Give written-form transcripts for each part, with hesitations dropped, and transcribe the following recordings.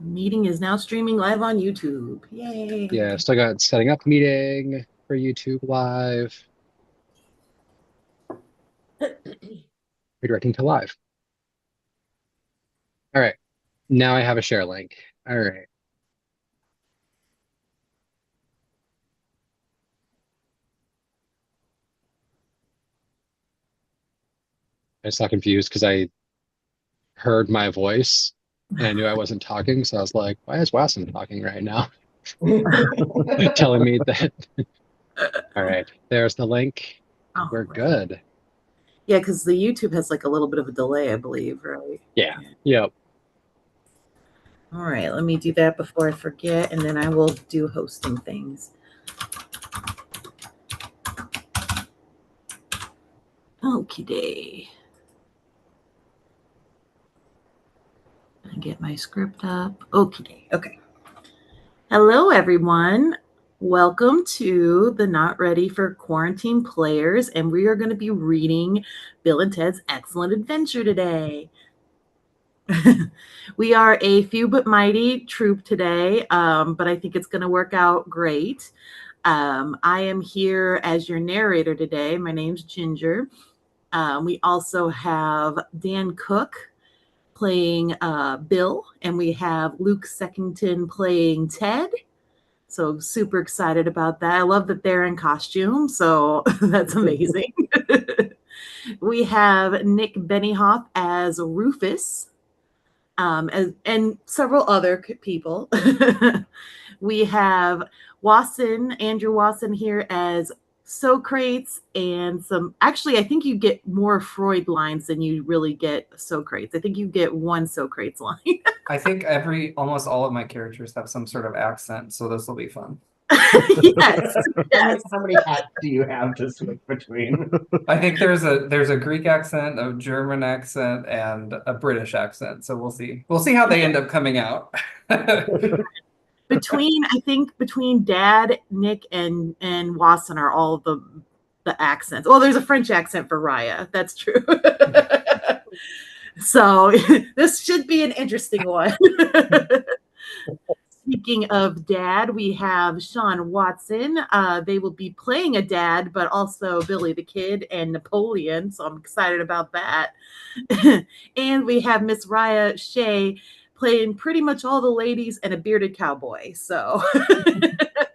Meeting is now streaming live on YouTube. Yay. Yeah, still got setting up meeting for YouTube Live, redirecting to live. All right, now I have a share link. All right, I just got confused because I heard my voice and I knew I wasn't talking, so I was like, "Why is Wasson talking right now?" Telling me that. All right, there's the link. All We're right. good. Yeah, because the YouTube has like a little bit of a delay, I believe, right? Yeah. Yeah. Yep. All right, let me do that before I forget, and then I will do hosting things. Okay. Get my script up. Okay. Okay. Hello, everyone. Welcome to the Not Ready for Quarantine Players, and we are going to be reading Bill and Ted's Excellent Adventure today. We are a few but mighty troop today, but I think it's going to work out great. I am here as your narrator today. My name's Ginger. We also have Dan Cook playing Bill, and we have Luke Seckington playing Ted. So super excited about that. I love that they're in costume, so that's amazing. We have Nick Benioff as Rufus, and several other people. We have Andrew Wasson here as Socrates, and some. Actually, I think you get more Freud lines than you really get Socrates. I think you get one Socrates line. I think almost all of my characters have some sort of accent, so this will be fun. Yes, yes. How many hats do you have to switch between? I think there's a Greek accent, a German accent, and a British accent. So we'll see. We'll see how they end up coming out. Between Dad, Nick, and Watson are all the accents. Well, there's a French accent for Raya. That's true. So this should be an interesting one. Speaking of Dad, we have Sean Watson. They will be playing a dad, but also Billy the Kid and Napoleon. So I'm excited about that. And we have Miss Raya Shea playing pretty much all the ladies and a bearded cowboy. So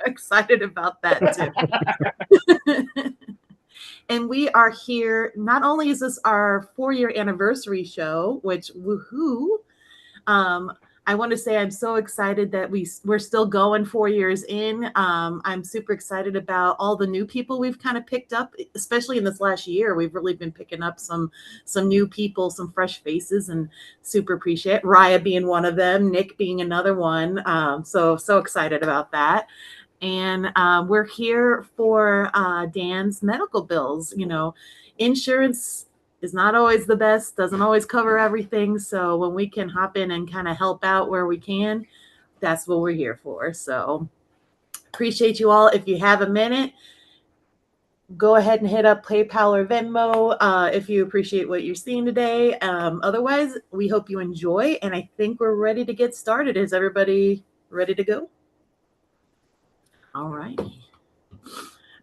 excited about that too. And we are here. Not only is this our 4-year anniversary show, which woohoo! I want to say I'm so excited that we're still going 4 years in. I'm super excited about all the new people we've kind of picked up, especially in this last year. We've really been picking up some new people, some fresh faces, and super appreciate Raya being one of them, Nick being another one. So excited about that. And we're here for Dan's medical bills. You know, insurance is not always the best, doesn't always cover everything. So when we can hop in and kind of help out where we can, that's what we're here for. So appreciate you all. If you have a minute, go ahead and hit up PayPal or Venmo if you appreciate what you're seeing today. Otherwise, we hope you enjoy. And I think we're ready to get started. Is everybody ready to go? All righty.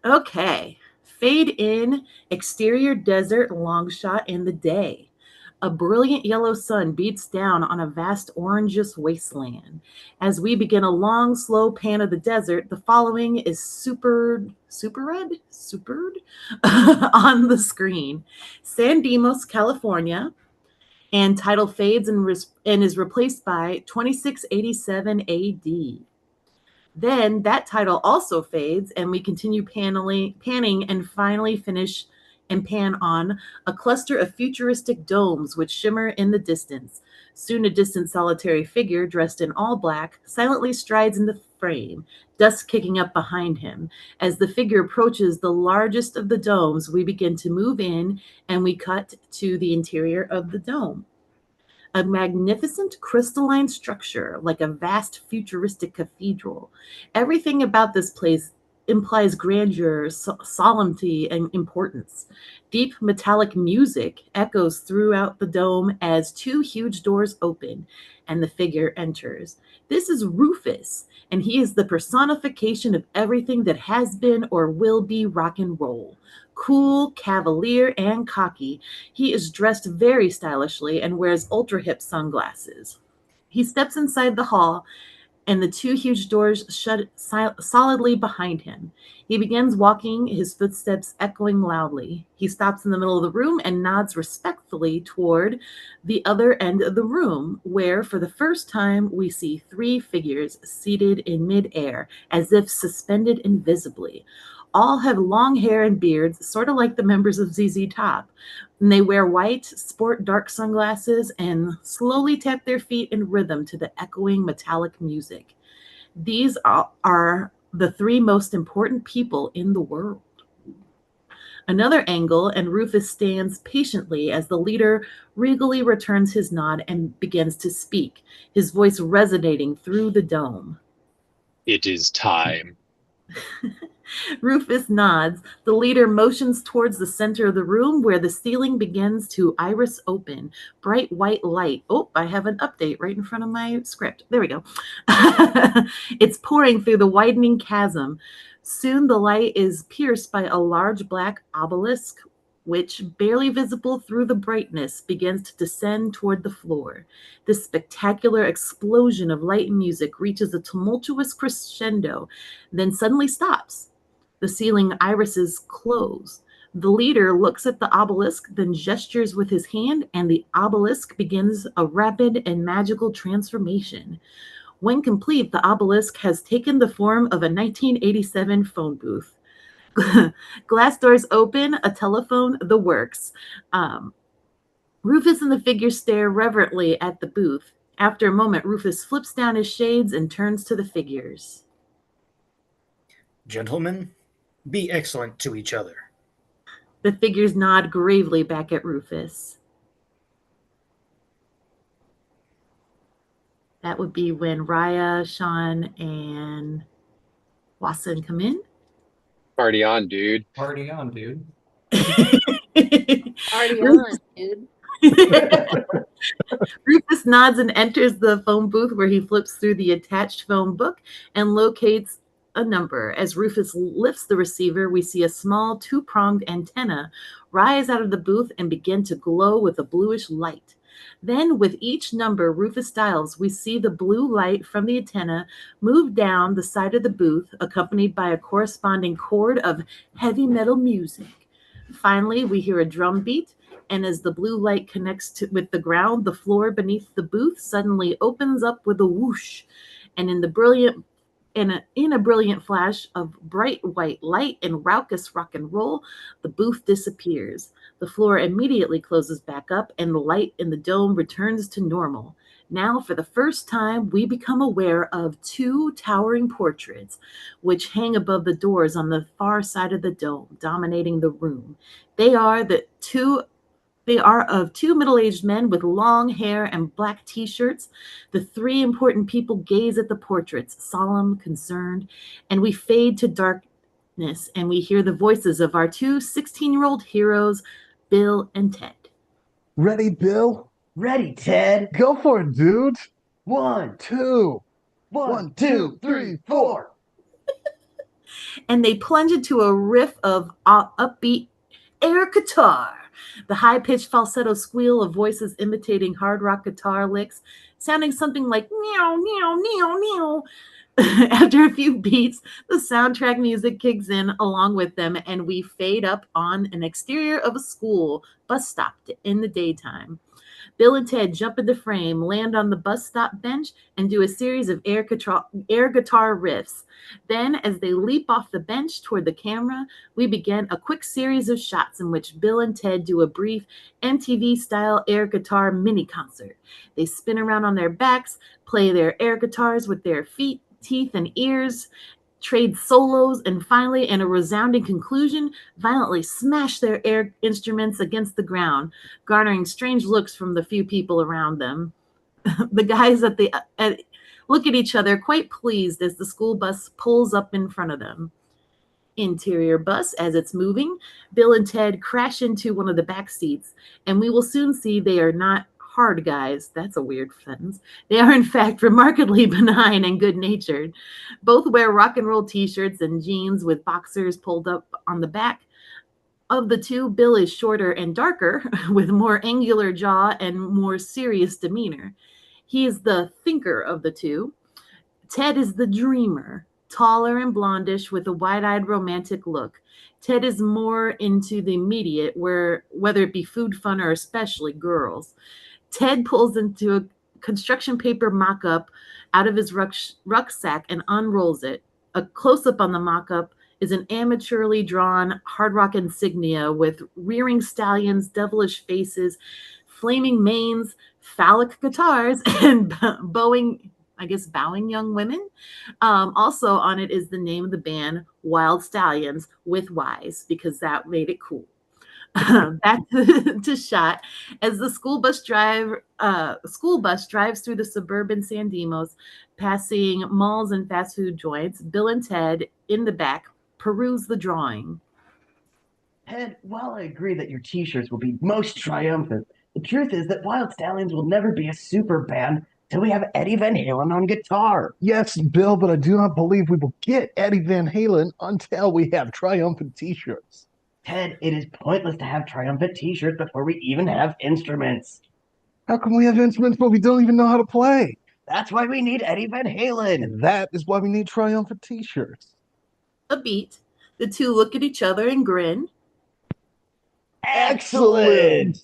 Okay. Fade in, exterior desert long shot in the day. A brilliant yellow sun beats down on a vast orangeous wasteland. As we begin a long, slow pan of the desert, the following is supered on the screen. San Dimas, California, and title fades and is replaced by 2687 AD. Then that title also fades, and we continue panning and finally finish and pan on a cluster of futuristic domes which shimmer in the distance. Soon a distant solitary figure dressed in all black silently strides in the frame, dust kicking up behind him. As the figure approaches the largest of the domes, we begin to move in and we cut to the interior of the dome. A magnificent crystalline structure like a vast futuristic cathedral. Everything about this place implies grandeur, solemnity, and importance. Deep metallic music echoes throughout the dome as two huge doors open and the figure enters. This is Rufus, and he is the personification of everything that has been or will be rock and roll. Cool, cavalier, and cocky, he is dressed very stylishly and wears ultra hip sunglasses. He steps inside the hall and the two huge doors shut solidly behind him. He begins walking, his footsteps echoing loudly. He stops in the middle of the room and nods respectfully toward the other end of the room, where for the first time we see three figures seated in midair, as if suspended invisibly. All have long hair and beards, sort of like the members of ZZ Top. And they wear white, sport dark sunglasses, and slowly tap their feet in rhythm to the echoing metallic music. These are the three most important people in the world. Another angle, and Rufus stands patiently as the leader regally returns his nod and begins to speak, his voice resonating through the dome. It is time. Rufus nods. The leader motions towards the center of the room where the ceiling begins to iris open. Bright white light. Oh, I have an update right in front of my script. There we go. It's pouring through the widening chasm. Soon the light is pierced by a large black obelisk, which, barely visible through the brightness, begins to descend toward the floor. This spectacular explosion of light and music reaches a tumultuous crescendo, then suddenly stops. The ceiling irises close. The leader looks at the obelisk, then gestures with his hand, and the obelisk begins a rapid and magical transformation. When complete, the obelisk has taken the form of a 1987 phone booth. Glass doors open, a telephone, the works. Rufus and the figure stare reverently at the booth. After a moment, Rufus flips down his shades and turns to the figures. Gentlemen, be excellent to each other. The figures nod gravely back at Rufus. That would be when Raya, Sean, and Watson come in. Party on, dude. Party on, dude. Party on, dude. Rufus nods and enters the phone booth where he flips through the attached phone book and locates a number. As Rufus lifts the receiver, we see a small two-pronged antenna rise out of the booth and begin to glow with a bluish light. Then, with each number Rufus dials, we see the blue light from the antenna move down the side of the booth, accompanied by a corresponding chord of heavy metal music. Finally, we hear a drum beat, and as the blue light connects with the ground, the floor beneath the booth suddenly opens up with a whoosh, and in a brilliant flash of bright white light and raucous rock and roll, the booth disappears. The floor immediately closes back up, and the light in the dome returns to normal. Now, for the first time, we become aware of two towering portraits, which hang above the doors on the far side of the dome, dominating the room. They are of two middle-aged men with long hair and black t-shirts. The three important people gaze at the portraits, solemn, concerned, and we fade to darkness, and we hear the voices of our two 16-year-old heroes, Bill and Ted. Ready, Bill? Ready, Ted. Go for it, dude. 1, 2. 1, 2, 3, 4. And they plunge into a riff of upbeat air guitar. The high-pitched falsetto squeal of voices imitating hard rock guitar licks, sounding something like meow, meow, meow, meow. After a few beats, the soundtrack music kicks in along with them, and we fade up on an exterior of a school bus stop in the daytime. Bill and Ted jump into frame, land on the bus stop bench, and do a series of air guitar riffs. Then, as they leap off the bench toward the camera, we begin a quick series of shots in which Bill and Ted do a brief MTV-style air guitar mini concert. They spin around on their backs, play their air guitars with their feet, teeth, and ears, trade solos, and finally, in a resounding conclusion, violently smash their air instruments against the ground, garnering strange looks from the few people around them. The guys look at each other, quite pleased as the school bus pulls up in front of them. Interior bus as it's moving. Bill and Ted crash into one of the back seats, and we will soon see they are not hard guys. That's a weird sentence. They are, in fact, remarkably benign and good natured. Both wear rock and roll t shirts and jeans with boxers pulled up on the back. Of the two, Bill is shorter and darker, with more angular jaw and more serious demeanor. He is the thinker of the two. Ted is the dreamer, taller and blondish with a wide-eyed romantic look. Ted is more into the immediate, whether it be food, fun, or especially girls. Ted pulls into a construction paper mock-up out of his rucksack and unrolls it. A close-up on the mock-up is an amateurly drawn hard rock insignia with rearing stallions, devilish faces, flaming manes, phallic guitars, and bowing young women. Also on it is the name of the band, Wild Stallions with Y's, because that made it cool. Back to shot as the school bus drives through the suburban San Dimas, passing malls and fast food joints. Bill and Ted in the back peruse the drawing. Ted, while I agree that your t-shirts will be most triumphant, the truth is that Wild Stallions will never be a super band till we have Eddie Van Halen on guitar. Yes, Bill, but I do not believe we will get Eddie Van Halen until we have triumphant t-shirts. Ted, it is pointless to have triumphant t-shirts before we even have instruments. How can we have instruments but we don't even know how to play? That's why we need Eddie Van Halen. And that is why we need triumphant t-shirts. A beat. The two look at each other and grin. Excellent!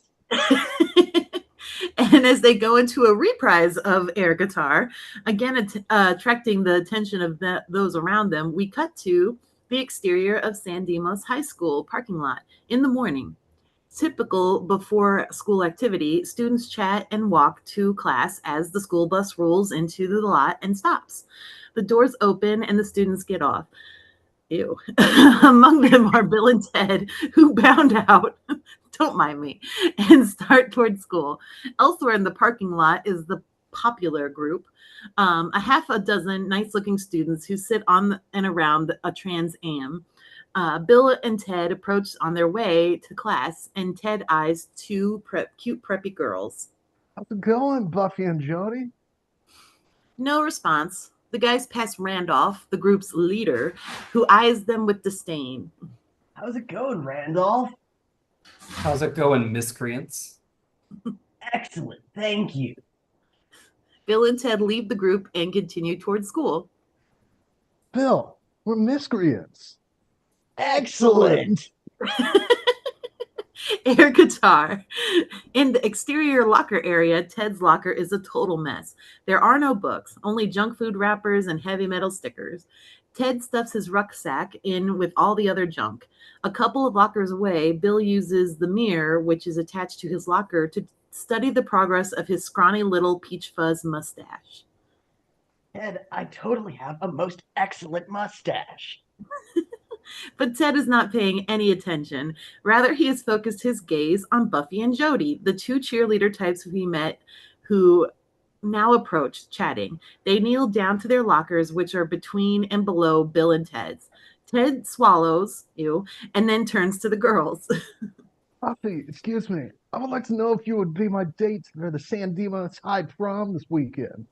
And as they go into a reprise of air guitar, again attracting the attention of those around them, we cut to the exterior of San Dimas High School parking lot in the morning. Typical before school activity, students chat and walk to class as the school bus rolls into the lot and stops. The doors open and the students get off. Ew. Among them are Bill and Ted, who bound out, don't mind me, and start towards school. Elsewhere in the parking lot is the popular group, a half a dozen nice-looking students who sit on and around a Trans Am. Bill and Ted approach on their way to class, and Ted eyes two cute preppy girls. How's it going, Buffy and Jody? No response. The guys pass Randolph, the group's leader, who eyes them with disdain. How's it going, Randolph? How's it going, miscreants? Excellent, thank you. Bill and Ted leave the group and continue towards school. Bill, we're miscreants. Excellent! Air guitar. In the exterior locker area, Ted's locker is a total mess. There are no books, only junk food wrappers and heavy metal stickers. Ted stuffs his rucksack in with all the other junk. A couple of lockers away, Bill uses the mirror, which is attached to his locker, to study the progress of his scrawny little peach fuzz mustache. Ted, I totally have a most excellent mustache. But Ted is not paying any attention. Rather, he has focused his gaze on Buffy and Jody, the two cheerleader types we met who now approach, chatting. They kneel down to their lockers, which are between and below Bill and Ted's. Ted swallows, and then turns to the girls. Buffy, excuse me. I would like to know if you would be my date for the San Dimas High Prom this weekend.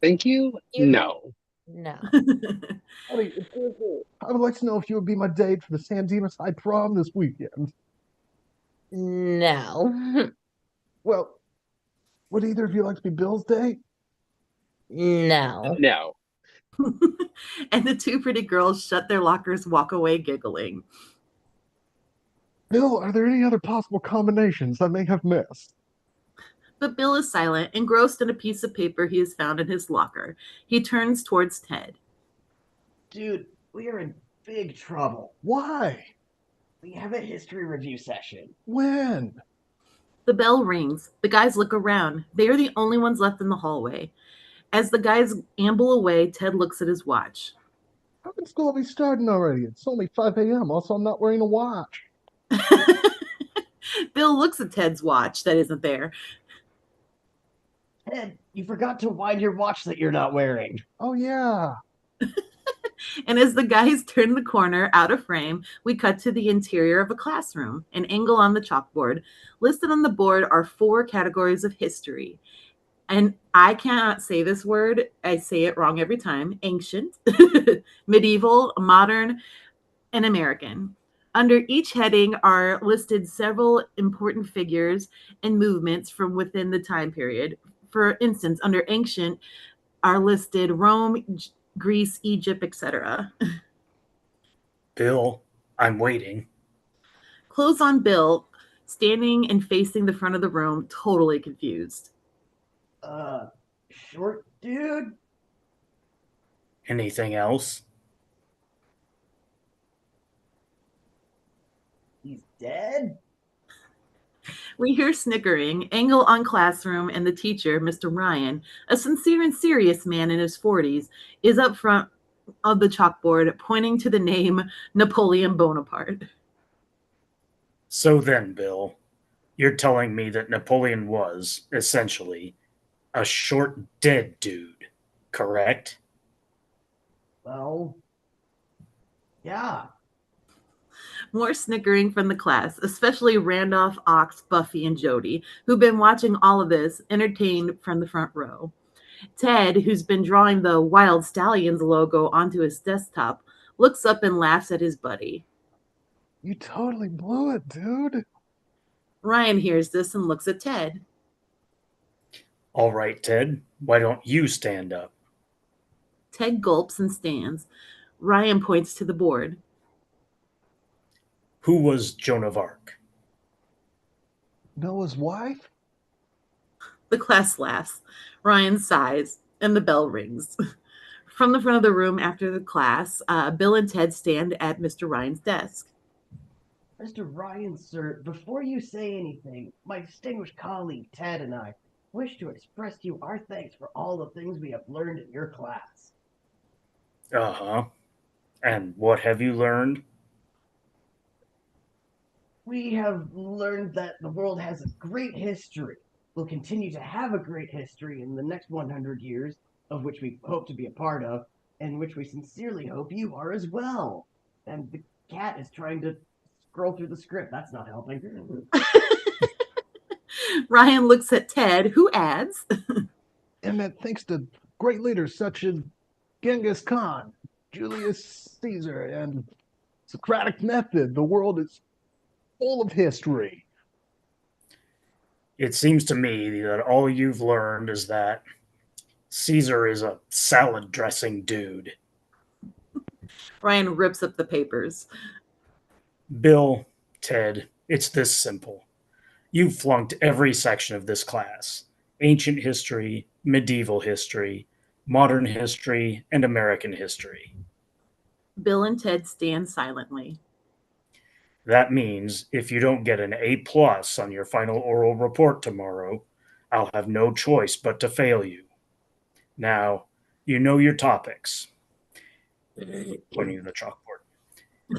Thank you. No. No. Honey, excuse me. I would like to know if you would be my date for the San Dimas High Prom this weekend. No. Well, would either of you like to be Bill's date? No. No. And the two pretty girls shut their lockers, walk away giggling. Bill, are there any other possible combinations I may have missed? But Bill is silent, engrossed in a piece of paper he has found in his locker. He turns towards Ted. Dude, we are in big trouble. Why? We have a history review session. When? The bell rings. The guys look around. They are the only ones left in the hallway. As the guys amble away, Ted looks at his watch. How can school be starting already? It's only 5 a.m. Also, I'm not wearing a watch. Bill looks at Ted's watch that isn't there. Ted, you forgot to wind your watch that you're not wearing. Oh, yeah. And as the guys turn the corner out of frame, we cut to the interior of a classroom, an angle on the chalkboard. Listed on the board are 4 categories of history. And I cannot say this word. I say it wrong every time. Ancient, medieval, modern, and American. Under each heading are listed several important figures and movements from within the time period. For instance, under ancient are listed Rome, Greece, Egypt, etc. Bill, I'm waiting. Close on Bill, standing and facing the front of the room, totally confused. Short dude? Anything else? He's dead? We hear snickering, angle on classroom, and the teacher, Mr. Ryan, a sincere and serious man in his 40s, is up front of the chalkboard, pointing to the name Napoleon Bonaparte. So then, Bill, you're telling me that Napoleon was, essentially, a short dead dude, correct? Well, yeah. More snickering from the class, especially Randolph, Ox, Buffy, and Jody, who've been watching all of this, entertained from the front row. Ted, who's been drawing the Wild Stallions logo onto his desktop, looks up and laughs at his buddy. You totally blew it, dude. Ryan hears this and looks at Ted. All right, Ted, why don't you stand up? Ted gulps and stands. Ryan points to the board. Who was Joan of Arc? Noah's wife? The class laughs. Ryan sighs, and the bell rings. From the front of the room after the class, Bill and Ted stand at Mr. Ryan's desk. Mr. Ryan, sir, before you say anything, my distinguished colleague Ted and I wish to express to you our thanks for all the things we have learned in your class. Uh-huh. And what have you learned? We have learned that the world has a great history, will continue to have a great history in the next 100 years, of which we hope to be a part of, and which we sincerely hope you are as well. And the cat is trying to scroll through the script. That's not helping. Ryan looks at Ted, who adds, And that thanks to great leaders such as Genghis Khan, Julius Caesar, and Socratic method, the world is full of history. It seems to me that all you've learned is that Caesar is a salad dressing dude. Ryan rips up the papers. Bill, Ted, it's this simple. You flunked every section of this class: ancient history, medieval history, modern history, and American history. Bill and Ted stand silently. That means if you don't get an A plus on your final oral report tomorrow, I'll have no choice but to fail you. Now, you know your topics, pointing to the chalkboard.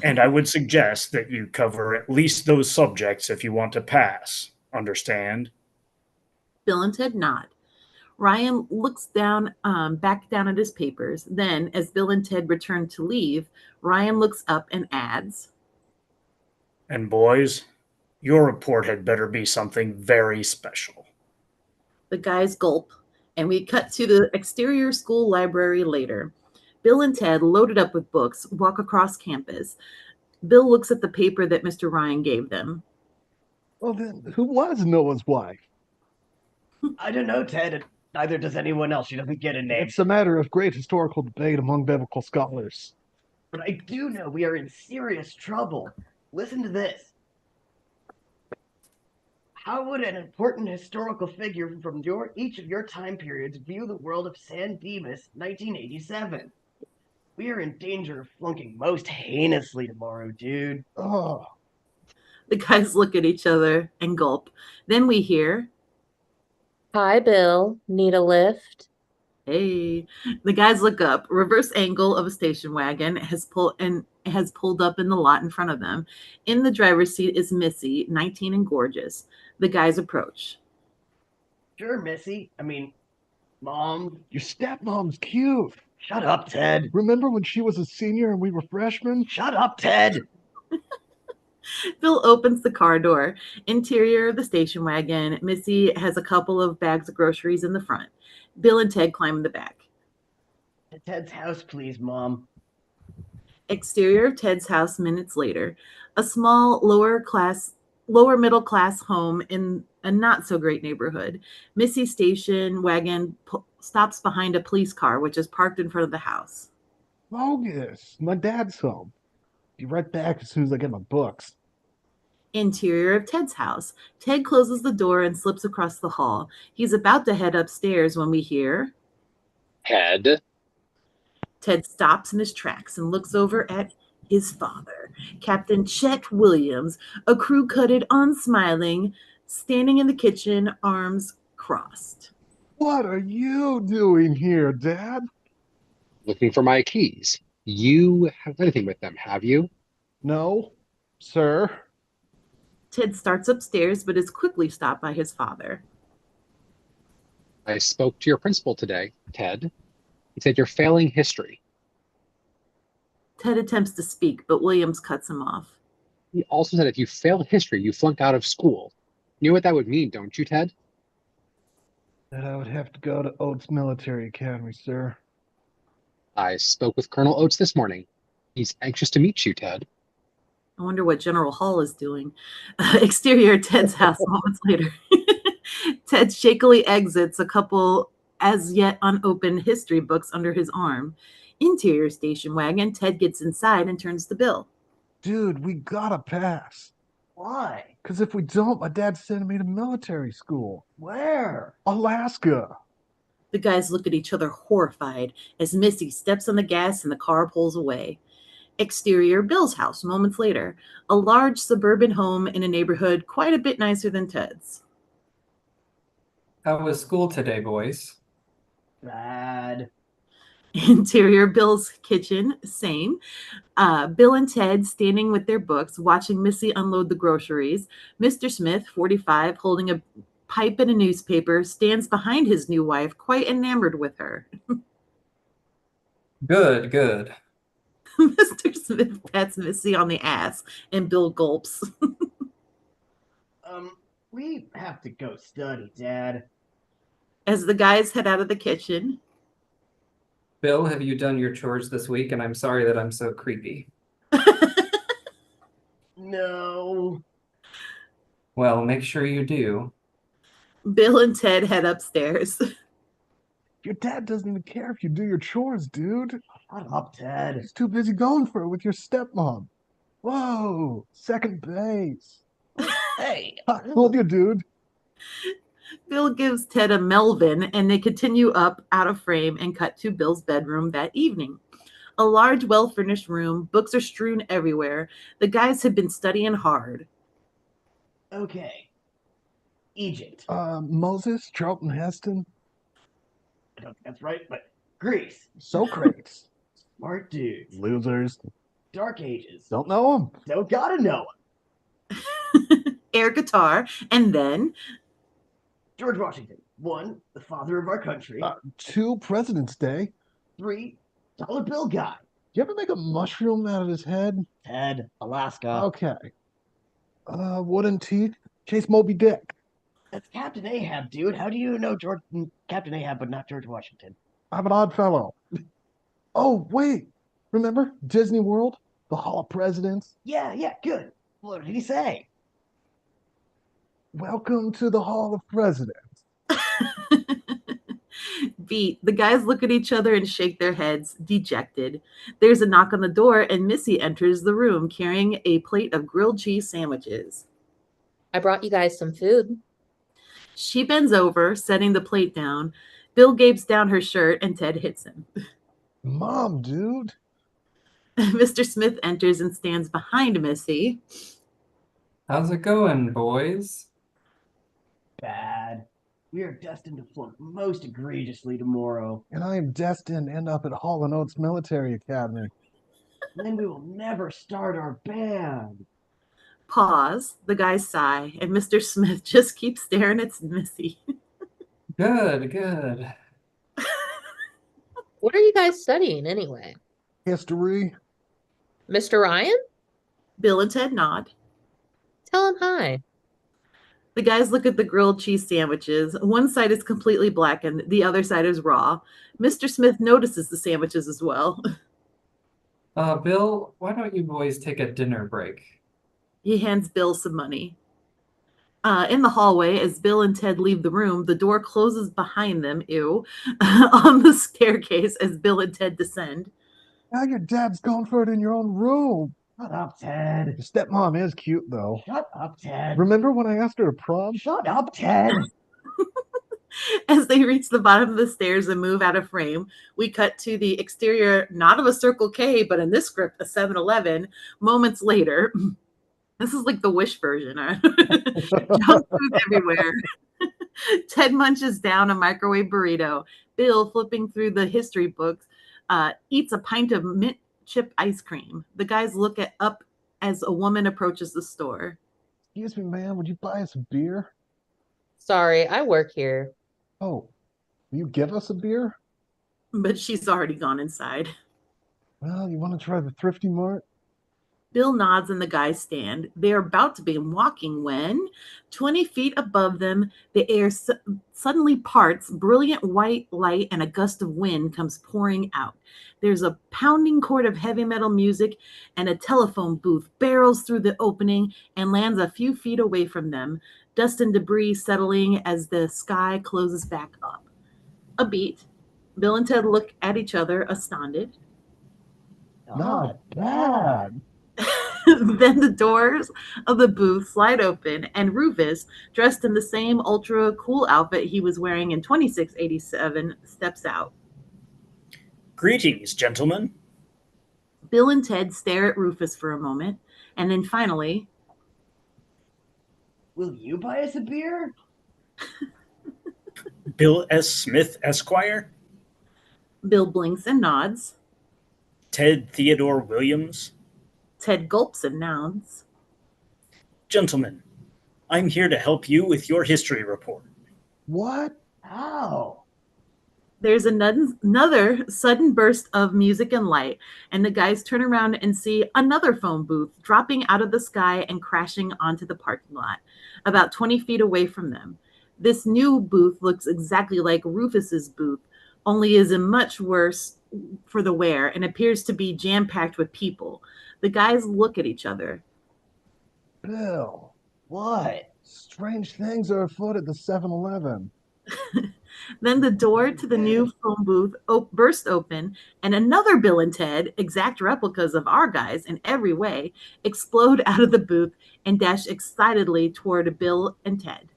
And I would suggest that you cover at least those subjects if you want to pass. Understand? Bill and Ted nod. Ryan looks down, back down at his papers. Then, as Bill and Ted return to leave, Ryan looks up and adds, And boys, your report had better be something very special. the guys gulp, and we cut to the exterior school library later. Bill and Ted, loaded up with books, walk across campus. Bill looks at the paper that Mr. Ryan gave them. Well, then, who was Noah's wife? I don't know, Ted, and neither does anyone else. She doesn't get a name. It's a matter of great historical debate among biblical scholars. But I do know we are in serious trouble. Listen to this. How would an important historical figure from each of your time periods view the world of San Dimas, 1987? We are in danger of flunking most heinously tomorrow, dude. Oh, The guys look at each other and gulp. Then we hear, Hi, Bill. Need a lift? hey. The guys look up. Reverse angle of a station wagon has pulled up in the lot in front of them. In the driver's seat is Missy, 19 and gorgeous. The guys approach. Sure, Missy. Mom. your stepmom's cute. Shut up, Ted. Remember when she was a senior and we were freshmen? Shut up, Ted. Bill opens the car door. Interior of the station wagon. Missy has a couple of bags of groceries in the front. Bill and Ted climb in the back. To Ted's house, please, Mom. Exterior of Ted's house minutes later. A small lower middle class home in a not so great neighborhood. Missy's station wagon stops behind a police car, which is parked in front of the house. Bogus. My dad's home. Be right back as soon as I get my books. Interior of Ted's house. Ted closes the door and slips across the hall. He's about to head upstairs when we hear. Head. Ted stops in his tracks and looks over at his father, Captain Chet Williams, a crew-cutted, unsmiling, standing in the kitchen, arms crossed. What are you doing here, Dad? Looking for my keys. You have anything with them, have you? No, sir. Ted starts upstairs but is quickly stopped by his father. I spoke to your principal today, Ted. He said you're failing history. Ted attempts to speak, but Williams cuts him off. He also said if you fail history, you flunk out of school. You know what that would mean, don't you, Ted? That I would have to go to Oates Military Academy, sir. I spoke with Colonel Oates this morning. He's anxious to meet you, Ted. I wonder what General Hall is doing. Exterior Ted's house moments later. Ted shakily exits, a couple as yet unopened history books under his arm. Interior station wagon. Ted gets inside and turns to Bill. Dude, we gotta pass. Why? Because if we don't, my dad's sending me to military school. Where? Alaska. The guys look at each other horrified as Missy steps on the gas and the car pulls away. Exterior Bill's house moments later. A large suburban home in a neighborhood quite a bit nicer than Ted's. How was school today, boys? Bad. Interior Bill's kitchen, same. Bill and Ted standing with their books, watching Missy unload the groceries. Mr. Smith, 45, holding a pipe and a newspaper, stands behind his new wife, quite enamored with her. Good, good. Mr. Smith pats Missy on the ass, and Bill gulps. We have to go study, Dad. As the guys head out of the kitchen. Bill, have you done your chores this week? And I'm sorry that I'm so creepy. No. Well, make sure you do. Bill and Ted head upstairs. Your dad doesn't even care if you do your chores, dude. Shut up, Ted. He's too busy going for it with your stepmom. Whoa, second base. Hey. I told you, dude. Bill gives Ted a Melvin, and they continue up out of frame and cut to Bill's bedroom that evening. A large, well-furnished room. Books are strewn everywhere. The guys have been studying hard. Okay. Egypt. Moses, Charlton Heston, I don't think that's right, but Greece. Socrates. Smart dudes. Losers. Dark Ages. Don't know him. Don't gotta know 'em. Air guitar, and then George Washington. 1, the father of our country. 2, President's Day. 3, dollar bill guy. You ever make a mushroom out of his head? Ted, Alaska. Okay. Wooden teeth. Chase Moby Dick. That's Captain Ahab, dude. How do you know Captain Ahab, but not George Washington? I'm an odd fellow. Oh, wait. Remember Disney World? The Hall of Presidents? Yeah, good. What did he say? Welcome to the Hall of Presidents. beat. The guys look at each other and shake their heads, dejected. There's a knock on the door, and Missy enters the room carrying a plate of grilled cheese sandwiches. I brought you guys some food. She bends over, setting the plate down. Bill gapes down her shirt, and Ted hits him. Mom, dude. Mr. Smith enters and stands behind Missy. How's it going, boys? Bad. We are destined to flunk most egregiously tomorrow. And I am destined to end up at Hall & Oates Military Academy. Then we will never start our band. Pause. The guys sigh, and Mr. Smith just keeps staring at Missy. Good, good. What are you guys studying anyway? History. Mr. Ryan? Bill and Ted nod. Tell him hi. The guys look at the grilled cheese sandwiches. One side is completely blackened, the other side is raw. Mr. Smith notices the sandwiches as well. Bill, why don't you boys take a dinner break? He hands Bill some money. In the hallway, as Bill and Ted leave the room, the door closes behind them, on the staircase as Bill and Ted descend. Now your dad's gone for it in your own room. Shut up, Ted. Your stepmom is cute, though. Shut up, Ted. Remember when I asked her to prom? Shut up, Ted. As they reach the bottom of the stairs and move out of frame, we cut to the exterior, not of a Circle K, but in this script, a 7-Eleven. Moments later, this is like the Wish version. Junk food everywhere. Ted munches down a microwave burrito. Bill, flipping through the history books, eats a pint of mint chip ice cream. The guys look up as a woman approaches the store. Excuse me, ma'am, would you buy us a beer? Sorry, I work here. Oh, will you give us a beer? But she's already gone inside. Well, you want to try the Thrifty Mart? Bill nods and the guys stand. They are about to begin walking when, 20 feet above them, the air suddenly parts. Brilliant white light and a gust of wind comes pouring out. There's a pounding chord of heavy metal music, and a telephone booth barrels through the opening and lands a few feet away from them, dust and debris settling as the sky closes back up. A beat. Bill and Ted look at each other, astounded. Not bad. Then the doors of the booth slide open, and Rufus, dressed in the same ultra cool outfit he was wearing in 2687, steps out. Greetings, gentlemen. Bill and Ted stare at Rufus for a moment, and then finally, Will you buy us a beer? Bill S. Smith, Esquire. Bill blinks and nods. Ted Theodore Williams. Ted gulps and nods. Gentlemen, I'm here to help you with your history report. What? How? There's another sudden burst of music and light, and the guys turn around and see another phone booth dropping out of the sky and crashing onto the parking lot, about 20 feet away from them. This new booth looks exactly like Rufus's booth, only is in much worse for the wear and appears to be jam-packed with people. The guys look at each other. Bill, What? strange things are afoot at the 7-Eleven. Then the door to the new phone booth burst open, and another Bill and Ted, exact replicas of our guys in every way, explode out of the booth and dash excitedly toward Bill and Ted.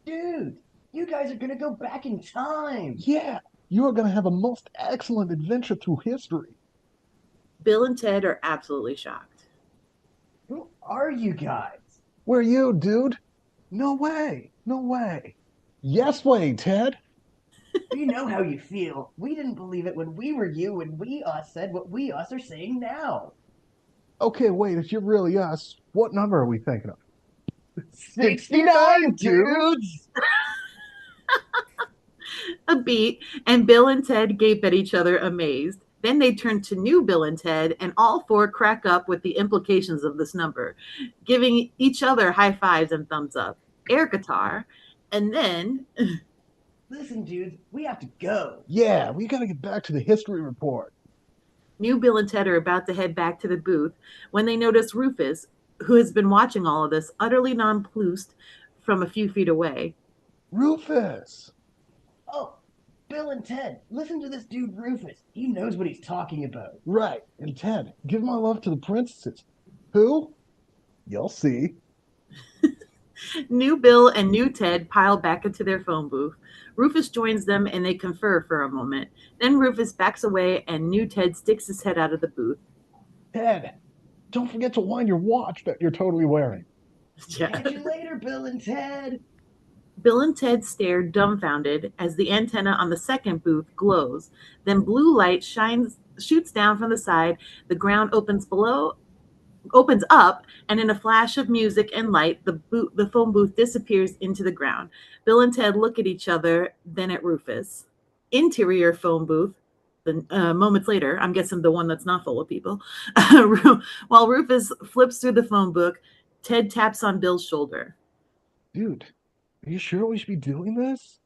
Dude, you guys are gonna go back in time. Yeah, you are going to have a most excellent adventure through history. Bill and Ted are absolutely shocked. Who are you guys? Where you, dude? No way. No way. Yes way, Ted. We know how you feel. We didn't believe it when we were you and we us said what we us are saying now. Okay, wait, if you're really us, what number are we thinking of? 69 dudes! A beat, and Bill and Ted gape at each other amazed. Then they turn to new Bill and Ted, and all four crack up with the implications of this number, giving each other high fives and thumbs up. Air guitar, and then Listen, dudes, we have to go. Yeah, we got to get back to the history report. new Bill and Ted are about to head back to the booth when they notice Rufus, who has been watching all of this, utterly nonplussed from a few feet away. Rufus! Oh, Bill and Ted, listen to this dude Rufus. He knows what he's talking about. Right, and Ted, give my love to the princesses. Who? You'll see. New Bill and new Ted pile back into their phone booth. Rufus joins them and they confer for a moment. Then Rufus backs away and new Ted sticks his head out of the booth. Ted, don't forget to wind your watch that you're totally wearing. Catch you later, Bill and Ted. Bill and Ted stare dumbfounded as the antenna on the second booth glows. Then blue light shoots down from the side. The ground opens up, and in a flash of music and light, the phone booth disappears into the ground. Bill and Ted look at each other, then at Rufus. Interior phone booth. The moments later, I'm guessing the one that's not full of people. While Rufus flips through the phone book, Ted taps on Bill's shoulder. Dude, are you sure we should be doing this?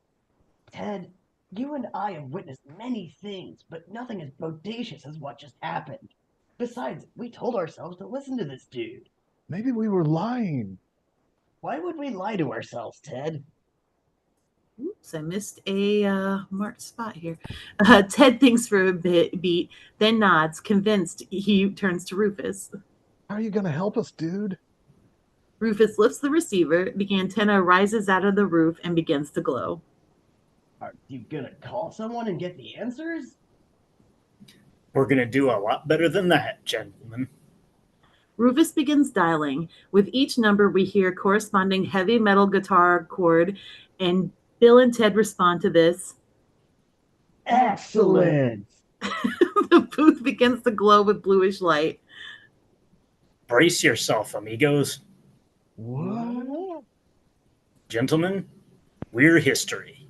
Ted, you and I have witnessed many things, but nothing as bodacious as what just happened. Besides, we told ourselves to listen to this dude. Maybe we were lying. Why would we lie to ourselves, Ted? Oops, I missed a marked spot here. Ted thinks for a beat, then nods, convinced. He turns to Rufus. How are you gonna help us, dude? Rufus lifts the receiver. The antenna rises out of the roof and begins to glow. Are you gonna call someone and get the answers? We're going to do a lot better than that, gentlemen. Rufus begins dialing. With each number, we hear corresponding heavy metal guitar chord, and Bill and Ted respond to this. Excellent! The booth begins to glow with bluish light. Brace yourself, amigos. What? Gentlemen, we're history.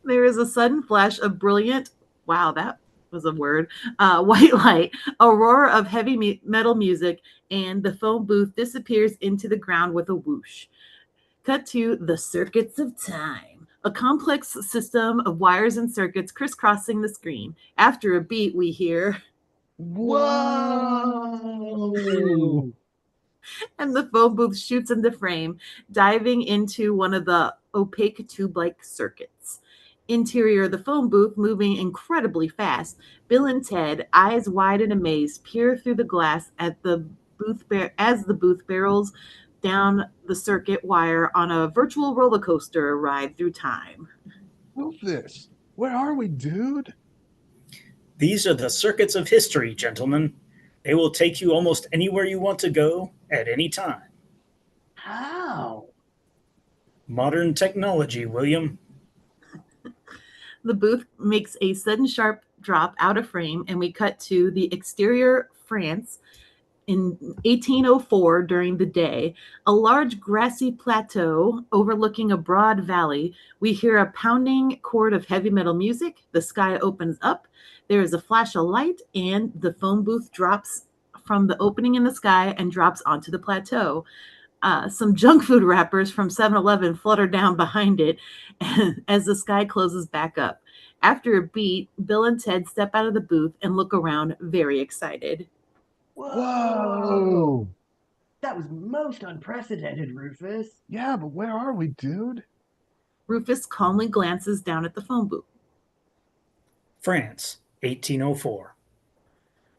There is a sudden flash of brilliant, wow, that was a word, white light, a roar of heavy metal music, and the phone booth disappears into the ground with a whoosh. Cut to the circuits of time, a complex system of wires and circuits crisscrossing the screen. After a beat, we hear, Whoa! and the phone booth shoots into frame, diving into one of the opaque tube-like circuits. Interior of the phone booth moving incredibly fast. Bill and Ted, eyes wide in amaze, peer through the glass at the booth as the booth barrels down the circuit wire on a virtual roller coaster ride through time. Rufus, where are we, dude? These are the circuits of history, gentlemen. They will take you almost anywhere you want to go at any time. How? Modern technology, William. The booth makes a sudden sharp drop out of frame, and we cut to the exterior France in 1804 during the day. A large grassy plateau overlooking a broad valley. We hear a pounding chord of heavy metal music. The sky opens up. There is a flash of light, and the phone booth drops from the opening in the sky and drops onto the plateau. Some junk food wrappers from 7-Eleven flutter down behind it as the sky closes back up. After a beat, Bill and Ted step out of the booth and look around, very excited. Whoa! That was most unprecedented, Rufus. Yeah, but where are we, dude? Rufus calmly glances down at the phone booth. France, 1804.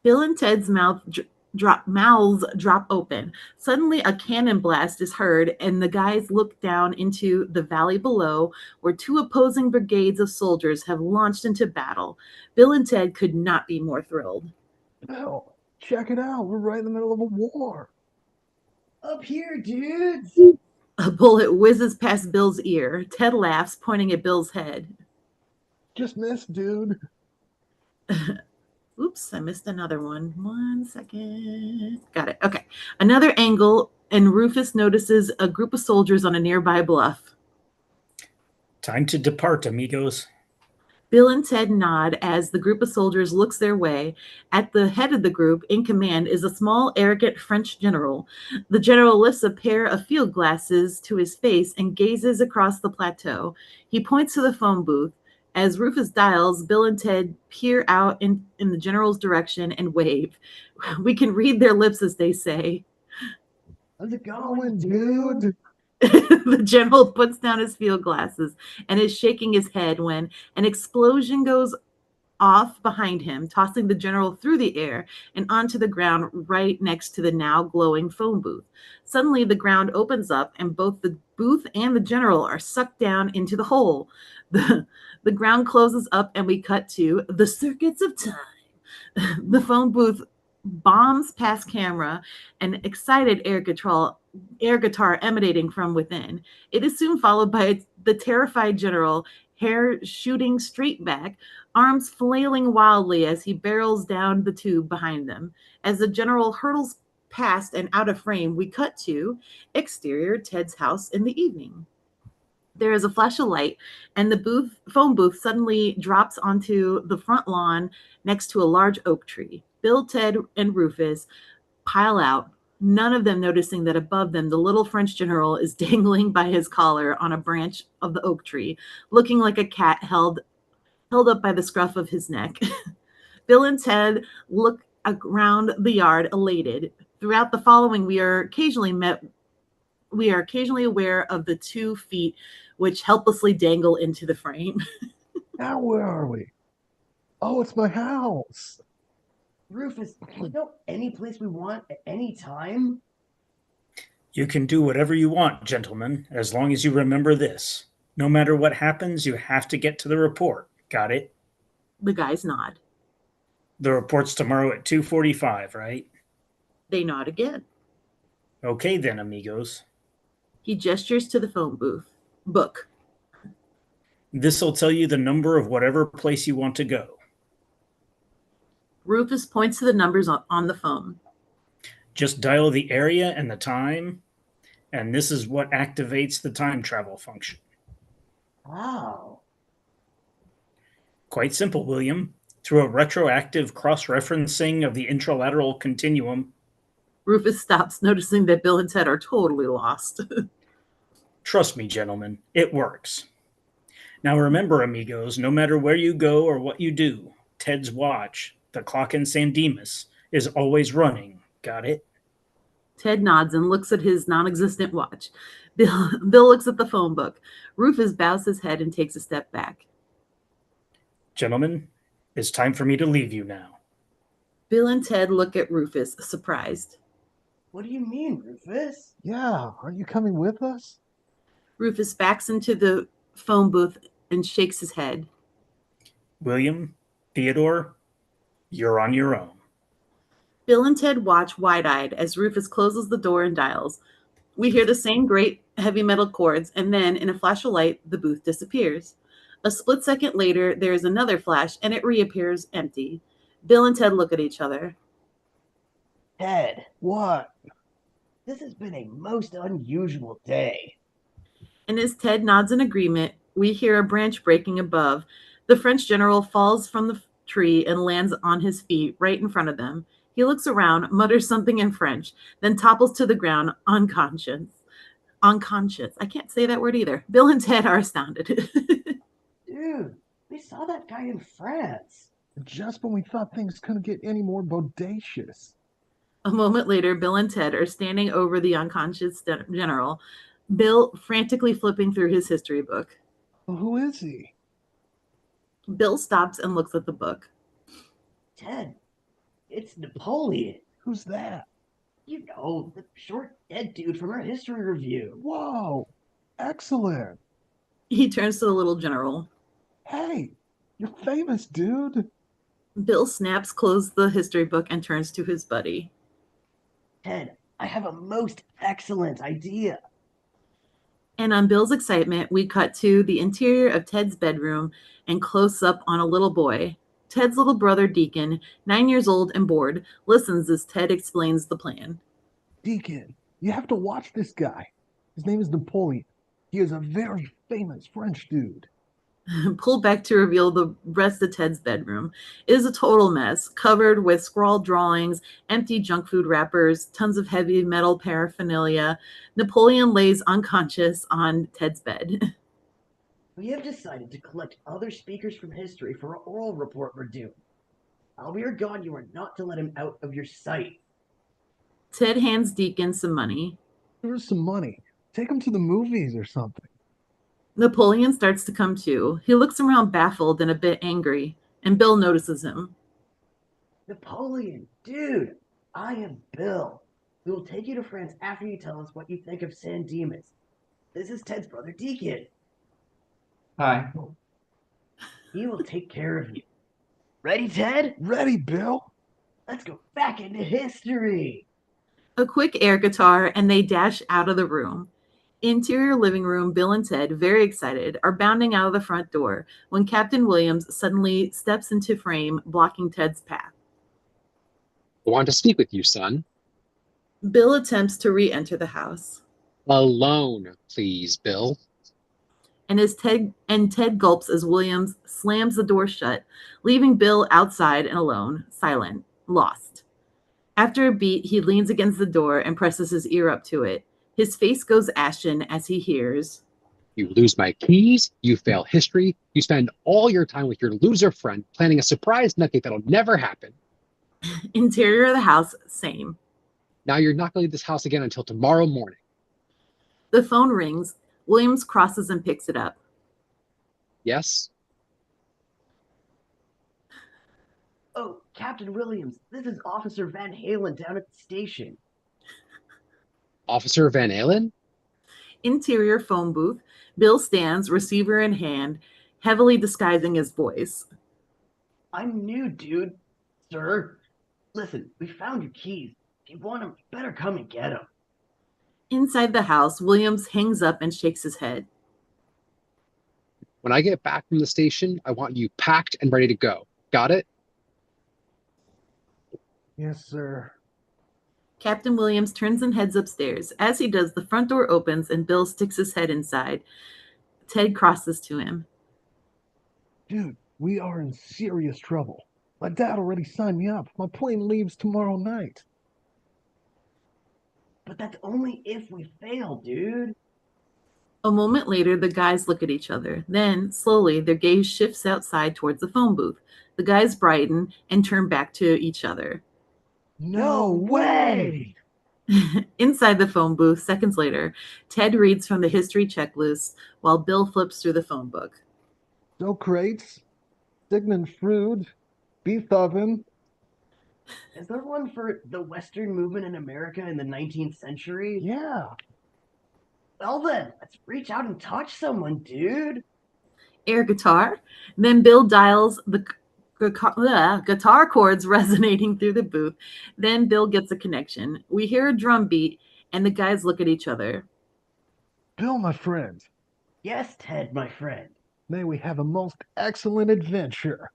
Bill and Ted's mouths drop open. Suddenly, a cannon blast is heard, and the guys look down into the valley below, where two opposing brigades of soldiers have launched into battle. Bill and Ted could not be more thrilled. Bill, check it out. We're right in the middle of a war. Up here, dudes! A bullet whizzes past Bill's ear. Ted laughs, pointing at Bill's head. Just missed, dude. Oops, I missed another one. 1 second. Got it. Okay. Another angle, and Rufus notices a group of soldiers on a nearby bluff. Time to depart, amigos. Bill and Ted nod as the group of soldiers looks their way. At the head of the group, in command, is a small, arrogant French general. The general lifts a pair of field glasses to his face and gazes across the plateau. He points to the phone booth. As Rufus dials, Bill and Ted peer out in the general's direction and wave. We can read their lips as they say, How's it Going, going, dude. dude? The general puts down his field glasses and is shaking his head when an explosion goes off behind him, tossing the general through the air and onto the ground right next to the now glowing phone booth. Suddenly, the ground opens up, and both the booth and the general are sucked down into the hole. The ground closes up, and we cut to the circuits of time. The phone booth bombs past camera, an excited air guitar emanating from within. It is soon followed by the terrified general, hair shooting straight back, arms flailing wildly as he barrels down the tube behind them. As the general hurtles past and out of frame, we cut to exterior Ted's house in the evening. There is a flash of light, and the phone booth suddenly drops onto the front lawn next to a large oak tree. Bill, Ted, and Rufus pile out, none of them noticing that above them the little French general is dangling by his collar on a branch of the oak tree, looking like a cat held up by the scruff of his neck. Bill and Ted look around the yard elated. Throughout the following, we are occasionally aware of the 2 feet which helplessly dangle into the frame. Now where are we? Oh, it's my house. Rufus, you know any place we want at any time? You can do whatever you want, gentlemen, as long as you remember this. No matter what happens, you have to get to the report. Got it? The guys nod. The report's tomorrow at 2:45, right? They nod again. Okay then, amigos. He gestures to the phone book. This'll tell you the number of whatever place you want to go. Rufus points to the numbers on the phone. Just dial the area and the time, and this is what activates the time travel function. Wow. Quite simple, William. Through a retroactive cross-referencing of the intralateral continuum. Rufus stops, noticing that Bill and Ted are totally lost. Trust me, gentlemen, it works. Now remember, amigos, no matter where you go or what you do, Ted's watch, the clock in San Dimas, is always running. Got it? Ted nods and looks at his non-existent watch. Bill looks at the phone book. Rufus bows his head and takes a step back. Gentlemen, it's time for me to leave you now. Bill and Ted look at Rufus, surprised. What do you mean, Rufus? Yeah, aren't you coming with us? Rufus backs into the phone booth and shakes his head. William, Theodore, you're on your own. Bill and Ted watch wide-eyed as Rufus closes the door and dials. We hear the same great heavy metal chords, and then, in a flash of light, the booth disappears. A split second later, there is another flash, and it reappears empty. Bill and Ted look at each other. Ted, What? this has been a most unusual day. And as Ted nods in agreement, we hear a branch breaking above. The French general falls from the tree and lands on his feet right in front of them. He looks around, mutters something in French, then topples to the ground, unconscious. Unconscious. I can't say that word either. Bill and Ted are astounded. Dude, we saw that guy in France. Just when we thought things couldn't get any more bodacious. A moment later, Bill and Ted are standing over the unconscious general, Bill frantically flipping through his history book. Well, who is he? Bill stops and looks at the book. Ted, it's Napoleon. Who's that? You know, the short dead dude from our history review. Whoa, excellent. He turns to the little general. Hey, you're famous, dude. Bill snaps closed the history book and turns to his buddy. Ted, I have a most excellent idea. And on Bill's excitement, we cut to the interior of Ted's bedroom and close up on a little boy. Ted's little brother, Deacon, 9 years old and bored, listens as Ted explains the plan. Deacon, you have to watch this guy. His name is Napoleon. He is a very famous French dude. Pulled back to reveal the rest of Ted's bedroom. It is a total mess, covered with scrawled drawings, empty junk food wrappers, tons of heavy metal paraphernalia. Napoleon lays unconscious on Ted's bed. We have decided to collect other speakers from history for an oral report we're doing. While we are gone, you are not to let him out of your sight. Ted hands Deacon some money. Here's some money. Take him to the movies or something. Napoleon starts to come to. He looks around baffled and a bit angry, and Bill notices him. Napoleon, dude, I am Bill. We will take you to France after you tell us what you think of San Dimas. This is Ted's brother, Deacon. Hi. He will take care of you. Ready, Ted? Ready, Bill? Let's go back into history. A quick air guitar, and they dash out of the room. Interior living room, Bill and Ted, very excited, are bounding out of the front door when Captain Williams suddenly steps into frame, blocking Ted's path. I want to speak with you, son. Bill attempts to re-enter the house. Alone, please, Bill. Ted gulps as Williams slams the door shut, leaving Bill outside and alone, silent, lost. After a beat, he leans against the door and presses his ear up to it. His face goes ashen as he hears, You lose my keys, you fail history, you spend all your time with your loser friend planning a surprise nutcake that'll never happen. interior of the house, same. Now you're not going to leave this house again until tomorrow morning. The phone rings. Williams crosses and picks it up. Yes? Oh, Captain Williams, this is Officer Van Halen down at the station. Officer Van Allen? Interior phone booth. Bill stands, receiver in hand, heavily disguising his voice. I'm new, dude. Sir. Listen, we found your keys. If you want them, you better come and get them. Inside the house, Williams hangs up and shakes his head. When I get back from the station, I want you packed and ready to go. Got it? Yes, sir. Captain Williams turns and heads upstairs. As he does, the front door opens and Bill sticks his head inside. Ted crosses to him. Dude, we are in serious trouble. My dad already signed me up. My plane leaves tomorrow night. But that's only if we fail, dude. A moment later, the guys look at each other. Then, slowly, their gaze shifts outside towards the phone booth. The guys brighten and turn back to each other. No way! Inside the phone booth, seconds later, Ted reads from the history checklist while Bill flips through the phone book. No crates, Sigmund Freud, Beethoven. Is there one for the Western movement in America in the 19th century? Yeah. Well then, let's reach out and touch someone, dude. Air guitar. Then Bill dials the guitar chords resonating through the booth. Then Bill gets a connection. We hear a drum beat, and the guys look at each other. Bill, my friend, Yes, Ted, my friend. may we have a most excellent adventure.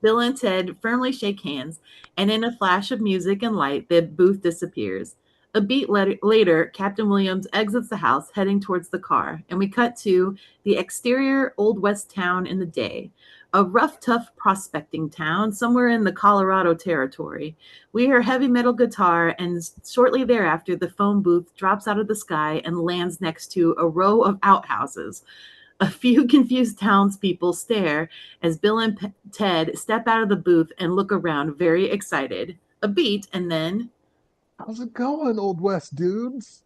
Bill and Ted firmly shake hands, and in a flash of music and light, the booth disappears. A beat later, Captain Williams exits the house, heading towards the car, and we cut to the exterior Old West town in the day. A rough, tough prospecting town somewhere in the Colorado territory. We hear heavy metal guitar, and shortly thereafter, the phone booth drops out of the sky and lands next to a row of outhouses. A few confused townspeople stare as Bill and Ted step out of the booth and look around, very excited. A beat, and then How's it going, Old West dudes?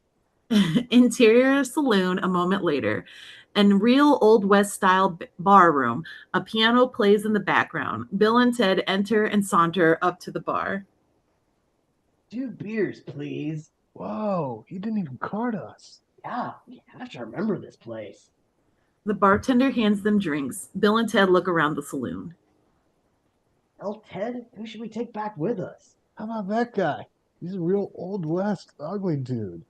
interior saloon a moment later. And real Old West style bar room. A piano plays in the background. Bill and Ted enter and saunter up to the bar. 2 beers, please. Whoa, he didn't even card us. Yeah, we have to remember this place. The bartender hands them drinks. Bill and Ted look around the saloon. Well, Ted, who should we take back with us? How about that guy? He's a real Old West ugly dude.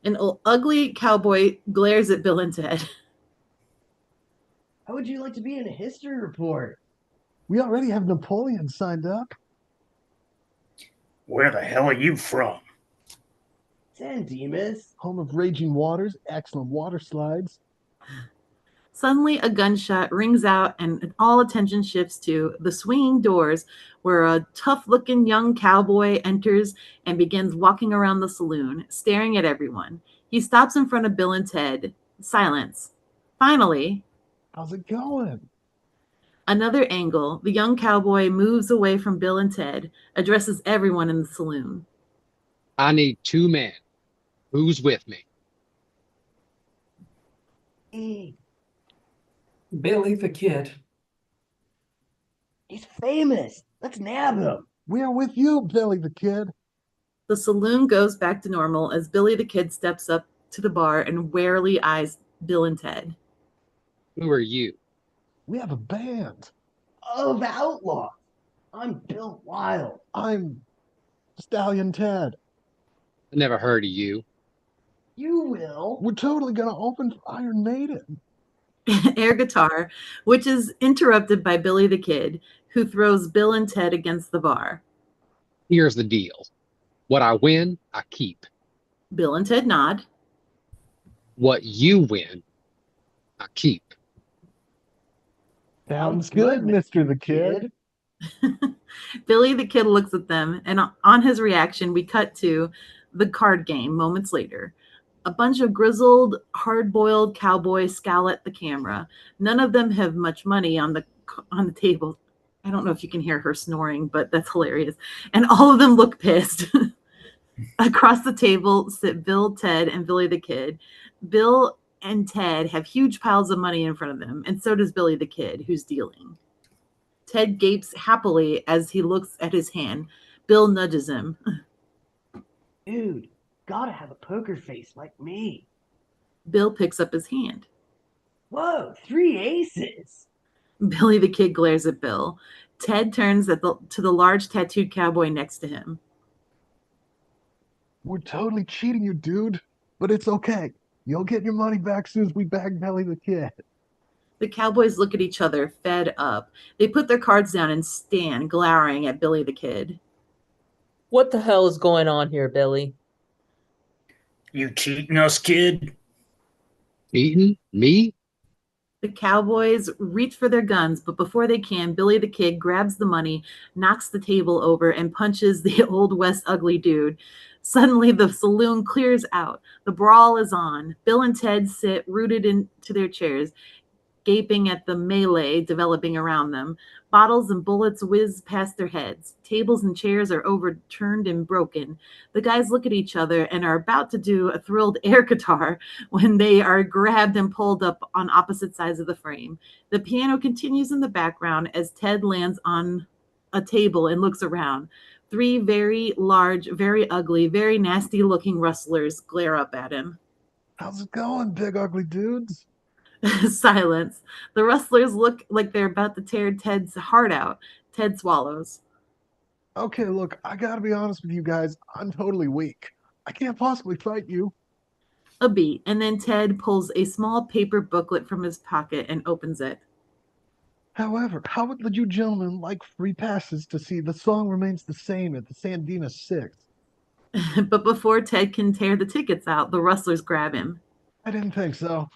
An ugly cowboy glares at Bill and Ted. How would you like to be in a history report? We already have Napoleon signed up. Where the hell are you from? San Dimas. Home of raging waters, excellent water slides. Suddenly, a gunshot rings out, and all attention shifts to the swinging doors, where a tough-looking young cowboy enters and begins walking around the saloon, staring at everyone. He stops in front of Bill and Ted. Silence. Finally, How's it going? another angle. The young cowboy moves away from Bill and Ted, addresses everyone in the saloon. I need 2 men. Who's with me? He, Billy the Kid. he's famous. Let's nab him. We're with you, Billy the Kid. The saloon goes back to normal as Billy the Kid steps up to the bar and warily eyes Bill and Ted. Who are you? We have a band. Of outlaws. I'm Bill Wild. I'm Stallion Ted. I never heard of you. You will. We're totally gonna open for Iron Maiden. Air guitar, which is interrupted by Billy the Kid, who throws Bill and Ted against the bar. Here's the deal. What I win, I keep. Bill and Ted nod. What you win, keep. Sounds good, Mr. the Kid. Billy the Kid looks at them, and on his reaction, we cut to the card game moments later. A bunch of grizzled, hard-boiled cowboys scowl at the camera. None of them have much money on the table. I don't know if you can hear her snoring, but that's hilarious. And all of them look pissed. Across the table sit Bill, Ted, and Billy the Kid. Bill and Ted have huge piles of money in front of them, and so does Billy the Kid, who's dealing. Ted gapes happily as he looks at his hand. Bill nudges him. Dude, gotta have a poker face like me. Bill picks up his hand. Whoa, 3 aces. Billy the Kid glares at Bill. Ted turns to the large tattooed cowboy next to him. We're totally cheating you, dude. But it's okay. You'll get your money back soon as we bag Billy the Kid. The cowboys look at each other, fed up. They put their cards down and stand, glowering at Billy the Kid. What the hell is going on here, Billy? You cheating us, kid? Eating? Me? The cowboys reach for their guns, but before they can, Billy the Kid grabs the money, knocks the table over, and punches the Old West ugly dude. Suddenly, the saloon clears out. The brawl is on. Bill and Ted sit rooted into their chairs, gaping at the melee developing around them. Bottles and bullets whiz past their heads. Tables and chairs are overturned and broken. The guys look at each other and are about to do a thrilled air guitar when they are grabbed and pulled up on opposite sides of the frame. The piano continues in the background as Ted lands on a table and looks around. 3 very large, very ugly, very nasty looking rustlers glare up at him. How's it going, big ugly dudes? Silence. The rustlers look like they're about to tear Ted's heart out. Ted swallows. Okay, look, I gotta be honest with you guys. I'm totally weak. I can't possibly fight you. A beat, and then Ted pulls a small paper booklet from his pocket and opens it. However, how would you gentlemen like free passes to see The Song Remains the Same at the Sandina 6? But before Ted can tear the tickets out, the rustlers grab him. I didn't think so.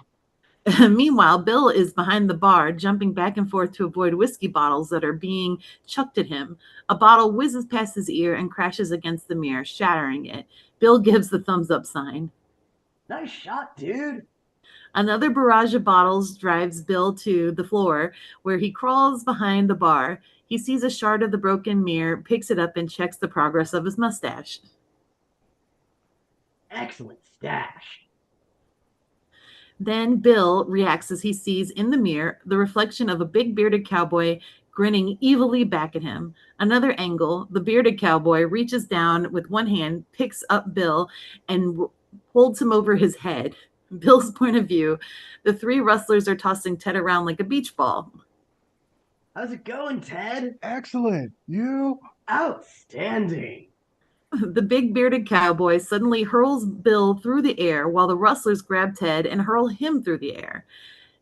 Meanwhile, Bill is behind the bar, jumping back and forth to avoid whiskey bottles that are being chucked at him. A bottle whizzes past his ear and crashes against the mirror, shattering it. Bill gives the thumbs up sign. Nice shot, dude. Another barrage of bottles drives Bill to the floor, where he crawls behind the bar. He sees a shard of the broken mirror, picks it up, and checks the progress of his mustache. Excellent stash. Then Bill reacts as he sees in the mirror the reflection of a big bearded cowboy grinning evilly back at him. Another angle, the bearded cowboy reaches down with one hand, picks up Bill, and holds him over his head. Bill's point of view, the 3 rustlers are tossing Ted around like a beach ball. How's it going, Ted? Excellent. You? Outstanding. The big bearded cowboy suddenly hurls Bill through the air while the rustlers grab Ted and hurl him through the air.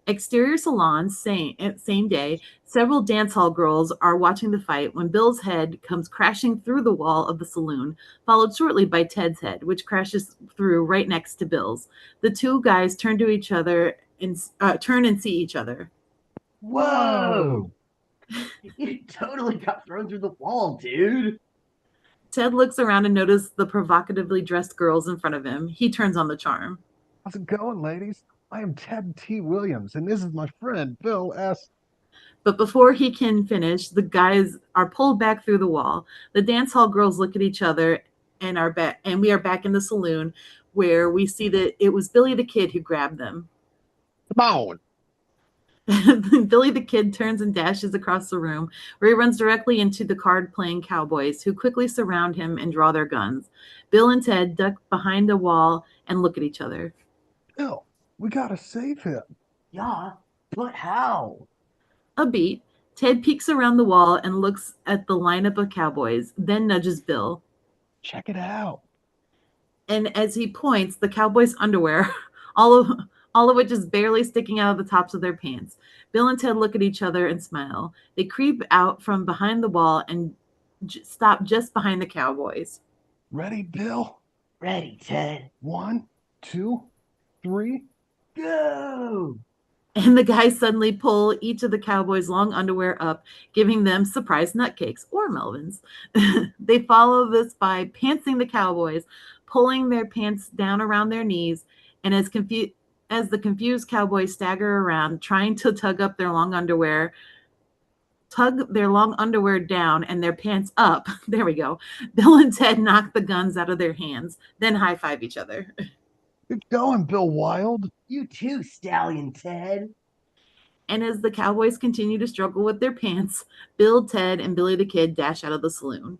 Exterior salons, same day, several dance hall girls are watching the fight when Bill's head comes crashing through the wall of the saloon, followed shortly by Ted's head, which crashes through right next to Bill's. The 2 guys turn to each other and turn and see each other. Whoa! You totally got thrown through the wall, dude. Ted looks around and notices the provocatively dressed girls in front of him. He turns on the charm. How's it going, ladies? I am Ted T. Williams, and this is my friend, Bill S. But before he can finish, the guys are pulled back through the wall. The dance hall girls look at each other and are back, and we are back in the saloon where we see that it was Billy the Kid who grabbed them. Come on. Billy the Kid turns and dashes across the room, where he runs directly into the card-playing cowboys, who quickly surround him and draw their guns. Bill and Ted duck behind a wall and look at each other. Bill, we gotta save him. Yeah, but how? A beat. Ted peeks around the wall and looks at the lineup of cowboys, then nudges Bill. Check it out. And as he points, the cowboys' underwear, all of which is barely sticking out of the tops of their pants. Bill and Ted look at each other and smile. They creep out from behind the wall and stop just behind the cowboys. Ready, Bill? Ready, Ted. 1, 2, 3. Go! And the guys suddenly pull each of the cowboys' long underwear up, giving them surprise nutcakes or Melvins. They follow this by pantsing the cowboys, pulling their pants down around their knees, and as the confused cowboys stagger around, trying to tug their long underwear down and their pants up. There we go. Bill and Ted knock the guns out of their hands, then high five each other. Good going, Bill Wild. You too, Stallion Ted. And as the cowboys continue to struggle with their pants, Bill, Ted, and Billy the Kid dash out of the saloon.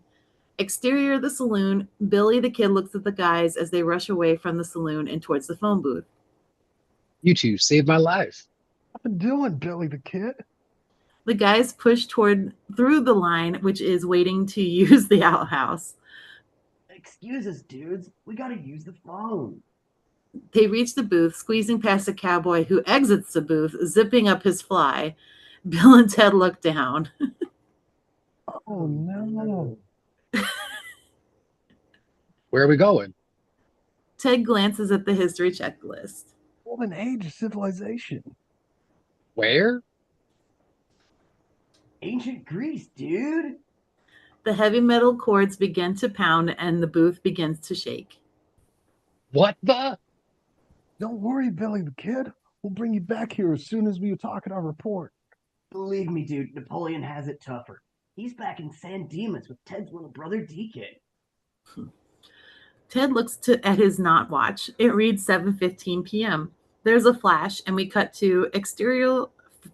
Exterior of the saloon, Billy the Kid looks at the guys as they rush away from the saloon and towards the phone booth. You two saved my life. What been doing, Billy the Kid? The guys push through the line, which is waiting to use the outhouse. Excuse us, dudes. We gotta use the phone. They reach the booth, squeezing past a cowboy who exits the booth, zipping up his fly. Bill and Ted look down. Oh no. Where are we going? Ted glances at the history checklist. Golden age of civilization. Where? Ancient Greece, dude. The heavy metal chords begin to pound and the booth begins to shake. What the? Don't worry, Billy the Kid. We'll bring you back here as soon as we talk in our report. Believe me, dude, Napoleon has it tougher. He's back in San Dimas with Ted's little brother, Deacon. Ted looks at his not watch. It reads 7:15 p.m. There's a flash, and we cut to exterior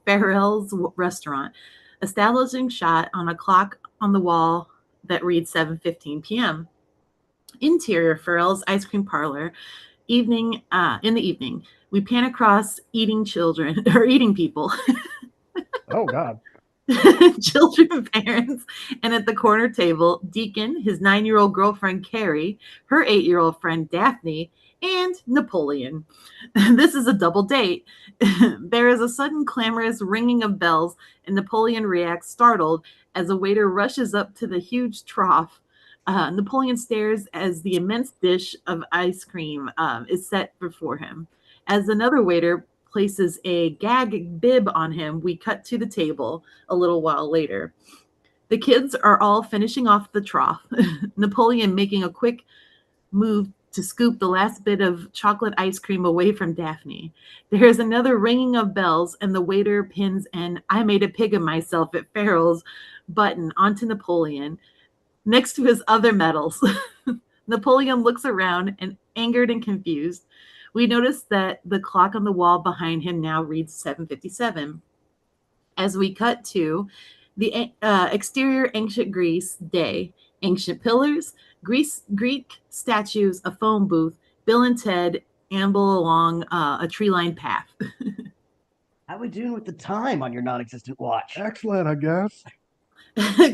Farrell's restaurant, establishing shot on a clock on the wall that reads 7:15 p.m. Interior Farrell's ice cream parlor. In the evening, we pan across eating people. Oh God. Children, parents, and at the corner table, Deacon, his 9-year-old girlfriend Carrie, her 8-year-old friend Daphne, and Napoleon. This is a double date. There is a sudden clamorous ringing of bells, and Napoleon reacts startled as a waiter rushes up to the huge trough. Napoleon stares as the immense dish of ice cream is set before him. As another waiter places a gag bib on him, we cut to the table a little while later. The kids are all finishing off the trough, Napoleon making a quick move to scoop the last bit of chocolate ice cream away from Daphne. There is another ringing of bells, and the waiter pins an "I made a pig of myself at Farrell's" button onto Napoleon, next to his other medals. Napoleon looks around and angered and confused. We notice that the clock on the wall behind him now reads 7:57. As we cut to the exterior ancient Greece day, ancient pillars, Greek statues, a phone booth, Bill and Ted amble along a tree-lined path. How we doing with the time on your non-existent watch? Excellent, I guess.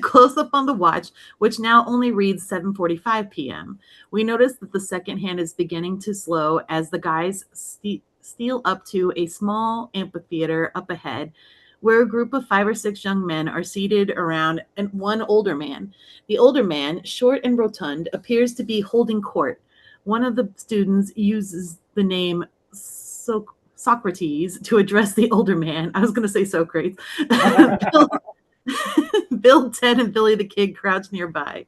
Close up on the watch, which now only reads 7:45 p.m. We notice that the second hand is beginning to slow as the guys steal up to a small amphitheater up ahead, where a group of 5 or 6 young men are seated around and one older man. The older man, short and rotund, appears to be holding court. One of the students uses the name Socrates to address the older man. I was going to say Socrates. Bill, Ted, and Billy the Kid crouch nearby.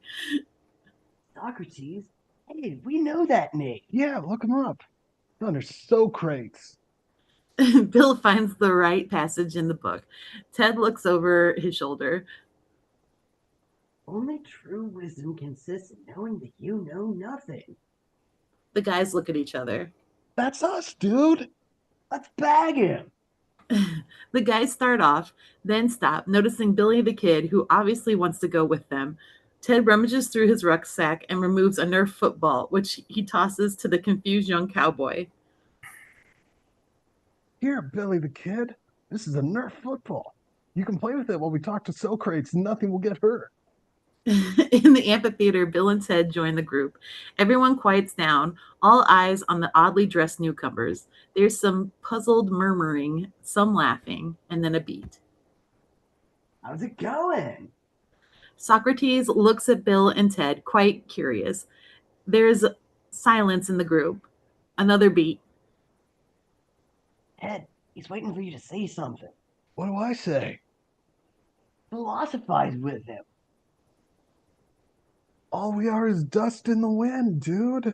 Socrates? Hey, we know that name. Yeah, look him up. Under Socrates. Bill finds the right passage in the book. Ted looks over his shoulder. Only true wisdom consists in knowing that you know nothing. The guys look at each other. That's us, dude. Let's bag him. The guys start off, then stop, noticing Billy the Kid, who obviously wants to go with them. Ted rummages through his rucksack and removes a Nerf football, which he tosses to the confused young cowboy. Here, Billy the Kid. This is a Nerf football. You can play with it while we talk to Socrates. Nothing will get hurt. In the amphitheater, Bill and Ted join the group. Everyone quiets down, all eyes on the oddly dressed newcomers. There's some puzzled murmuring, some laughing, and then a beat. How's it going? Socrates looks at Bill and Ted, quite curious. There's silence in the group. Another beat. Ted, He's waiting for you to say something. What do I say? Philosophize with him. All we are is dust in the wind, dude.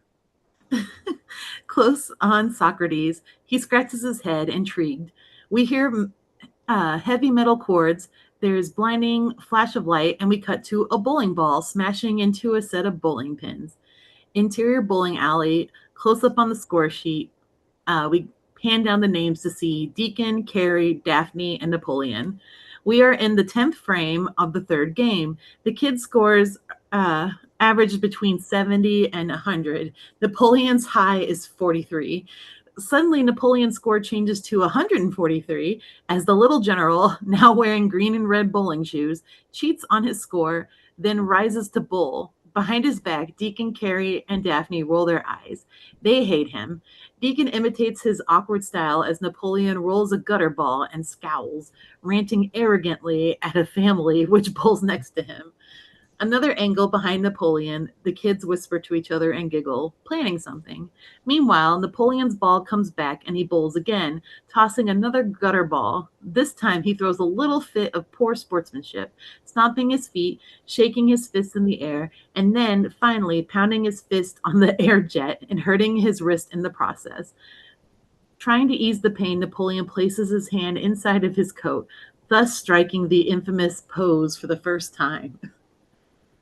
Close on Socrates, he scratches his head, intrigued. We hear heavy metal chords. There's blinding flash of light, and we cut to a bowling ball smashing into a set of bowling pins. Interior bowling alley, close up on the score sheet. We pan down the names to see Deacon, Carrie, Daphne, and Napoleon. We are in the 10th frame of the third game. The kid scores averaged between 70 and 100. Napoleon's high is 43. Suddenly, Napoleon's score changes to 143 as the little general, now wearing green and red bowling shoes, cheats on his score, then rises to bowl. Behind his back, Deacon, Carrie, and Daphne roll their eyes. They hate him. Deacon imitates his awkward style as Napoleon rolls a gutter ball and scowls, ranting arrogantly at a family which bowls next to him. Another angle behind Napoleon, the kids whisper to each other and giggle, planning something. Meanwhile, Napoleon's ball comes back and he bowls again, tossing another gutter ball. This time he throws a little fit of poor sportsmanship, stomping his feet, shaking his fists in the air, and then finally pounding his fist on the air jet and hurting his wrist in the process. Trying to ease the pain, Napoleon places his hand inside of his coat, thus striking the infamous pose for the first time.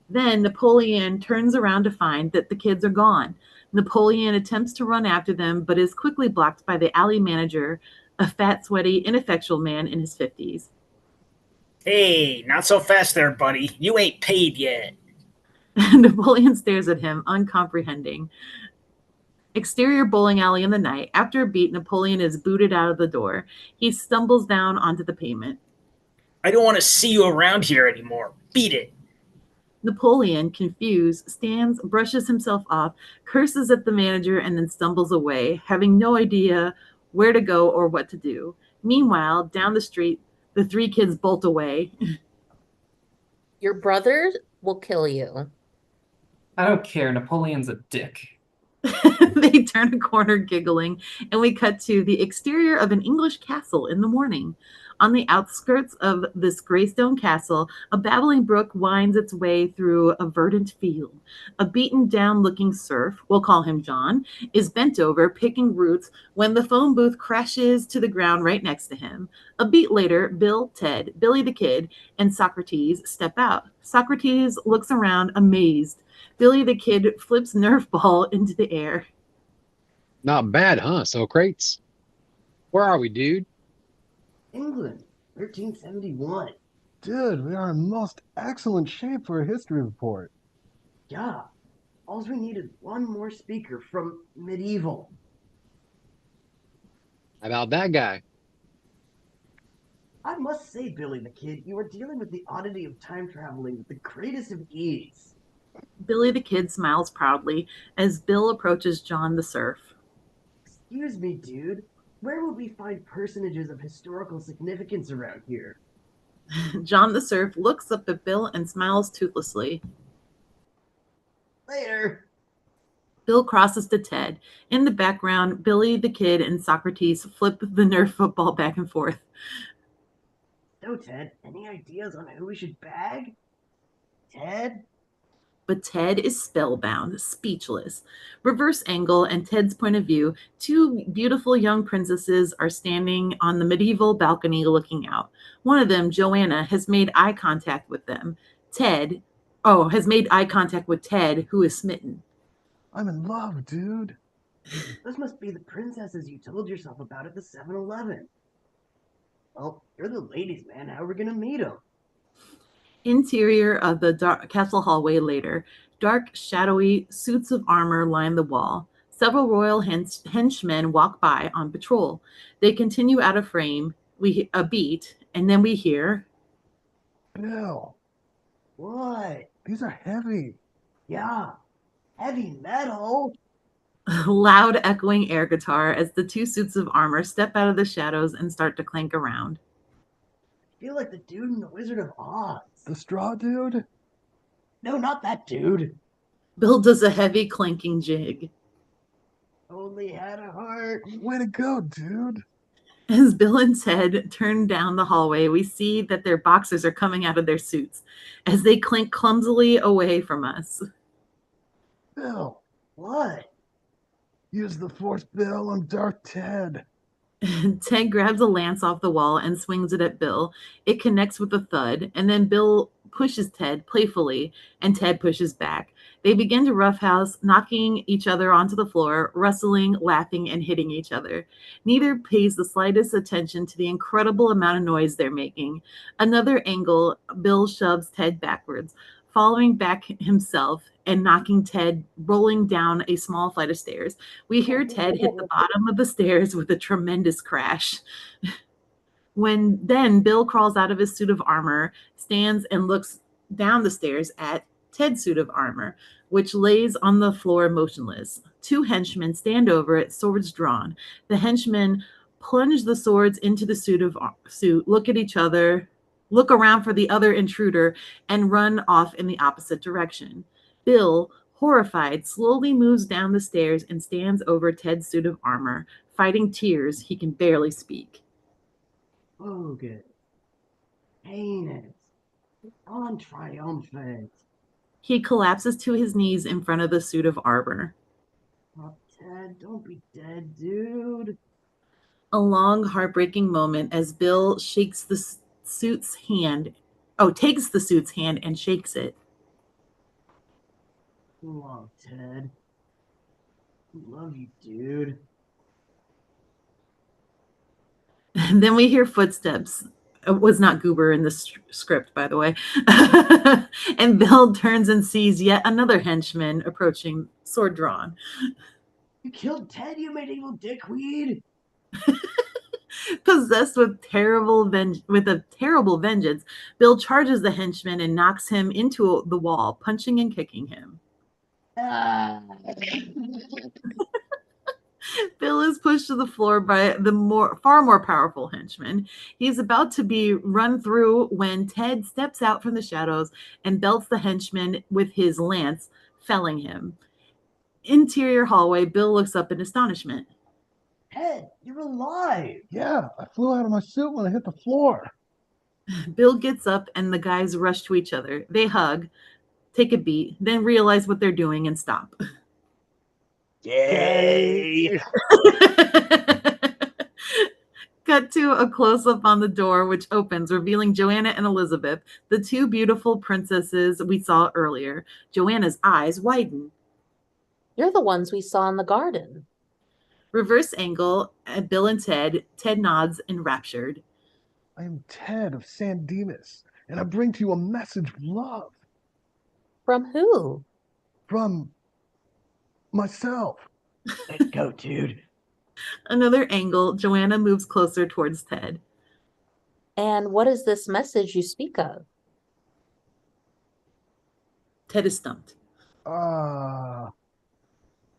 Then Napoleon turns around to find that the kids are gone. Napoleon attempts to run after them, but is quickly blocked by the alley manager, a fat, sweaty, ineffectual man in his 50s. Hey, not so fast there, buddy. You ain't paid yet. Napoleon stares at him, uncomprehending. Exterior bowling alley in the night. After a beat, Napoleon is booted out of the door. He stumbles down onto the pavement. I don't want to see you around here anymore. Beat it. Napoleon, confused, stands, brushes himself off, curses at the manager, and then stumbles away, having no idea where to go or what to do. Meanwhile, down the street, the three kids bolt away. Your brother will kill you. I don't care. Napoleon's a dick. They turn a corner giggling, and we cut to the exterior of an English castle in the morning. On the outskirts of this graystone castle, a babbling brook winds its way through a verdant field. A beaten down looking serf, we'll call him John, is bent over picking roots when the phone booth crashes to the ground right next to him. A beat later, Bill, Ted, Billy the Kid, and Socrates step out. Socrates looks around amazed. Billy the Kid flips Nerf ball into the air. Not bad, huh, Socrates? Where are we, dude? England, 1371. Dude, we are in most excellent shape for a history report. Yeah. All we need is one more speaker from medieval. How about that guy? I must say, Billy the Kid, you are dealing with the oddity of time traveling with the greatest of ease. Billy the Kid smiles proudly as Bill approaches John the Serf. Excuse me, dude. Where would we find personages of historical significance around here? John the Serf looks up at Bill and smiles toothlessly. Later. Bill crosses to Ted. In the background, Billy the Kid and Socrates flip the Nerf football back and forth. So, Ted, any ideas on who we should bag? Ted? But Ted is spellbound, speechless. Reverse angle and Ted's point of view, two beautiful young princesses are standing on the medieval balcony looking out. One of them, Joanna, has made eye contact with them. Has made eye contact with Ted, who is smitten. I'm in love, dude. Those must be the princesses you told yourself about at the 7-Eleven. Well, you're the ladies, man. How are we gonna meet them? Interior of the castle hallway later. Dark, shadowy suits of armor line the wall. Several royal henchmen walk by on patrol. They continue out of frame. A beat, and then we hear... Bill, What? these are heavy. Yeah. Heavy metal? loud echoing air guitar as the two suits of armor step out of the shadows and start to clank around. I feel like the dude in the Wizard of Oz. The straw dude? No, not that dude. Bill does a heavy clanking jig. Only had a heart. Way to go, dude. As Bill and Ted turn down the hallway, we see that their boxers are coming out of their suits as they clink clumsily away from us. Bill, What? use the Force, Bill. I'm Darth Ted. Ted grabs a lance off the wall and swings it at Bill. It connects with a thud, and then Bill pushes Ted playfully, and Ted pushes back. They begin to roughhouse, knocking each other onto the floor, wrestling, laughing, and hitting each other. Neither pays the slightest attention to the incredible amount of noise they're making. Another angle, Bill shoves Ted backwards, following back himself and knocking Ted rolling down a small flight of stairs. We hear Ted hit the bottom of the stairs with a tremendous crash. When then Bill crawls out of his suit of armor, stands and looks down the stairs at Ted's suit of armor, which lays on the floor motionless. Two henchmen stand over it, swords drawn. The henchmen plunge the swords into the suit, look at each other, look around for the other intruder, and run off in the opposite direction. Bill, horrified, slowly moves down the stairs and stands over Ted's suit of armor, fighting tears he can barely speak. Bogus. Heinous. Untriumphant. He collapses to his knees in front of the suit of armor. Oh, Ted, don't be dead, dude. A long, heartbreaking moment as Bill shakes the suit's hand. Oh, takes the suit's hand and shakes it. Oh, Ted. I love you, dude. Then we hear footsteps. It was not Goober in the script, by the way. And Bill turns and sees yet another henchman approaching, sword drawn. You killed Ted, you medieval dickweed. Possessed with a terrible vengeance, Bill charges the henchman and knocks him into the wall, punching and kicking him. Ah. Bill is pushed to the floor by the far more powerful henchman. He's about to be run through when Ted steps out from the shadows and belts the henchman with his lance, felling him. Interior hallway, Bill looks up in astonishment. Ted, you're alive. Yeah, I flew out of my suit when I hit the floor. Bill gets up and the guys rush to each other. They hug, take a beat, then realize what they're doing and stop. Yay! Cut to a close-up on the door, which opens, revealing Joanna and Elizabeth, the two beautiful princesses we saw earlier. Joanna's eyes widen. You're the ones we saw in the garden. Reverse angle at Bill and Ted. Ted nods, enraptured. I am Ted of San Dimas, and I bring to you a message of love. From who? From myself. Let's go, dude. Another angle, Joanna moves closer towards Ted. And what is this message you speak of? Ted is stumped.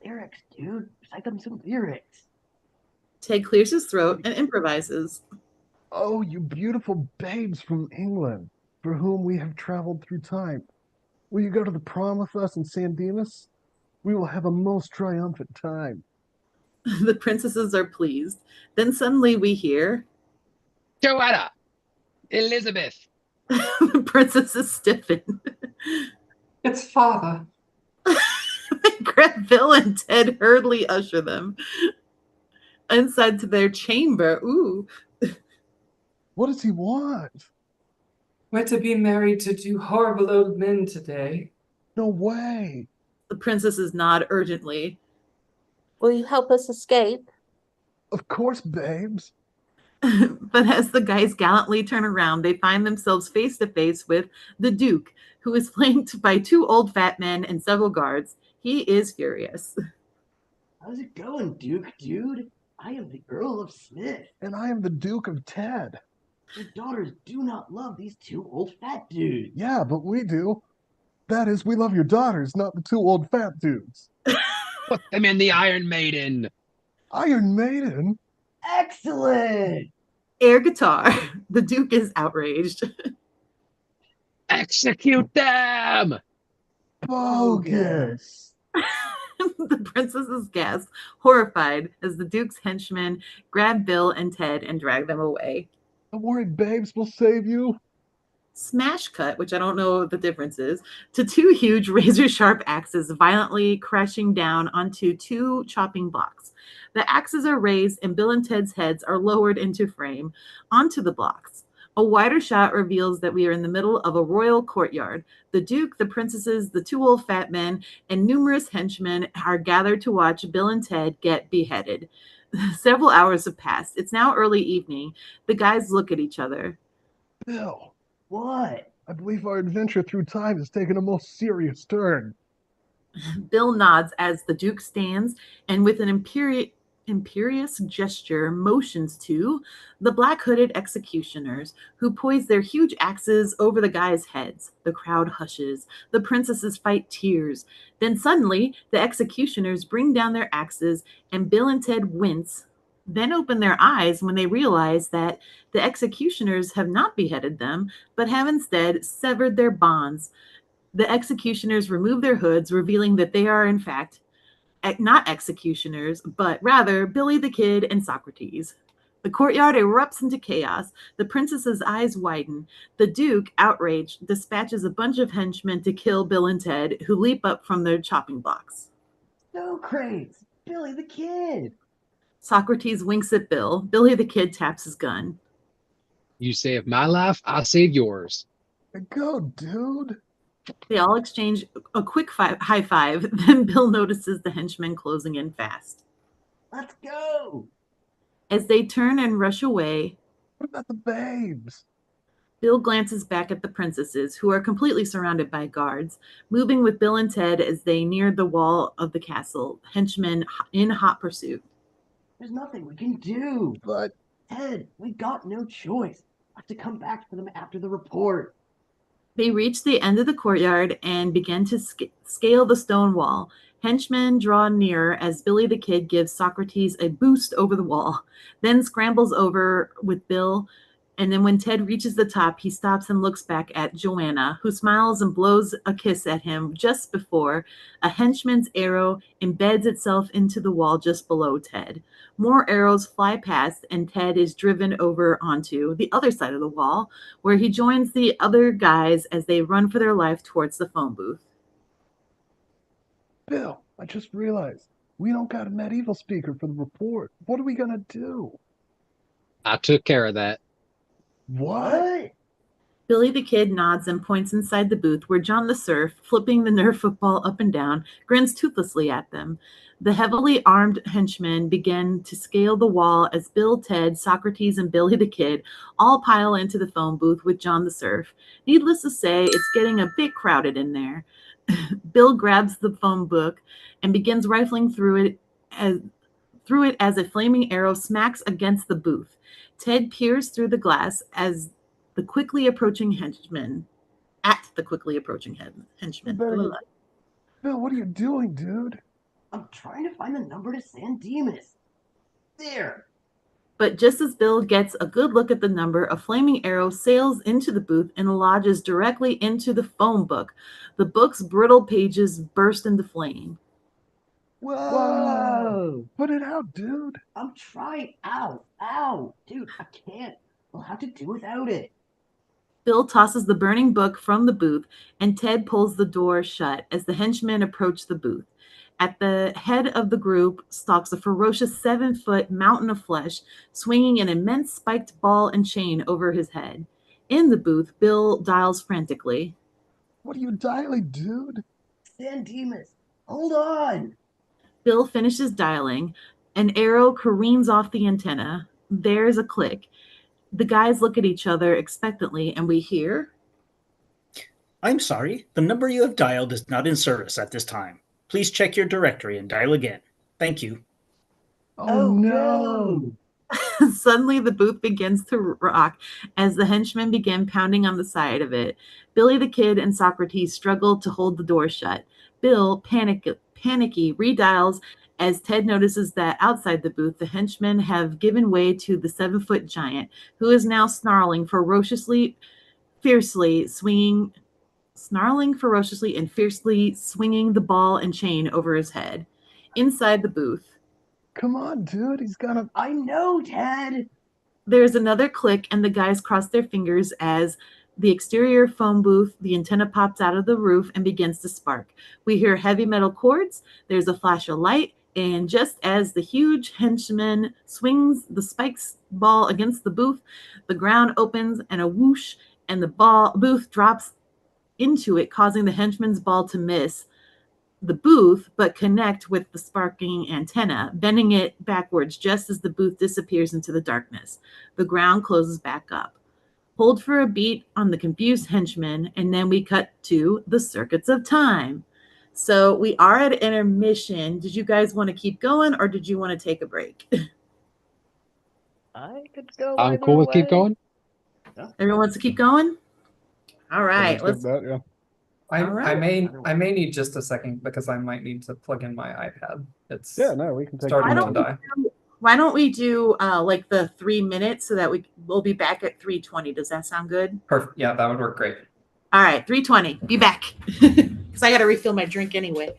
Lyrics, dude. Recite them some lyrics. Ted clears his throat and improvises. Oh, you beautiful babes from England, for whom we have traveled through time. Will you go to the prom with us in San Dimas? We will have a most triumphant time. The princesses are pleased. Then suddenly we hear Joanna! Elizabeth! the princesses stiffen. It's father. They grab Bill and Ted hurriedly usher them inside to their chamber. Ooh. What does he want? We're to be married to two horrible old men today. No way. The princesses nod urgently. Will you help us escape? Of course, babes. But as the guys gallantly turn around, they find themselves face to face with the Duke, who is flanked by two old fat men and several guards. He is furious. How's it going, Duke, dude? I am the Earl of Smith. And I am the Duke of Ted. Your daughters do not love these two old fat dudes. Yeah, but we do. That is, we love your daughters, not the two old fat dudes. Put them in the Iron Maiden! Iron Maiden? Excellent! Air guitar. The Duke is outraged. Execute them! Bogus. The princesses gasp, horrified, as the Duke's henchmen grab Bill and Ted and drag them away. Don't worry, babes, we'll save you. Smash cut, which I don't know what the difference is, to two huge razor-sharp axes violently crashing down onto two chopping blocks. The axes are raised, and Bill and Ted's heads are lowered into frame onto the blocks. A wider shot reveals that we are in the middle of a royal courtyard. The Duke, the princesses, the two old fat men, and numerous henchmen are gathered to watch Bill and Ted get beheaded. Several hours have passed. It's now early evening. The guys look at each other. Bill, What? I believe our adventure through time has taken a most serious turn. Bill nods as the Duke stands and, with an imperious gesture, motions to the black-hooded executioners, who poise their huge axes over the guys' heads. The crowd hushes. The princesses fight tears. Then suddenly, the executioners bring down their axes, and Bill and Ted wince, then open their eyes when they realize that the executioners have not beheaded them, but have instead severed their bonds. The executioners remove their hoods, revealing that they are, in fact, not executioners, but rather Billy the Kid and Socrates. The courtyard erupts into chaos. The princess's eyes widen. The Duke, outraged, dispatches a bunch of henchmen to kill Bill and Ted, who leap up from their chopping blocks. No crates! Billy the Kid! Socrates winks at Bill. Billy the Kid taps his gun. You save my life, I save yours. Go, dude. They all exchange a quick high five. Then Bill notices the henchmen closing in fast. Let's go! As they turn and rush away, What about the babes? Bill glances back at the princesses, who are completely surrounded by guards, moving with Bill and Ted as they near the wall of the castle, henchmen in hot pursuit. There's nothing we can do. But Ted, we got no choice. I have to come back for them after the report. They reach the end of the courtyard and begin to scale the stone wall. Henchmen draw nearer as Billy the Kid gives Socrates a boost over the wall, then scrambles over with Bill. And then when Ted reaches the top, he stops and looks back at Joanna, who smiles and blows a kiss at him just before a henchman's arrow embeds itself into the wall just below Ted. More arrows fly past, and Ted is driven over onto the other side of the wall, where he joins the other guys as they run for their life towards the phone booth. Bill, I just realized we don't got a medieval speaker for the report. What are we gonna do? I took care of that. What? Billy the Kid nods and points inside the booth, where John the Surf, flipping the Nerf football up and down, grins toothlessly at them. The heavily armed henchmen begin to scale the wall as Bill, Ted, Socrates, and Billy the Kid all pile into the phone booth with John the Surf. Needless to say, it's getting a bit crowded in there. Bill grabs the phone book and begins rifling through it as a flaming arrow smacks against the booth. Ted peers through the glass at the quickly approaching henchman. Bill, what are you doing, dude? I'm trying to find the number to San Dimas. There. But just as Bill gets a good look at the number, a flaming arrow sails into the booth and lodges directly into the phone book. The book's brittle pages burst into flame. Whoa! Put it out, dude. I'm trying. Ow. Dude, I can't. We'll have to do without it. Bill tosses the burning book from the booth, and Ted pulls the door shut as the henchmen approach the booth. At the head of the group stalks a ferocious 7-foot mountain of flesh, swinging an immense spiked ball and chain over his head. In the booth, Bill dials frantically. What are you dialing, dude? San Dimas, hold on. Bill finishes dialing. An arrow careens off the antenna. There's a click. The guys look at each other expectantly, and we hear, I'm sorry, the number you have dialed is not in service at this time. Please check your directory and dial again. Thank you. Oh no! Suddenly, the booth begins to rock as the henchmen begin pounding on the side of it. Billy the Kid and Socrates struggle to hold the door shut. Bill, panicky, redials as Ted notices that outside the booth, the henchmen have given way to the 7-foot giant, who is now snarling ferociously and fiercely swinging the ball and chain over his head. inside the booth. Come on, dude. He's got a. I know, Ted. There's another click, and the guys cross their fingers as the exterior phone booth, the antenna pops out of the roof and begins to spark. We hear heavy metal cords. There's a flash of light, and just as the huge henchman swings the spikes ball against the booth, the ground opens and a whoosh, and the booth drops into it, causing the henchman's ball to miss the booth but connect with the sparking antenna, bending it backwards just as the booth disappears into the darkness. The ground closes back up. Hold for a beat on the confused henchman, and then we cut to the circuits of time. So we are at intermission. Did you guys want to keep going, or did you want to take a break? I could go I'm either cool with keep way. going. Everyone wants to keep going? All Yeah, right. let's get that. Yeah. I Alright. may need just a second because I might need to plug in my iPad. It's Yeah, no, we can take starting Why to don't die. Why don't we do like the 3 minutes so that we'll be back at 3:20? Does that sound good? Perfect. Yeah, that would work great. All right, 3:20. Be back. Because I got to refill my drink anyway.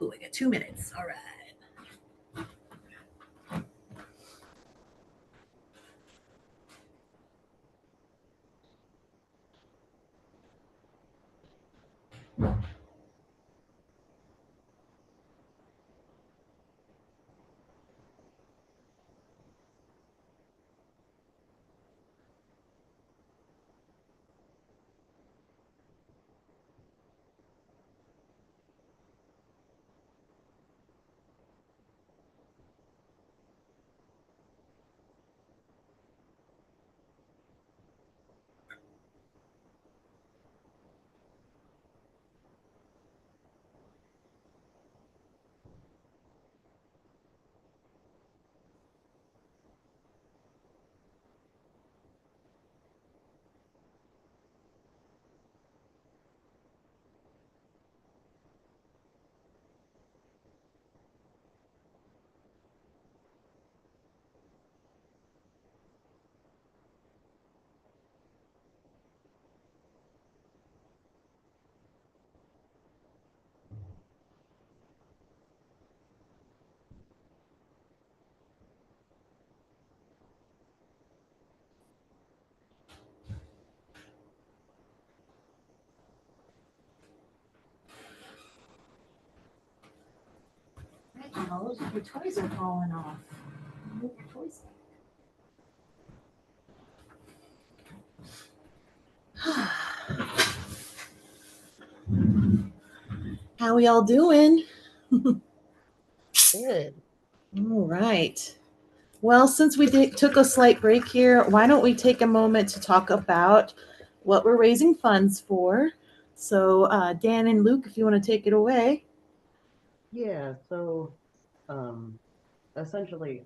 Ooh, I got 2 minutes. All right. Alice, your toys are falling off. Move your toys How we all doing? Good. All right. Well, since we took a slight break here, why don't we take a moment to talk about what we're raising funds for? So, Dan and Luke, if you want to take it away. Yeah, so essentially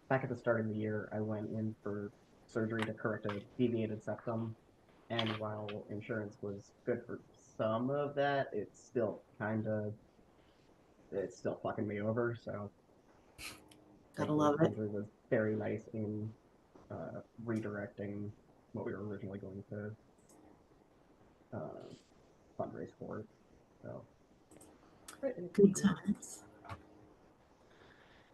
back at the start of the year I went in for surgery to correct a deviated septum, and while insurance was good for some of that, it's still fucking me over, so Gotta love it. surgery was very nice in redirecting what we were originally going to fundraise for. So Good times.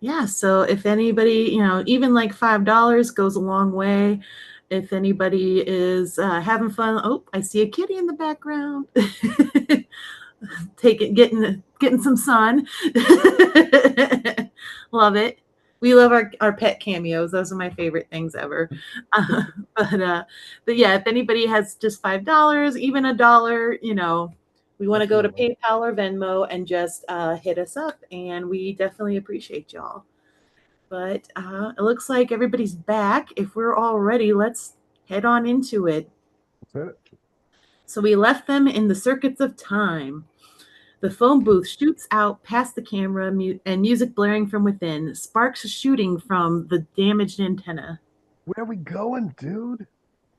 Yeah, so if anybody, even like $5 goes a long way. If anybody is having fun, oh, I see a kitty in the background. Getting some sun. Love it. We love our pet cameos. Those are my favorite things ever. Uh, but yeah, if anybody has just $5, even $1, we want to go to Absolutely. PayPal or Venmo and just hit us up, and we definitely appreciate y'all. But it looks like everybody's back. If we're all ready, let's head on into it. That's it. So we left them in the circuits of time. The phone booth shoots out past the camera and music blaring from within, sparks shooting from the damaged antenna. Where are we going, dude?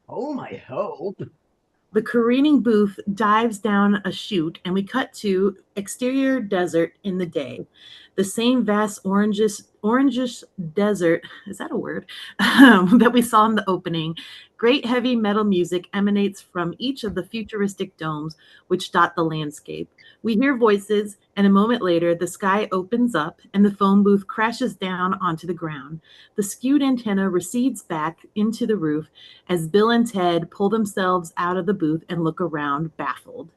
Oh, my hope. The careening booth dives down a chute, and we cut to exterior desert in the day. The same vast orangish desert, is that a word? That we saw in the opening. Great heavy metal music emanates from each of the futuristic domes which dot the landscape. We hear voices, and a moment later, the sky opens up and the phone booth crashes down onto the ground. The skewed antenna recedes back into the roof as Bill and Ted pull themselves out of the booth and look around, baffled.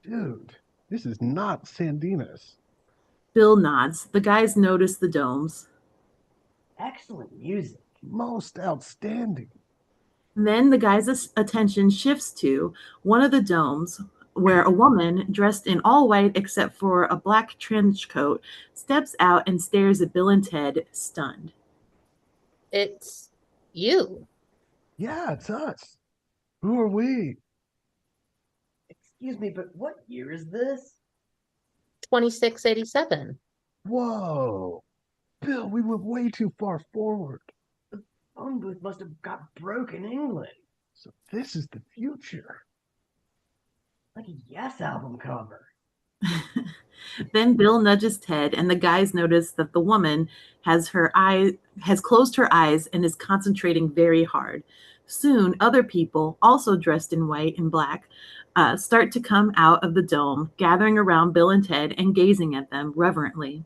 Dude, this is not Sandinas. Bill nods. The guys notice the domes. Excellent music. Most outstanding. Then the guys' attention shifts to one of the domes where a woman dressed in all white except for a black trench coat steps out and stares at Bill and Ted, stunned. It's you. Yeah, it's us. Who are we? Excuse me, but what year is this? 2687. Whoa. Bill, we went way too far forward. Phone booth must have got broke in England. So this is the future. Like a Yes album cover. Then Bill nudges Ted, and the guys notice that the woman has closed her eyes and is concentrating very hard. Soon, other people, also dressed in white and black, start to come out of the dome, gathering around Bill and Ted and gazing at them reverently.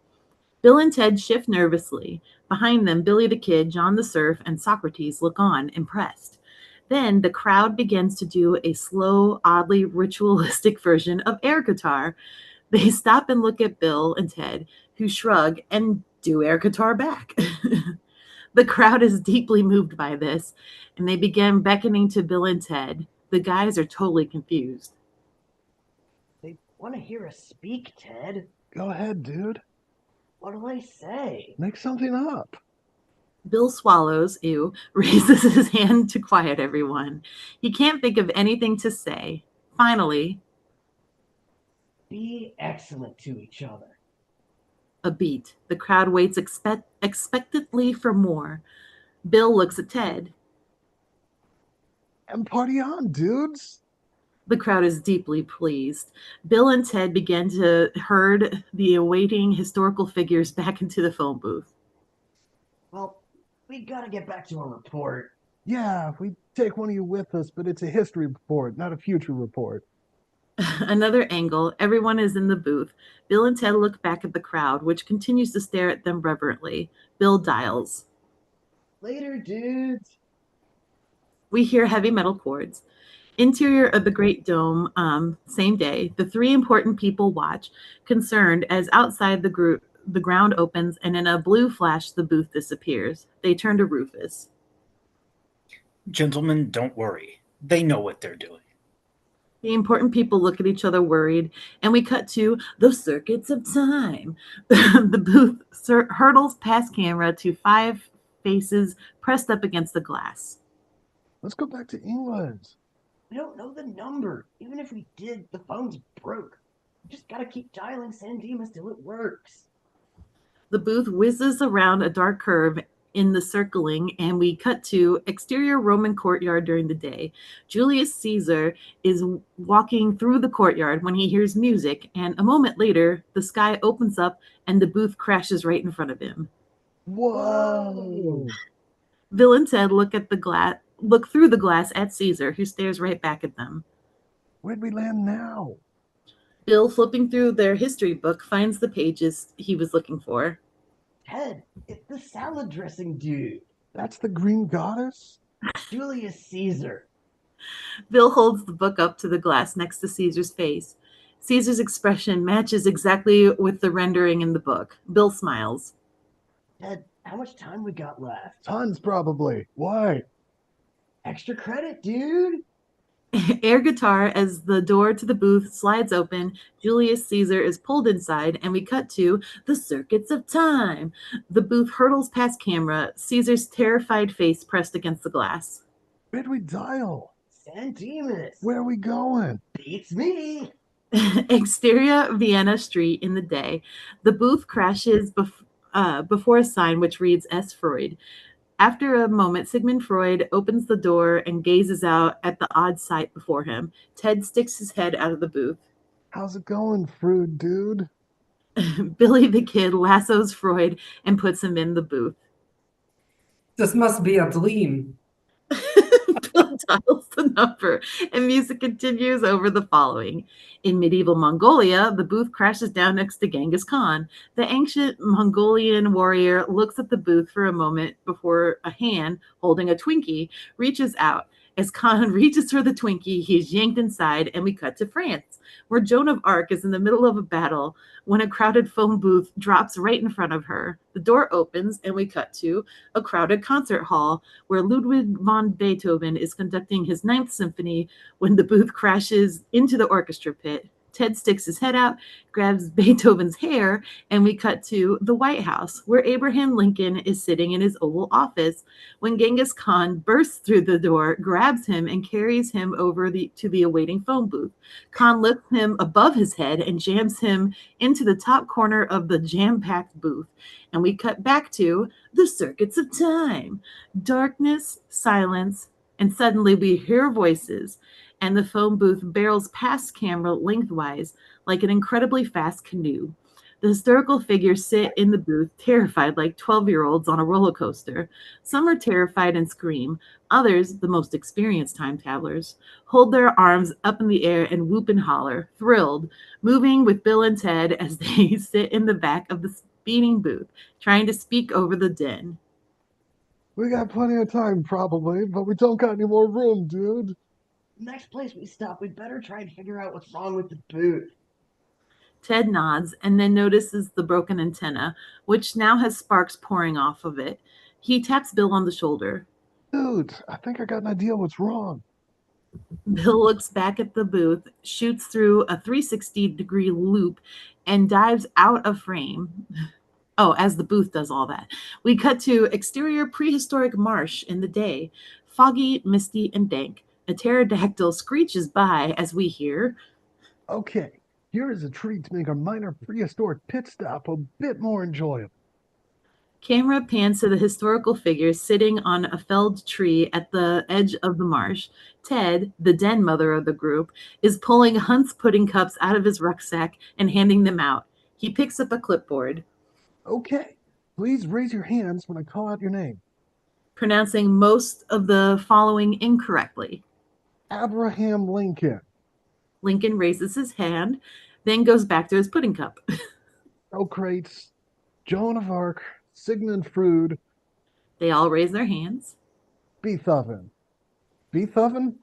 Bill and Ted shift nervously. Behind them, Billy the Kid, John the Surf, and Socrates look on, impressed. Then the crowd begins to do a slow, oddly ritualistic version of air guitar. They stop and look at Bill and Ted, who shrug and do air guitar back. The crowd is deeply moved by this, and they begin beckoning to Bill and Ted. The guys are totally confused. They want to hear us speak, Ted. Go ahead, dude. What'll I say? Make something up. Bill swallows, raises his hand to quiet everyone. He can't think of anything to say. Finally, Be excellent to each other. a beat. The crowd waits expectantly for more. Bill looks at Ted. And party on, dudes. The crowd is deeply pleased. Bill and Ted begin to herd the awaiting historical figures back into the phone booth. Well, we gotta get back to our report. Yeah, we take one of you with us, but it's a history report, not a future report. Another angle, everyone is in the booth. Bill and Ted look back at the crowd, which continues to stare at them reverently. Bill dials. Later, dudes. We hear heavy metal chords. Interior of the Great Dome, same day. The three important people watch, concerned, as outside the ground opens, and in a blue flash, the booth disappears. They turn to Rufus. Gentlemen, don't worry. They know what they're doing. The important people look at each other worried, and we cut to the circuits of time. The booth hurtles past camera to five faces pressed up against the glass. Let's go back to England. We don't know the number. Even if we did, the phone's broke. We just gotta keep dialing San Dimas till it works. The booth whizzes around a dark curve in the circling, and we cut to exterior Roman courtyard during the day. Julius Caesar is walking through the courtyard when he hears music, and a moment later, the sky opens up and the booth crashes right in front of him. Whoa. Bill and Ted look through the glass at Caesar, who stares right back at them. Where'd we land now? Bill, flipping through their history book, finds the pages he was looking for. Ted, it's the salad dressing dude. That's the green goddess? Julius Caesar. Bill holds the book up to the glass next to Caesar's face. Caesar's expression matches exactly with the rendering in the book. Bill smiles. Ted, how much time we got left? Tons, probably. Why? Extra credit, dude. Air guitar as the door to the booth slides open. Julius Caesar is pulled inside, and we cut to the circuits of time. The booth hurtles past camera, Caesar's terrified face pressed against the glass. Where'd we dial? San Dimas. Where are we going? Beats me. Exterior Vienna Street in the day. The booth crashes before a sign which reads S. Freud. After a moment, Sigmund Freud opens the door and gazes out at the odd sight before him. Ted sticks his head out of the booth. How's it going, Freud dude? Billy the Kid lassos Freud and puts him in the booth. This must be a dream. Bill dials the number, and music continues over the following. In medieval Mongolia, the booth crashes down next to Genghis Khan. The ancient Mongolian warrior looks at the booth for a moment before a hand, holding a Twinkie, reaches out. As Khan reaches for the Twinkie, he is yanked inside, and we cut to France, where Joan of Arc is in the middle of a battle when a crowded phone booth drops right in front of her. The door opens, and we cut to a crowded concert hall where Ludwig von Beethoven is conducting his Ninth Symphony when the booth crashes into the orchestra pit. Ted sticks his head out, grabs Beethoven's hair, and we cut to the White House, where Abraham Lincoln is sitting in his Oval Office when Genghis Khan bursts through the door, grabs him, and carries him over to the awaiting phone booth. Khan lifts him above his head and jams him into the top corner of the jam-packed booth. And we cut back to the circuits of time. Darkness, silence, and suddenly we hear voices, and the phone booth barrels past camera lengthwise like an incredibly fast canoe. The historical figures sit in the booth, terrified like 12-year-olds on a roller coaster. Some are terrified and scream. Others, the most experienced time travelers, hold their arms up in the air and whoop and holler, thrilled, moving with Bill and Ted as they sit in the back of the speeding booth, trying to speak over the din. We got plenty of time, probably, but we don't got any more room, dude. Next place we stop, we'd better try and figure out what's wrong with the booth. Ted nods and then notices the broken antenna, which now has sparks pouring off of it. He taps Bill on the shoulder. Dude, I think I got an idea what's wrong. Bill looks back at the booth, shoots through a 360-degree loop, and dives out of frame. Oh, as the booth does all that. We cut to exterior prehistoric marsh in the day, foggy, misty, and dank. A pterodactyl screeches by as we hear, Okay, here is a treat to make our minor prehistoric pit stop a bit more enjoyable. Camera pans to the historical figure sitting on a felled tree at the edge of the marsh. Ted, the den mother of the group, is pulling Hunt's pudding cups out of his rucksack and handing them out. He picks up a clipboard, Okay, please raise your hands when I call out your name. pronouncing most of the following incorrectly. Abraham Lincoln. Lincoln raises his hand, then goes back to his pudding cup. Socrates, Joan of Arc, Sigmund Freud, They all raise their hands. Beethoven. Beethoven?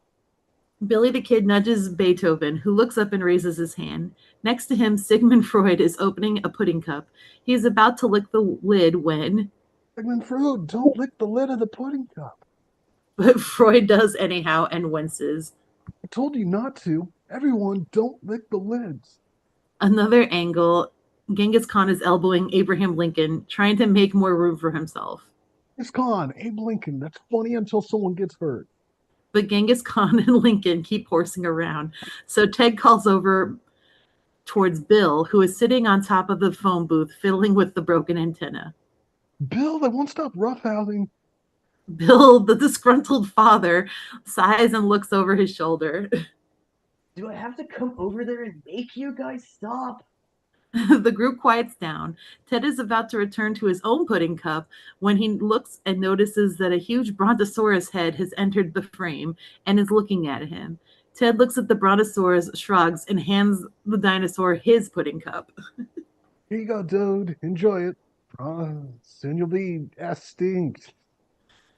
Billy the Kid nudges Beethoven, who looks up and raises his hand. Next to him, Sigmund Freud is opening a pudding cup. He is about to lick the lid when... Sigmund Freud, don't lick the lid of the pudding cup. But Freud does anyhow and winces. I told you not to. Everyone, don't lick the lids. Another angle, Genghis Khan is elbowing Abraham Lincoln, trying to make more room for himself. It's Khan, Abe Lincoln. That's funny until someone gets hurt. But Genghis Khan and Lincoln keep horsing around. So Ted calls over towards Bill, who is sitting on top of the phone booth, fiddling with the broken antenna. Bill, they won't stop roughhousing. Bill, the disgruntled father, sighs and looks over his shoulder. Do I have to come over there and make you guys stop? The group quiets down. Ted is about to return to his own pudding cup when he looks and notices that a huge brontosaurus head has entered the frame and is looking at him. Ted looks at the brontosaurus, shrugs, and hands the dinosaur his pudding cup. Here you go, dude. Enjoy it. Soon you'll be extinct.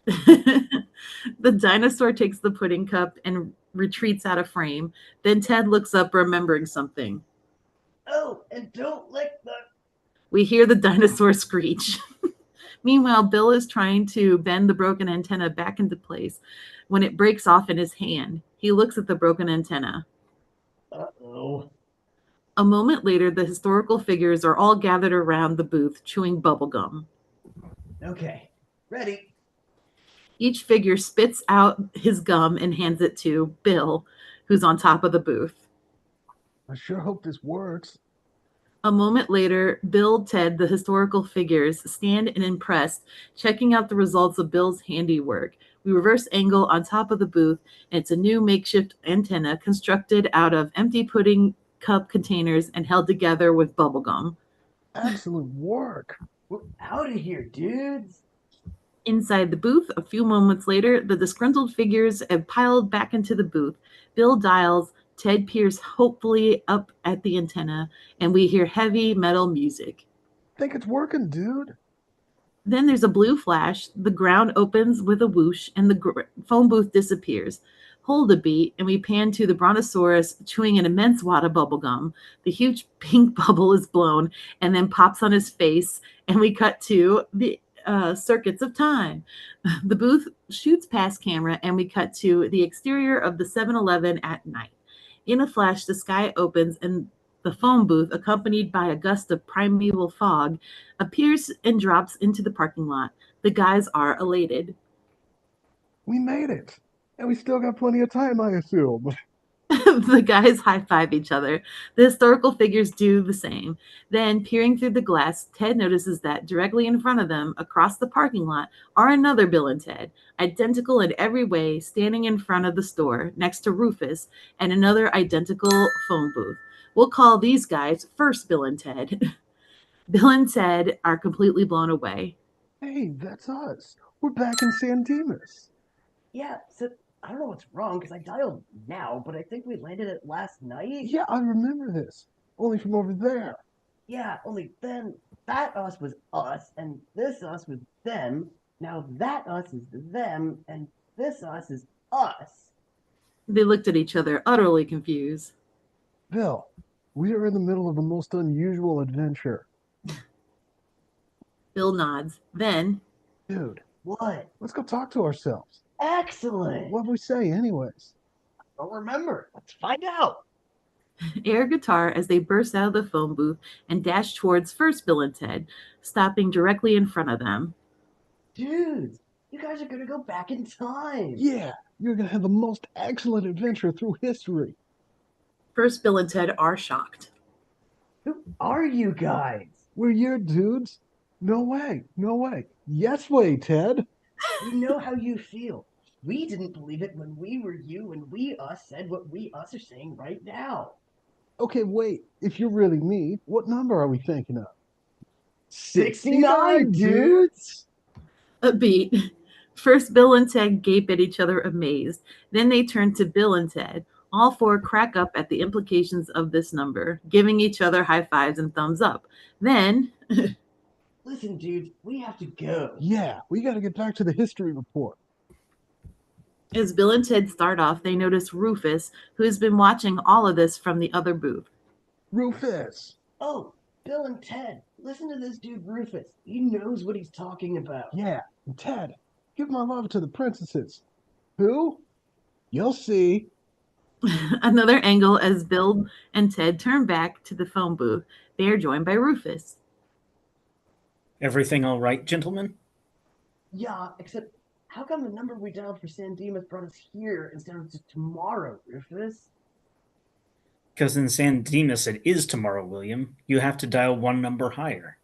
The dinosaur takes the pudding cup and retreats out of frame. Then Ted looks up, remembering something. Oh, and don't lick the. We hear the dinosaur screech. Meanwhile, Bill is trying to bend the broken antenna back into place when it breaks off in his hand. He looks at the broken antenna. Uh-oh. A moment later, the historical figures are all gathered around the booth, chewing bubblegum. Okay, ready. Each figure spits out his gum and hands it to Bill, who's on top of the booth. I sure hope this works. A moment later, Bill, Ted, the historical figures, stand and impressed, checking out the results of Bill's handiwork. We reverse angle on top of the booth, and it's a new makeshift antenna constructed out of empty pudding cup containers and held together with bubblegum. Excellent work. We're out of here, dudes. Inside the booth, a few moments later, the disgruntled figures have piled back into the booth. Bill dials, Ted peers hopefully up at the antenna, and we hear heavy metal music. Think it's working, dude. Then there's a blue flash, the ground opens with a whoosh, and the phone booth disappears. Hold a beat, and we pan to the brontosaurus chewing an immense wad of bubblegum. The huge pink bubble is blown and then pops on his face, and we cut to the circuits of time. The booth shoots past camera, and we cut to the exterior of the 7-Eleven at night. In a flash, the sky opens, and the phone booth, accompanied by a gust of primeval fog, appears and drops into the parking lot. The guys are elated. We made it. And we still got plenty of time, I assume. The guys high-five each other. The historical figures do the same. Then, peering through the glass, Ted notices that directly in front of them, across the parking lot, are another Bill and Ted, identical in every way, standing in front of the store, next to Rufus, and another identical phone booth. We'll call these guys First Bill and Ted. Bill and Ted are completely blown away. Hey, that's us. We're back in San Dimas. Yeah, so I don't know what's wrong because I dialed now, but I think we landed it last night. Yeah, I remember this. Only from over there. Yeah, only then that us was us, and this us was them. Now that us is them, and this us is us. They looked at each other, utterly confused. Bill, we are in the middle of a most unusual adventure. Bill nods. Then, Dude, What? let's go talk to ourselves. Excellent. What'd we say, anyways? I don't remember. Let's find out. air guitar as they burst out of the phone booth and dash towards First Bill and Ted, stopping directly in front of them. Dudes, you guys are gonna go back in time. Yeah, you're gonna have the most excellent adventure through history. First Bill and Ted are shocked. Who are you guys? We're your dudes. No way, no way. Yes way, Ted. We know how you feel. We didn't believe it when we were you and we us said what we us are saying right now. Okay, wait. If you're really me, what number are we thinking of? 69, dudes! A beat. First Bill and Ted gape at each other amazed. Then they turn to Bill and Ted. All four crack up at the implications of this number, giving each other high fives and thumbs up. Then, Listen, dudes, we have to go. Yeah, we gotta get back to the history report. as Bill and Ted start off, they notice Rufus, who has been watching all of this from the other booth. Rufus. Oh, Bill and Ted, listen to this dude Rufus. He knows what he's talking about. Yeah, and Ted, give my love to the princesses. Who? You'll see. Another angle as Bill and Ted turn back to the phone booth. They are joined by Rufus. Everything all right, gentlemen? Yeah, except how come the number we dialed for San Dimas brought us here instead of to tomorrow, Rufus? Because in San Dimas it is tomorrow, William. You have to dial one number higher.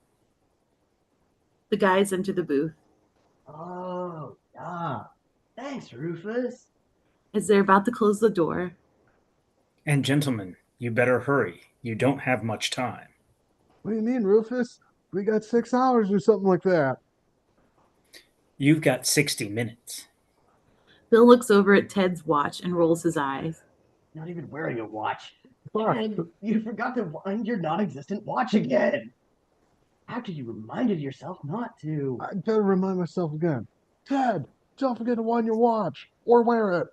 The guys enter the booth. Oh, yeah. Thanks, Rufus. As they're about to close the door, And gentlemen, you better hurry. You don't have much time. What do you mean, Rufus? We got 6 hours or something like that. You've got 60 minutes. Bill looks over at Ted's watch and rolls his eyes. not even wearing a watch. Fuck. And you forgot to wind your non-existent watch again. After you reminded yourself not to. I better remind myself again. Ted, don't forget to wind your watch or wear it.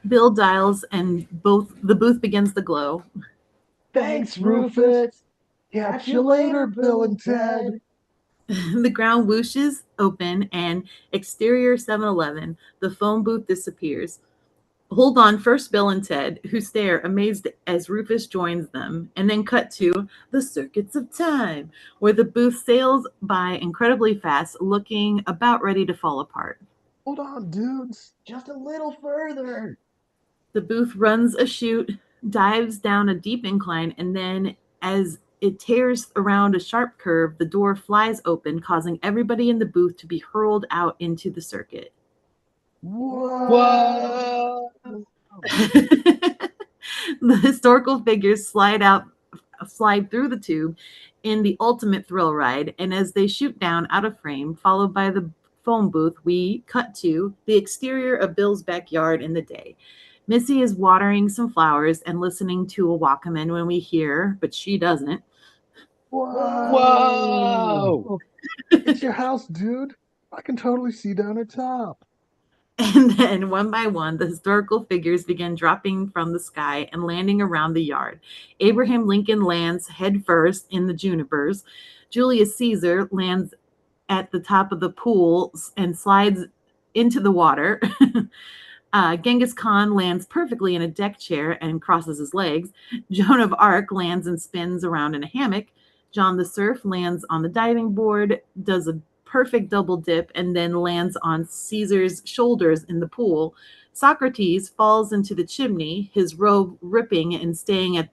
Bill dials and the booth begins to glow. Thanks, Rufus. Catch you later, Bill and Ted. The ground whooshes open and exterior 7-Eleven. The phone booth disappears. Hold on, first Bill and Ted, who stare amazed as Rufus joins them, and then cut to the circuits of time, where the booth sails by incredibly fast, looking about ready to fall apart. Hold on, dudes. Just a little further. The booth runs a chute, dives down a deep incline, and then as it tears around a sharp curve, the door flies open, causing everybody in the booth to be hurled out into the circuit. Whoa! The historical figures slide through the tube in the ultimate thrill ride, and as they shoot down out of frame, followed by the phone booth, we cut to the exterior of Bill's backyard in the day. Missy is watering some flowers and listening to a Walkman when we hear, but she doesn't. Whoa! It's your house, dude. I can totally see down at top. And then, one by one, the historical figures begin dropping from the sky and landing around the yard. Abraham Lincoln lands headfirst in the junipers. Julius Caesar lands at the top of the pool and slides into the water. Genghis Khan lands perfectly in a deck chair and crosses his legs. Joan of Arc lands and spins around in a hammock. John the Surf lands on the diving board, does a perfect double dip, and then lands on Caesar's shoulders in the pool. Socrates falls into the chimney, his robe ripping and staying at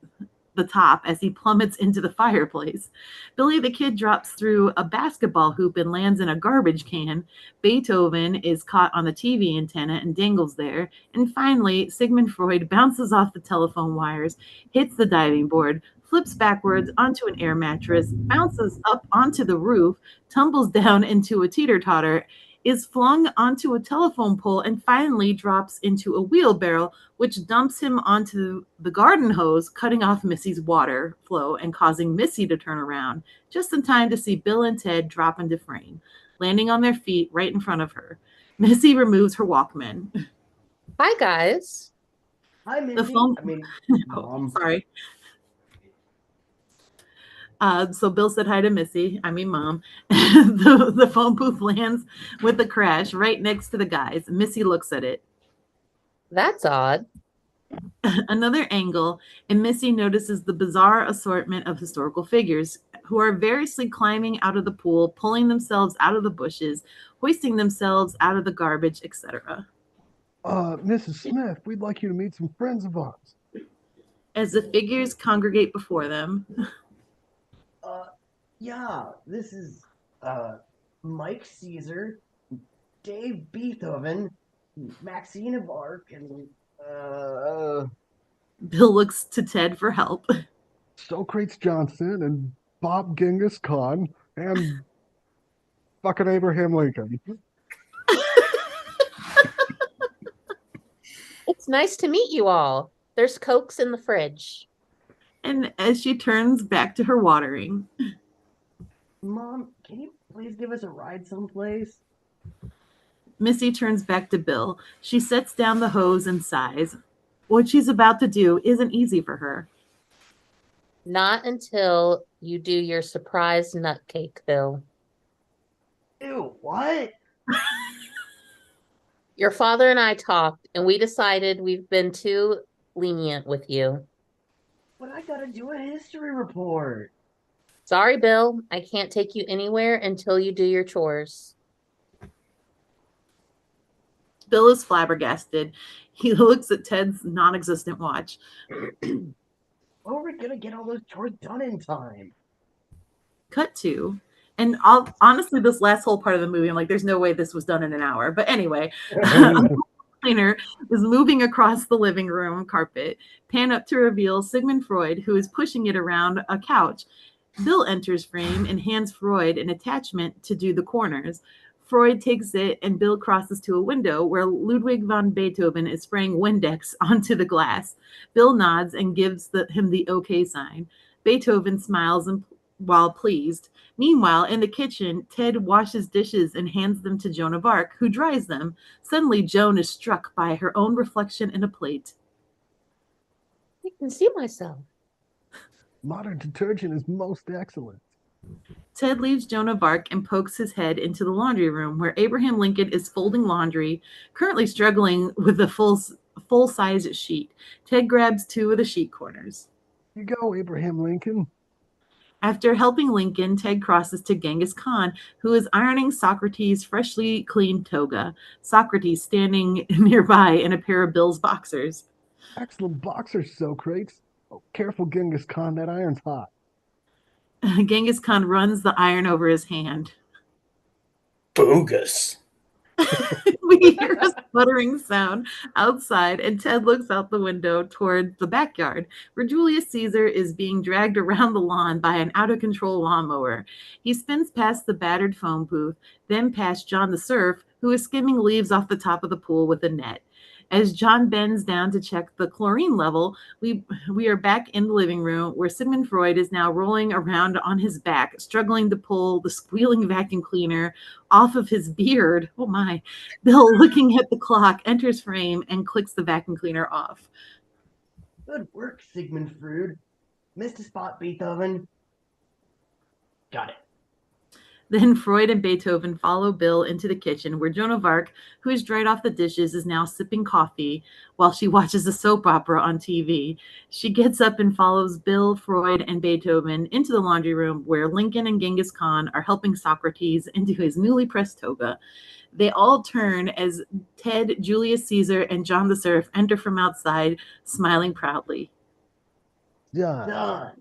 the top as he plummets into the fireplace. Billy the Kid drops through a basketball hoop and lands in a garbage can. Beethoven is caught on the TV antenna and dangles there. And finally, Sigmund Freud bounces off the telephone wires, hits the diving board, flips backwards onto an air mattress, bounces up onto the roof, tumbles down into a teeter-totter, is flung onto a telephone pole, and finally drops into a wheelbarrow, which dumps him onto the garden hose, cutting off Missy's water flow and causing Missy to turn around, just in time to see Bill and Ted drop into frame, landing on their feet right in front of her. Missy removes her Walkman. Hi, guys. Hi, Mindy. The phone... Mom. Sorry. So Bill said hi to Missy, Mom. The phone booth lands with a crash right next to the guys. Missy looks at it. That's odd. Another angle, and Missy notices the bizarre assortment of historical figures who are variously climbing out of the pool, pulling themselves out of the bushes, hoisting themselves out of the garbage, etc. Mrs. Smith, we'd like you to meet some friends of ours. As the figures congregate before them. Yeah, this is Mike Caesar, Dave Beethoven, Maxine of Arc, and Bill looks to Ted for help. Socrates Johnson and Bob Genghis Khan and fucking Abraham Lincoln. It's nice to meet you all. There's Cokes in the fridge. And as she turns back to her watering. Mom, can you please give us a ride someplace? Missy turns back to Bill. She sets down the hose and sighs. What she's about to do isn't easy for her. Not until you do your surprise nutcake, Bill. Ew, what? Your father and I talked, and we decided we've been too lenient with you. But I gotta do a history report. Sorry, Bill. I can't take you anywhere until you do your chores. Bill is flabbergasted. He looks at Ted's non-existent watch. How are we gonna get all those chores done in time? Cut to. And honestly, this last whole part of the movie, I'm like, there's no way this was done in an hour. But anyway, cleaner is moving across the living room carpet. Pan up to reveal Sigmund Freud, who is pushing it around a couch. Bill enters frame and hands Freud an attachment to do the corners. Freud takes it, and Bill crosses to a window where Ludwig von Beethoven is spraying Windex onto the glass. Bill nods and gives him the OK sign. Beethoven smiles while pleased. Meanwhile, in the kitchen, Ted washes dishes and hands them to Joan of Arc, who dries them. Suddenly, Joan is struck by her own reflection in a plate. I can see myself. Modern detergent is most excellent. Ted leaves Joan of Arc and pokes his head into the laundry room where Abraham Lincoln is folding laundry, currently struggling with a full-size sheet. Ted grabs two of the sheet corners. You go, Abraham Lincoln. After helping Lincoln, Ted crosses to Genghis Khan, who is ironing Socrates' freshly cleaned toga. Socrates standing nearby in a pair of Bill's boxers. Excellent boxer, Socrates. Oh, careful, Genghis Khan, that iron's hot. Genghis Khan runs the iron over his hand. Bogus. We hear a sputtering sound outside, and Ted looks out the window toward the backyard, where Julius Caesar is being dragged around the lawn by an out-of-control lawnmower. He spins past the battered phone booth, then past John the Surf, who is skimming leaves off the top of the pool with a net. As John bends down to check the chlorine level, we are back in the living room where Sigmund Freud is now rolling around on his back, struggling to pull the squealing vacuum cleaner off of his beard. Oh my. Bill, looking at the clock, enters frame and clicks the vacuum cleaner off. Good work, Sigmund Freud. Missed a spot, Beethoven. Got it. Then Freud and Beethoven follow Bill into the kitchen, where Joan of Arc, who has dried off the dishes, is now sipping coffee while she watches a soap opera on TV. She gets up and follows Bill, Freud, and Beethoven into the laundry room, where Lincoln and Genghis Khan are helping Socrates into his newly pressed toga. They all turn as Ted, Julius Caesar, and John the Surf enter from outside, smiling proudly. Done.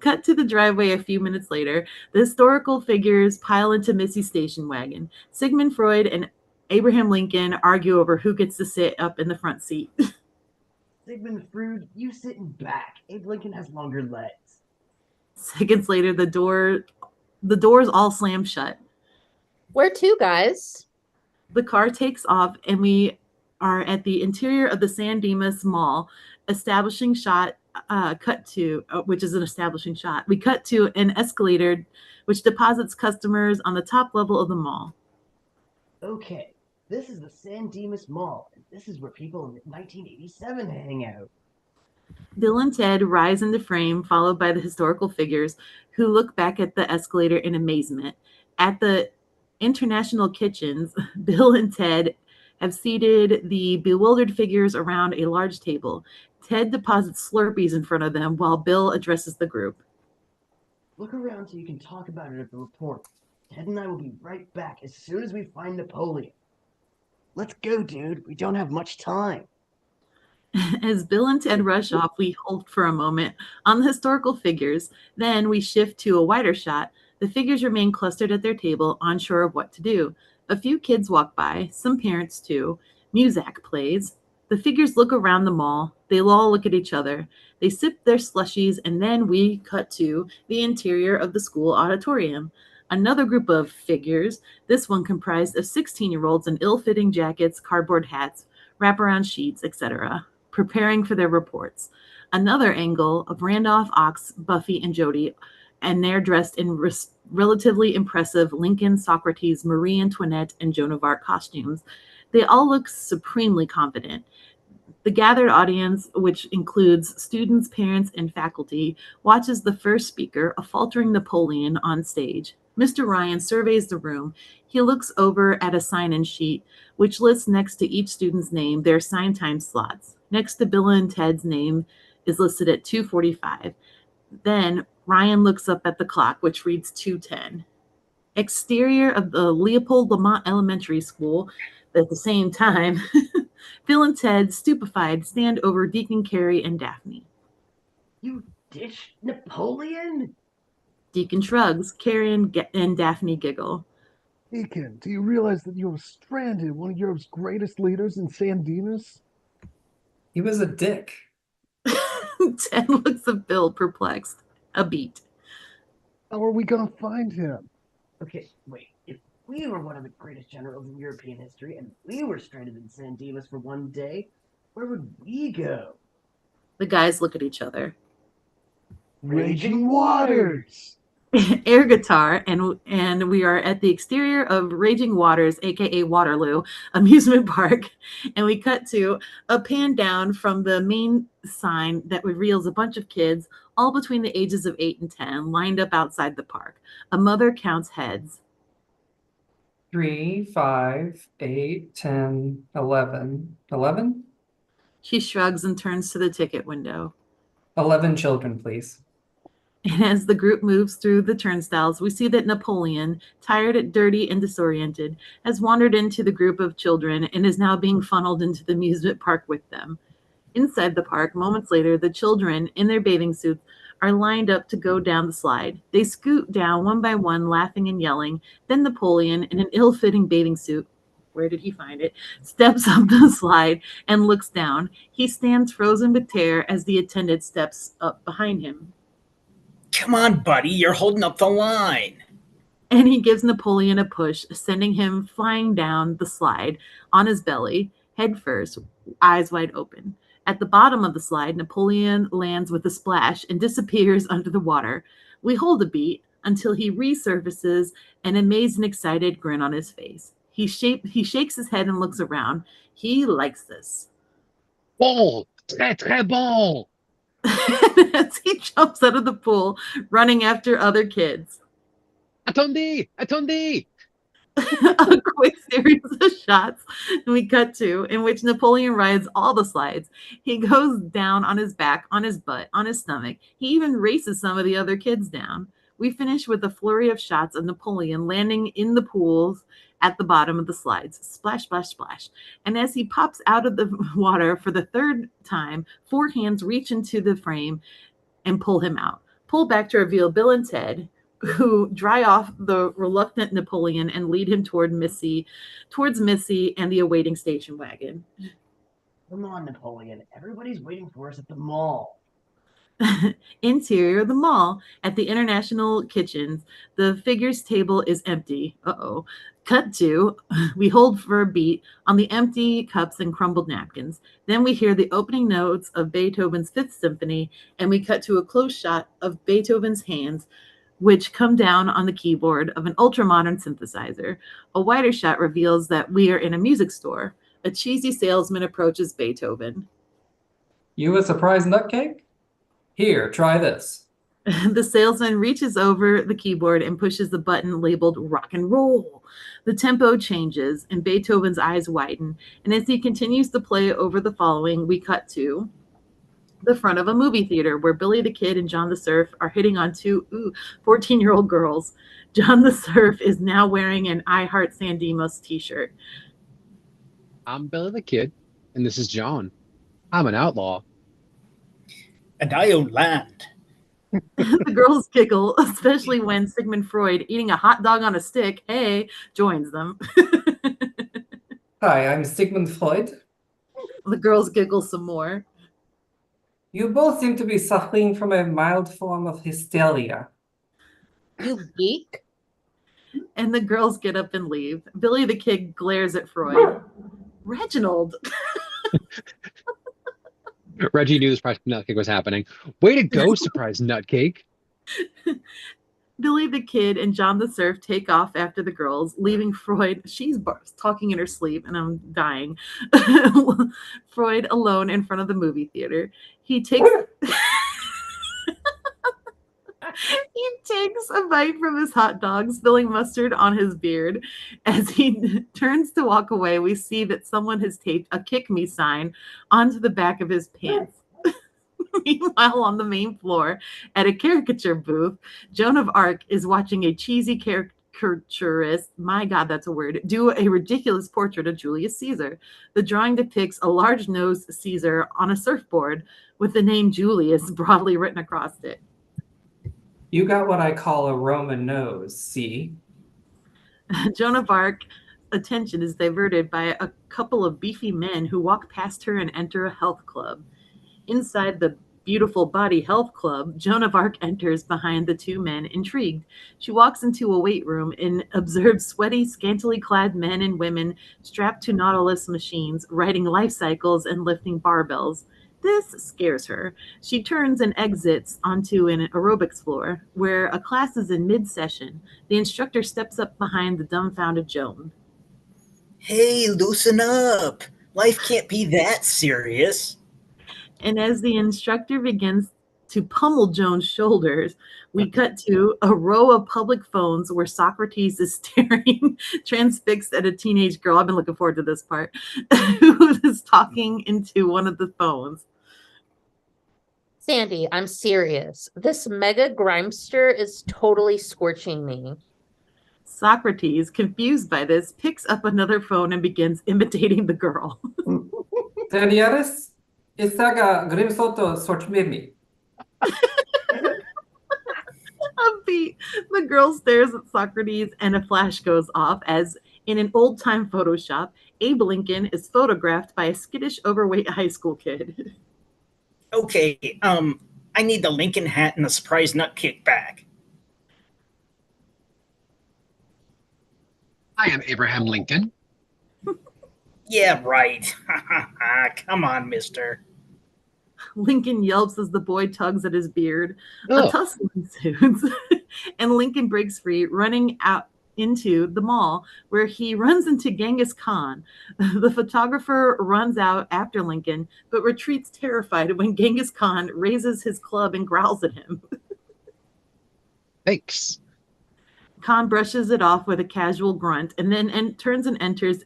Cut to the driveway a few minutes later. The historical figures pile into Missy's station wagon. Sigmund Freud and Abraham Lincoln argue over who gets to sit up in the front seat. Sigmund Freud, you sit in back. Abe Lincoln has longer legs. Seconds later, the doors all slam shut. Where to, guys? The car takes off, and we are at the interior of the San Dimas Mall. Establishing shot. Cut to, which is an establishing shot. We cut to an escalator which deposits customers on the top level of the mall. Okay, this is the San Dimas Mall, and this is where people in 1987 hang out. Bill and Ted rise into frame, followed by the historical figures, who look back at the escalator in amazement. At the International Kitchens, Bill and Ted have seated the bewildered figures around a large table. Ted deposits Slurpees in front of them while Bill addresses the group. Look around so you can talk about it at the report. Ted and I will be right back as soon as we find Napoleon. Let's go, dude. We don't have much time. As Bill and Ted rush off, we hold for a moment on the historical figures. Then we shift to a wider shot. The figures remain clustered at their table, unsure of what to do. A few kids walk by, some parents too. Muzak plays. The figures look around the mall. They all look at each other. They sip their slushies, and then we cut to the interior of the school auditorium. Another group of figures, this one comprised of 16-year-olds in ill-fitting jackets, cardboard hats, wraparound sheets, etc., preparing for their reports. Another angle of Randolph, Ox, Buffy, and Jody, and they're dressed in relatively impressive Lincoln, Socrates, Marie Antoinette, and Joan of Arc costumes. They all look supremely confident. The gathered audience, which includes students, parents, and faculty, watches the first speaker, a faltering Napoleon, on stage. Mr. Ryan surveys the room. He looks over at a sign-in sheet, which lists next to each student's name their sign time slots. Next to Bill and Ted's name is listed at 2:45. Then Ryan looks up at the clock, which reads 2:10. Exterior of the Leopold Lamont Elementary School. At the same time, Phil and Ted, stupefied, stand over Deacon Carey and Daphne. You ditched Napoleon? Deacon shrugs. Carey and Daphne giggle. Deacon, do you realize that you have stranded one of Europe's greatest leaders in San Dimas? He was a dick. Ted looks at Bill, perplexed. A beat. How are we going to find him? Okay, wait. If we were one of the greatest generals in European history and we were stranded in San Dimas for one day, where would we go? The guys look at each other. Raging waters. Air guitar, and we are at the exterior of Raging Waters, aka Waterloo amusement park, and we cut to a pan down from the main sign that reveals a bunch of kids, all between the ages of 8 and 10, lined up outside the park. A mother counts heads. 3, 5, 8, 10, 11. 11? She shrugs and turns to the ticket window. 11 children, please. And as the group moves through the turnstiles, we see that Napoleon, tired, dirty, and disoriented, has wandered into the group of children and is now being funneled into the amusement park with them. Inside the park, moments later, the children, in their bathing suits, are lined up to go down the slide. They scoot down one by one, laughing and yelling. Then Napoleon, in an ill-fitting bathing suit, where did he find it, steps up the slide and looks down. He stands frozen with terror as the attendant steps up behind him. Come on, buddy, you're holding up the line. And he gives Napoleon a push, sending him flying down the slide on his belly, head first, eyes wide open. At the bottom of the slide, Napoleon lands with a splash and disappears under the water. We hold a beat until he resurfaces, an amazed and excited grin on his face. He shakes his head and looks around. He likes this. Bon, très très bon. As he jumps out of the pool, running after other kids. Attendez, attendez. A quick series of shots we cut to in which Napoleon rides all the slides. He goes down on his back, on his butt, on his stomach. He even races some of the other kids down. We finish with a flurry of shots of Napoleon landing in the pools at the bottom of the slides. Splash, splash, splash. And as he pops out of the water for the third time, 4 hands reach into the frame and pull him out. Pull back to reveal Bill and Ted, who dry off the reluctant Napoleon and lead him towards Missy and the awaiting station wagon. Come on, Napoleon. Everybody's waiting for us at the mall. Interior of the mall. At the International Kitchens, the figures table is empty. Uh-oh. Cut to, we hold for a beat on the empty cups and crumbled napkins. Then we hear the opening notes of Beethoven's Fifth Symphony, and we cut to a close shot of Beethoven's hands, which come down on the keyboard of an ultra-modern synthesizer. A wider shot reveals that we are in a music store. A cheesy salesman approaches Beethoven. You a surprise nutcake? Here, try this. The salesman reaches over the keyboard and pushes the button labeled rock and roll. The tempo changes and Beethoven's eyes widen. And as he continues to play over the following, we cut to the front of a movie theater where Billy the Kid and John the Surf are hitting on 2 14-year-old girls. John the Surf is now wearing an I Heart San Dimas t-shirt. I'm Billy the Kid, and this is John. I'm an outlaw. And I own land. The girls giggle, especially when Sigmund Freud, eating a hot dog on a stick, joins them. Hi, I'm Sigmund Freud. The girls giggle some more. You both seem to be suffering from a mild form of hysteria. You geek. And the girls get up and leave. Billy the Kid glares at Freud. Reginald. Reggie knew the surprise nutcake was happening. Way to go, surprise nutcake. Billy the Kid and John the Surf take off after the girls, leaving Freud. She's talking in her sleep, and I'm dying. Freud alone in front of the movie theater. He takes a bite from his hot dog, spilling mustard on his beard. As he turns to walk away, we see that someone has taped a "Kick Me" sign onto the back of his pants. Meanwhile, on the main floor, at a caricature booth, Joan of Arc is watching a cheesy caricaturist, my God, that's a word, do a ridiculous portrait of Julius Caesar. The drawing depicts a large-nosed Caesar on a surfboard with the name Julius broadly written across it. You got what I call a Roman nose, see? Joan of Arc attention is diverted by a couple of beefy men who walk past her and enter a health club. Inside the Beautiful Body Health Club, Joan of Arc enters behind the two men, intrigued. She walks into a weight room and observes sweaty, scantily clad men and women strapped to Nautilus machines, riding life cycles and lifting barbells. This scares her. She turns and exits onto an aerobics floor, where a class is in mid-session. The instructor steps up behind the dumbfounded Joan. Hey, loosen up. Life can't be that serious. And as the instructor begins to pummel Joan's shoulders, we cut to a row of public phones where Socrates is staring transfixed at a teenage girl. I've been looking forward to this part, who is talking into one of the phones. Sandy, I'm serious. This mega grimester is totally scorching me. Socrates, confused by this, picks up another phone and begins imitating the girl. Señores, isaga grimsoto sorchmimi. Upbeat. The girl stares at Socrates and a flash goes off as, in an old-time Photoshop, Abe Lincoln is photographed by a skittish, overweight high school kid. Okay, I need the Lincoln hat and the surprise nut kick back. I am Abraham Lincoln. Yeah, right. Come on, mister. Lincoln yelps as the boy tugs at his beard. A Oh, tussle ensues, and Lincoln breaks free, running out into the mall, where he runs into Genghis Khan. The photographer runs out after Lincoln, but retreats terrified when Genghis Khan raises his club and growls at him. thanks. Khan brushes it off with a casual grunt and then turns and enters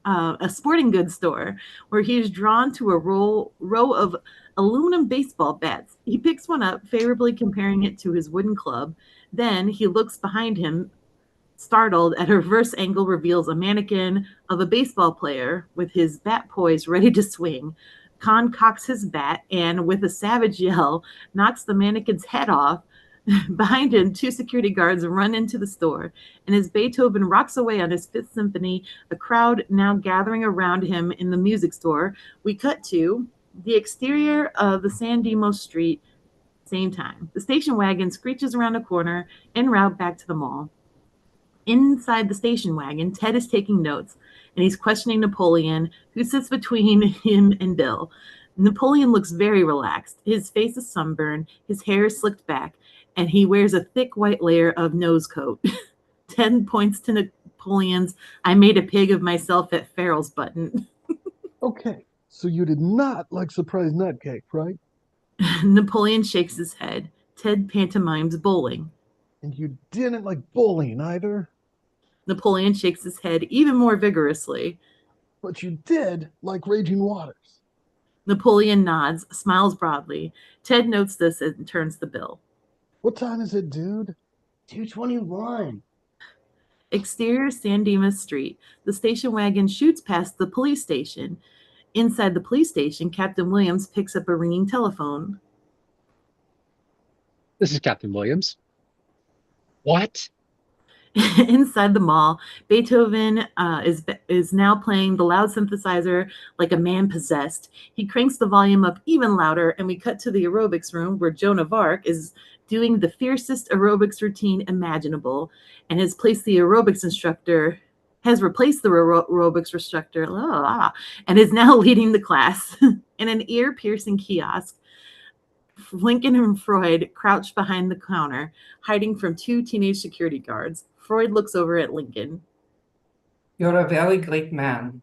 a sporting goods store where he is drawn to a row of aluminum baseball bats. He picks one up, favorably comparing it to his wooden club. Then he looks behind him, startled, at a reverse angle reveals a mannequin of a baseball player with his bat poised, ready to swing. Khan cocks his bat and, with a savage yell, knocks the mannequin's head off. Behind him, two security guards run into the store, and as Beethoven rocks away on his Fifth Symphony, a crowd now gathering around him in the music store, we cut to the exterior of the San Dimas street, same time. The station wagon screeches around a corner en route back to the mall. Inside the station wagon, Ted is taking notes, and he's questioning Napoleon, who sits between him and Bill. Napoleon looks very relaxed. His face is sunburned, his hair is slicked back, and he wears a thick white layer of nose coat. Ted points to Napoleon's "I made a pig of myself at Farrell's" button. Okay, so you did not like surprise nut cake, right? Napoleon shakes his head. Ted pantomimes bowling. And you didn't like bowling either, Napoleon shakes his head even more vigorously. but you did like raging waters. Napoleon nods, smiles broadly. Ted notes this and turns the bill. What time is it, dude? 221. Exterior San Dimas Street. The station wagon shoots past the police station. Inside the police station, Captain Williams picks up a ringing telephone. This is Captain Williams. What? Inside the mall, Beethoven is now playing the loud synthesizer like a man possessed. He cranks the volume up even louder, and we cut to the aerobics room where Joan of Arc is doing the fiercest aerobics routine imaginable and has replaced the aerobics instructor and is now leading the class. In an ear-piercing kiosk, Lincoln and Freud crouch behind the counter, hiding from two teenage security guards. Freud looks over at Lincoln. You're a very great man.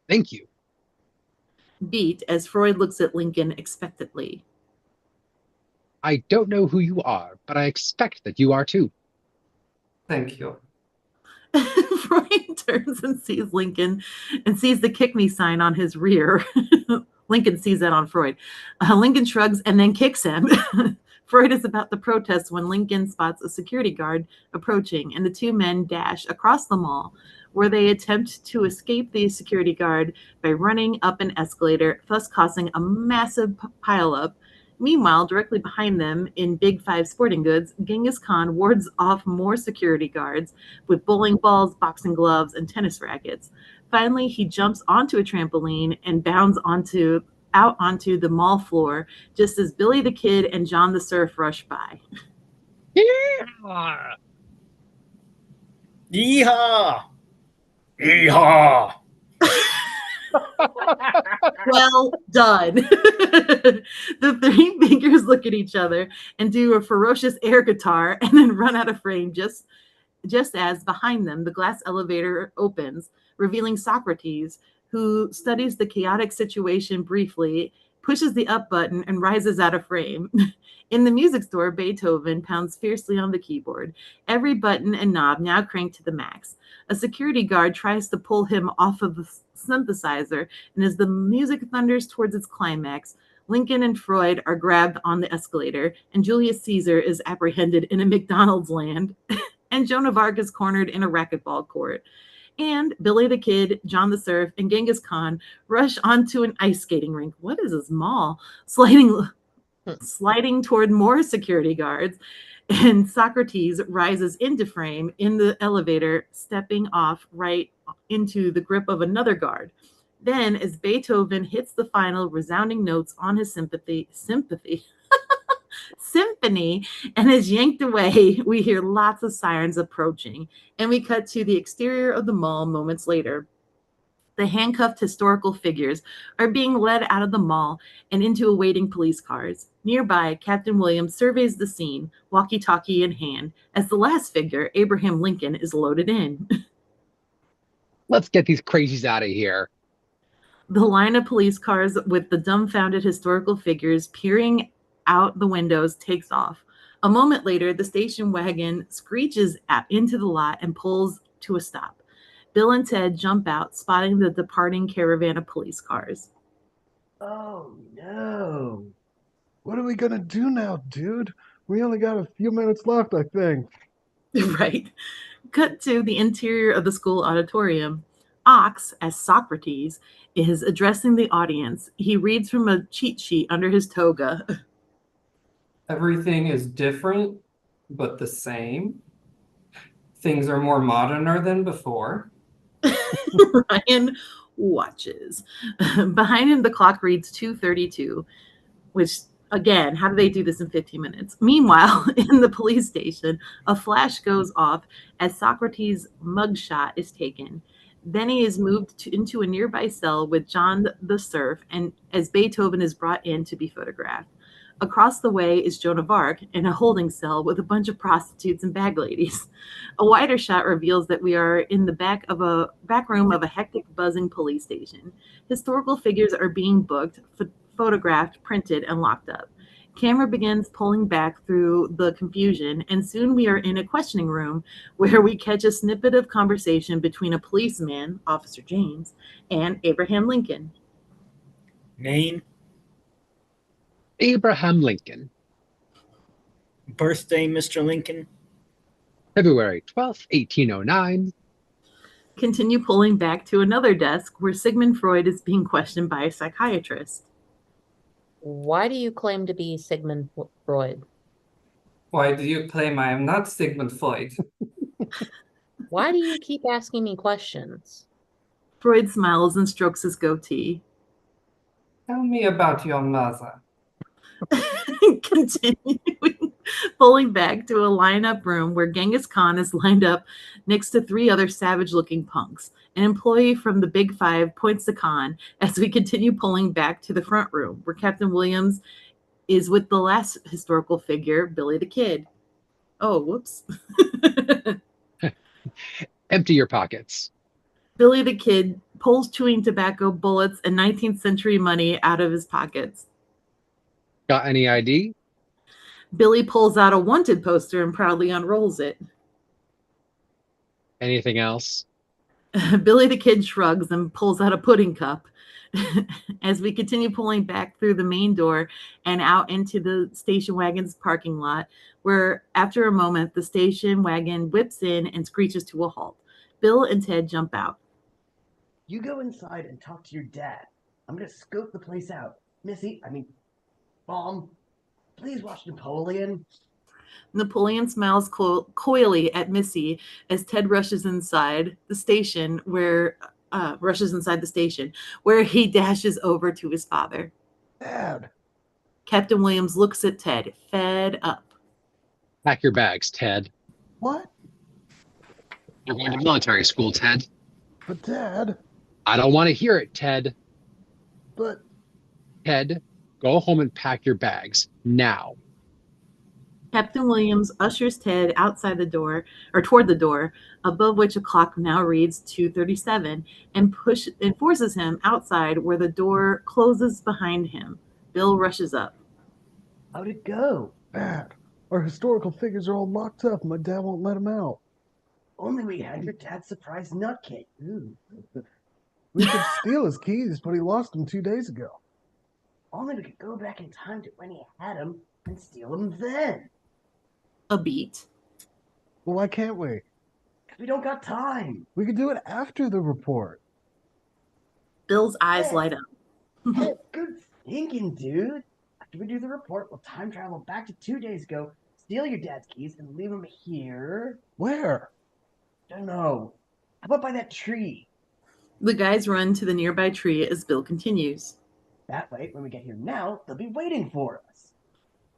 Thank you. Beat as Freud looks at Lincoln expectantly. I don't know who you are, but I expect that you are too. Thank you. Freud turns and sees Lincoln and sees the kick me sign on his rear. Lincoln sees that on Freud. Lincoln shrugs and then kicks him. Freud is about to protest when Lincoln spots a security guard approaching, and the two men dash across the mall, where they attempt to escape the security guard by running up an escalator, thus causing a massive pileup. Meanwhile, directly behind them in Big Five Sporting Goods, Genghis Khan wards off more security guards with bowling balls, boxing gloves, and tennis rackets. Finally, he jumps onto a trampoline and bounds onto out onto the mall floor just as Billy the Kid and John the Surf rush by. Yeah. Yeehaw! Yeehaw! Well done. The three figures look at each other and do a ferocious air guitar and then run out of frame just as behind them the glass elevator opens, revealing Socrates, who studies the chaotic situation briefly, pushes the up button, and rises out of frame. In the music store, Beethoven pounds fiercely on the keyboard, every button and knob now cranked to the max. A security guard tries to pull him off of the synthesizer, and as the music thunders towards its climax, Lincoln and Freud are grabbed on the escalator, and Julius Caesar is apprehended in a McDonald's land, and Joan of Arc is cornered in a racquetball court. And Billy the Kid, John the Surf, and Genghis Khan rush onto an ice skating rink. What is this mall? Sliding toward more security guards, and Socrates rises into frame in the elevator, stepping off right into the grip of another guard. Then, as Beethoven hits the final resounding notes on his symphony, and is yanked away, we hear lots of sirens approaching, and we cut to the exterior of the mall moments later. The handcuffed historical figures are being led out of the mall and into awaiting police cars. Nearby, Captain Williams surveys the scene, walkie-talkie in hand, as the last figure, Abraham Lincoln, is loaded in. Let's get these crazies out of here. The line of police cars with the dumbfounded historical figures peering out the windows takes off. A moment later, the station wagon screeches into the lot and pulls to a stop. Bill and Ted jump out, spotting the departing caravan of police cars. Oh no. What are we gonna do now, dude? We only got a few minutes left, I think. Right. Cut to the interior of the school auditorium. Ox, as Socrates, is addressing the audience. He reads from a cheat sheet under his toga. Everything is different, but the same. Things are more moderner than before. Ryan watches. Behind him, the clock reads 2:32, which, again, how do they do this in 15 minutes? Meanwhile, in the police station, a flash goes off as Socrates' mugshot is taken. Then he is moved into a nearby cell with John the Surf, and as Beethoven is brought in to be photographed. Across the way is Joan of Arc in a holding cell with a bunch of prostitutes and bag ladies. A wider shot reveals that we are in the back room of a hectic, buzzing police station. Historical figures are being booked, photographed, printed, and locked up. Camera begins pulling back through the confusion, and soon we are in a questioning room where we catch a snippet of conversation between a policeman, Officer James, and Abraham Lincoln. Name, Abraham Lincoln, birthday, Mr. Lincoln. February 12th, 1809. Continue pulling back to another desk where Sigmund Freud is being questioned by a psychiatrist. Why do you claim to be Sigmund Freud? Why do you claim I am not Sigmund Freud? Why do you keep asking me questions? Freud smiles and strokes his goatee. Tell me about your mother. Continuing pulling back to a lineup room where Genghis Khan is lined up next to three other savage-looking punks. An employee from the Big Five points to Khan as we continue pulling back to the front room where Captain Williams is with the last historical figure, Billy the Kid. Oh, whoops. Empty your pockets. Billy the Kid pulls chewing tobacco, bullets, and 19th century money out of his pockets. Got any ID? Billy pulls out a wanted poster and proudly unrolls it. Anything else? Billy the Kid shrugs and pulls out a pudding cup. As we continue pulling back through the main door and out into the station wagon's parking lot, where after a moment, the station wagon whips in and screeches to a halt. Bill and Ted jump out. You go inside and talk to your dad. I'm going to scope the place out. Mom, please watch Napoleon. Napoleon smiles coyly at Missy as Ted rushes inside the station where he dashes over to his father. Dad. Captain Williams looks at Ted, fed up. Pack your bags, Ted. What? You're going to military school, Ted. But Dad. I don't want to hear it, Ted. But Ted, go home and pack your bags now. Captain Williams ushers Ted outside the door, or toward the door, above which a clock now reads 2:37, and forces him outside where the door closes behind him. Bill rushes up. How'd it go? Dad, our historical figures are all locked up. My dad won't let them out. Only we had your dad's surprise nut cake. Ooh. We could steal his keys, but he lost them 2 days ago. Only we could go back in time to when he had them and steal them then. A beat. Well, why can't we? Because we don't got time. We could do it after the report. Bill's eyes Yes. light up. Hey, good thinking, dude. After we do the report, we'll time travel back to 2 days ago, steal your dad's keys, and leave them here. Where? Don't know. How about by that tree? The guys run to the nearby tree as Bill continues. That way, when we get here now, they'll be waiting for us.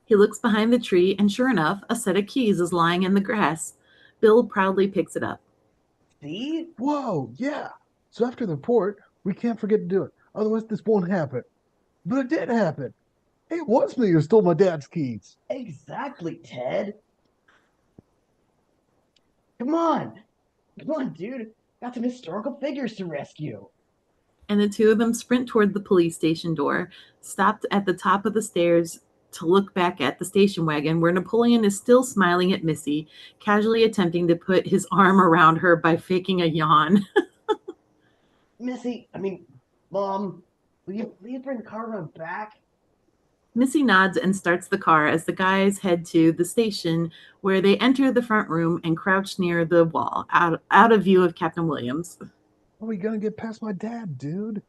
He looks behind the tree, and sure enough, a set of keys is lying in the grass. Bill proudly picks it up. See? Whoa, yeah. So after the report, we can't forget to do it. Otherwise, this won't happen. But it did happen. It was me who stole my dad's keys. Exactly, Ted. Come on. Come on, dude. Got some historical figures to rescue. And the two of them sprint toward the police station door, stopped at the top of the stairs to look back at the station wagon where Napoleon is still smiling at Missy, casually attempting to put his arm around her by faking a yawn. Mom, will you please bring the car around back? Missy nods and starts the car as the guys head to the station, where they enter the front room and crouch near the wall, out of view of Captain Williams. How are we gonna get past my dad, dude?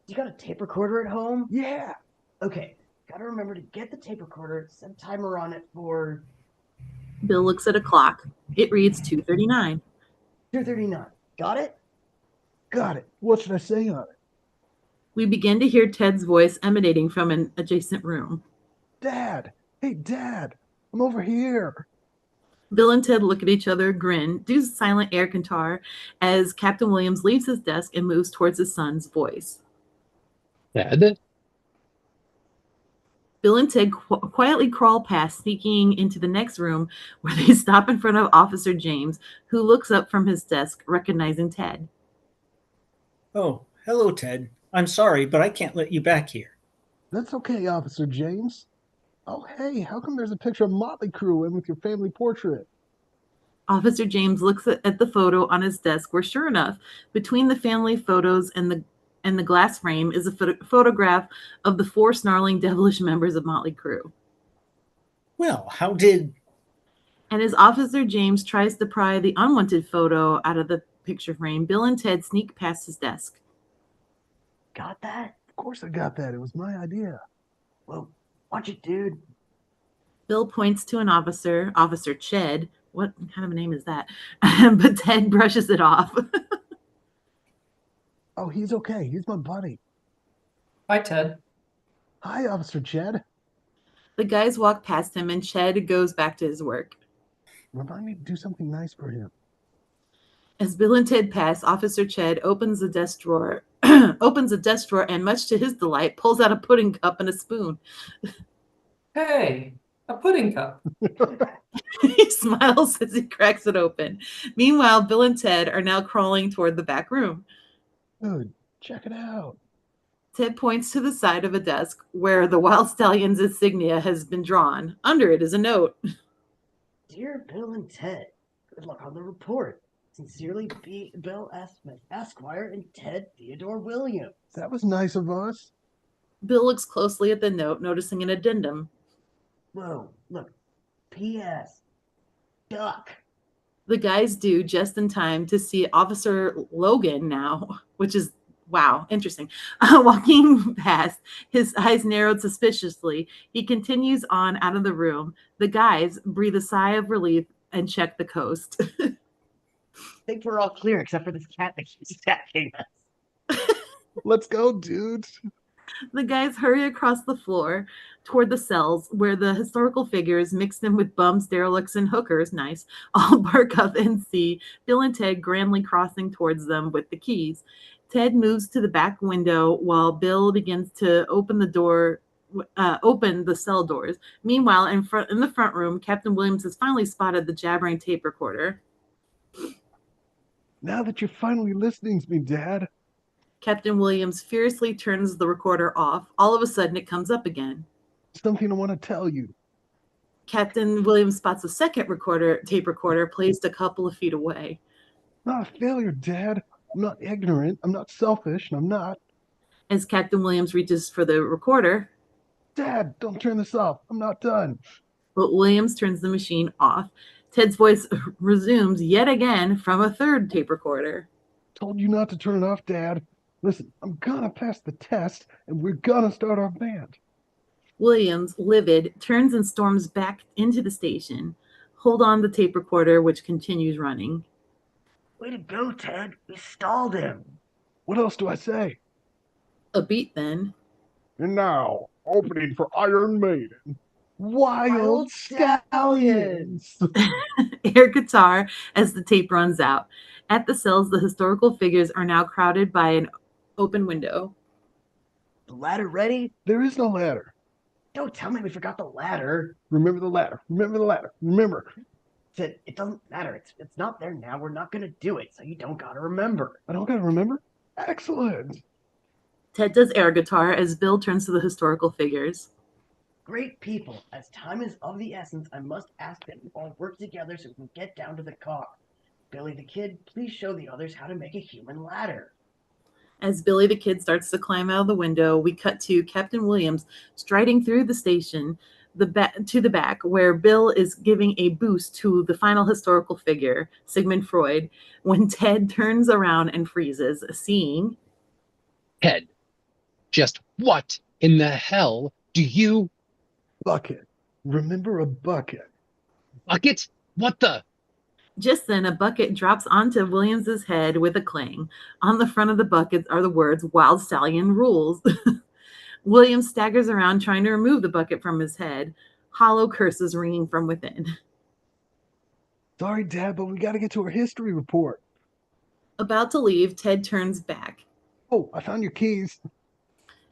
You got a tape recorder at home? Yeah. Okay, gotta remember to get the tape recorder, set a timer on it for Bill looks at a clock. It reads 2:39. 2:39. Got it? Got it. What should I say on it? We begin to hear Ted's voice emanating from an adjacent room. Dad. Hey, Dad. I'm over here. Bill and Ted look at each other, grin, do silent air guitar as Captain Williams leaves his desk and moves towards his son's voice. Ted? Bill and Ted quietly crawl past, sneaking into the next room where they stop in front of Officer James, who looks up from his desk, recognizing Ted. Oh, hello, Ted. I'm sorry, but I can't let you back here. That's okay, Officer James. Oh, hey, how come there's a picture of Motley Crue in with your family portrait? Officer James looks at the photo on his desk, where sure enough, between the family photos and the glass frame is a photograph of the 4 snarling, devilish members of Motley Crue. Well, how did... And as Officer James tries to pry the unwanted photo out of the picture frame, Bill and Ted sneak past his desk. Got that? Of course I got that. It was my idea. Well, watch it, dude. Bill points to an officer, Officer Ched. What kind of a name is that? But Ted brushes it off. Oh, he's okay. He's my buddy. Hi, Ted. Hi, Officer Ched. The guys walk past him, and Ched goes back to his work. Remind me to do something nice for him. As Bill and Ted pass, Officer Ched opens a desk drawer, and much to his delight, pulls out a pudding cup and a spoon. Hey, a pudding cup. He smiles as he cracks it open. Meanwhile, Bill and Ted are now crawling toward the back room. Dude, check it out. Ted points to the side of a desk where the Wild Stallion's insignia has been drawn. Under it is a note. Dear Bill and Ted, good luck on the report. Sincerely, Bill S. Smith, Esquire, and Ted Theodore Williams. That was nice of us. Bill looks closely at the note, noticing an addendum. Whoa, look. P.S. Duck. The guys do just in time to see Officer Logan now, which is, wow, interesting. Walking past, his eyes narrowed suspiciously. He continues on out of the room. The guys breathe a sigh of relief and check the coast. I think we're all clear except for this cat that keeps attacking us. Let's go, dude. The guys hurry across the floor toward the cells where the historical figures, mixed in with bums, derelicts, and hookers, nice, all bark up and see Bill and Ted grandly crossing towards them with the keys. Ted moves to the back window while Bill begins to open the cell doors. Meanwhile, in the front room, Captain Williams has finally spotted the jabbering tape recorder. Now that you're finally listening to me, Dad. Captain Williams fiercely turns the recorder off. All of a sudden, it comes up again. Something I want to tell you. Captain Williams spots a second tape recorder placed a couple of feet away. Not a failure, Dad. I'm not ignorant. I'm not selfish. And I'm not. As Captain Williams reaches for the recorder, Dad, don't turn this off. I'm not done. but Williams turns the machine off. Ted's voice resumes yet again from a third tape recorder. Told you not to turn it off, Dad. Listen, I'm gonna pass the test, and we're gonna start our band. Williams, livid, turns and storms back into the station. Hold on the tape recorder, which continues running. Way to go, Ted. We stalled him. What else do I say? A beat then. And now, opening for Iron Maiden, Wild Stallions. Air guitar as the tape runs out. At the cells, the historical figures are now crowded by an open window. The ladder ready? There is no ladder. Don't tell me we forgot the ladder. Remember the ladder. Remember the ladder. Remember. Ted, it doesn't matter. It's not there now. We're not gonna do it, so you don't gotta remember. I don't gotta remember? Excellent. Ted does air guitar as Bill turns to the historical figures. Great people. As time is of the essence, I must ask that we all work together so we can get down to the car. Billy the Kid, please show the others how to make a human ladder. As Billy the Kid starts to climb out of the window, we cut to Captain Williams striding through the station to the back, where Bill is giving a boost to the final historical figure, Sigmund Freud, when Ted turns around and freezes, seeing... Ted, just what in the hell do you... Bucket. Remember a bucket. Bucket? What the... Just then, a bucket drops onto Williams's head with a clang. On the front of the bucket are the words, Wild Stallion Rules. William staggers around trying to remove the bucket from his head, hollow curses ringing from within. Sorry, Dad, but we gotta get to our history report. About to leave, Ted turns back. Oh, I found your keys.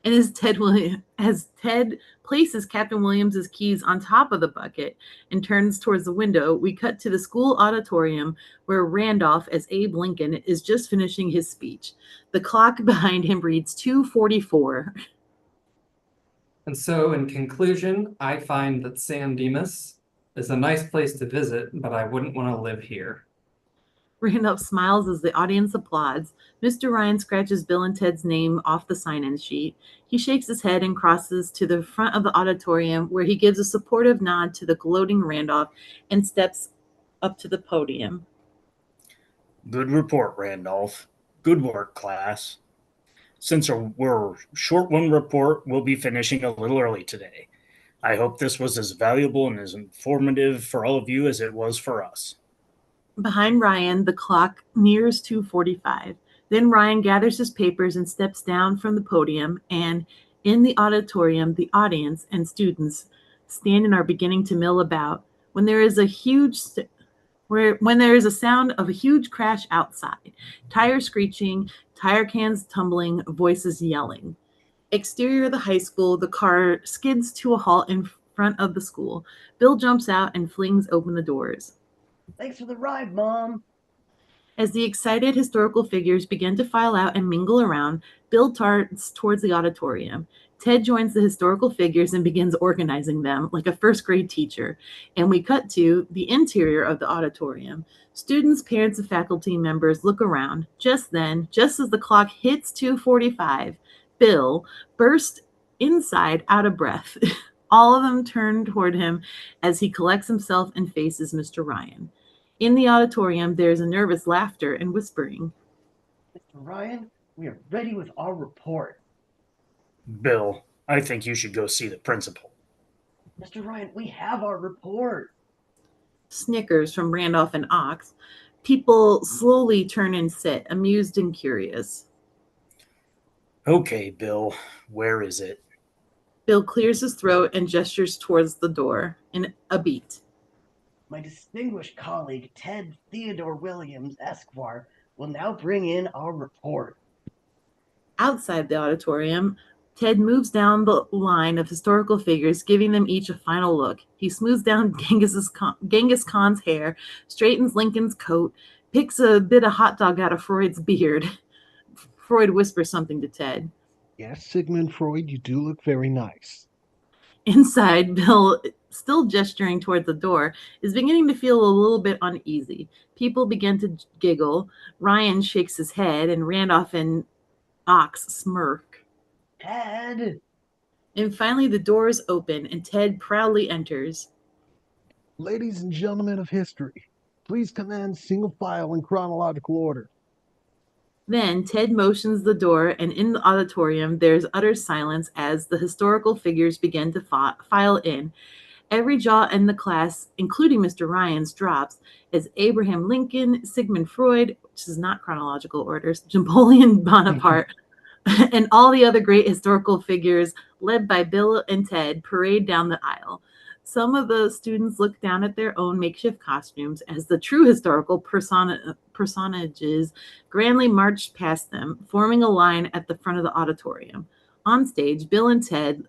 And as Ted places Captain Williams's keys on top of the bucket and turns towards the window, we cut to the school auditorium where Randolph, as Abe Lincoln, is just finishing his speech. The clock behind him reads 2:44. And so, in conclusion, I find that San Dimas is a nice place to visit, but I wouldn't want to live here. Randolph smiles as the audience applauds. Mr. Ryan scratches Bill and Ted's name off the sign-in sheet. He shakes his head and crosses to the front of the auditorium, where he gives a supportive nod to the gloating Randolph and steps up to the podium. Good report, Randolph. Good work, class. Since we're short one report, we'll be finishing a little early today. I hope this was as valuable and as informative for all of you as it was for us. Behind Ryan, the clock nears 2:45. Then Ryan gathers his papers and steps down from the podium, and in the auditorium, the audience and students stand and are beginning to mill about when there is a sound of a huge crash outside. Tires screeching, tire cans tumbling, voices yelling. Exterior of the high school, the car skids to a halt in front of the school. Bill jumps out and flings open the doors. Thanks for the ride, Mom. As the excited historical figures begin to file out and mingle around, Bill darts towards the auditorium. Ted joins the historical figures and begins organizing them like a first grade teacher. And we cut to the interior of the auditorium. Students, parents, and faculty members look around. Just then, just as the clock hits 2:45, Bill bursts inside out of breath. All of them turn toward him as he collects himself and faces Mr. Ryan. In the auditorium, there's a nervous laughter and whispering. Mr. Ryan, we are ready with our report. Bill, I think you should go see the principal. Mr. Ryan, we have our report. Snickers from Randolph and Ox. People slowly turn and sit, amused and curious. Okay, Bill, where is it? Bill clears his throat and gestures towards the door in a beat. My distinguished colleague, Ted Theodore Williams, Esquire, will now bring in our report. Outside the auditorium, Ted moves down the line of historical figures, giving them each a final look. He smooths down Genghis Khan's hair, straightens Lincoln's coat, picks a bit of hot dog out of Freud's beard. Freud whispers something to Ted. Yes, Sigmund Freud, you do look very nice. Inside, Bill, still gesturing toward the door, is beginning to feel a little bit uneasy. People begin to giggle. Ryan shakes his head, and Randolph and Ox smirk. Ted! And finally, the doors open, and Ted proudly enters. Ladies and gentlemen of history, please come in single file in chronological order. Then Ted motions the door, and in the auditorium, there's utter silence as the historical figures begin to file in. Every jaw in the class, including Mr. Ryan's, drops as Abraham Lincoln, Sigmund Freud, which is not chronological orders, Napoleon Bonaparte, and all the other great historical figures led by Bill and Ted parade down the aisle. Some of the students look down at their own makeshift costumes as the true historical personages grandly march past them, forming a line at the front of the auditorium. On stage, Bill and Ted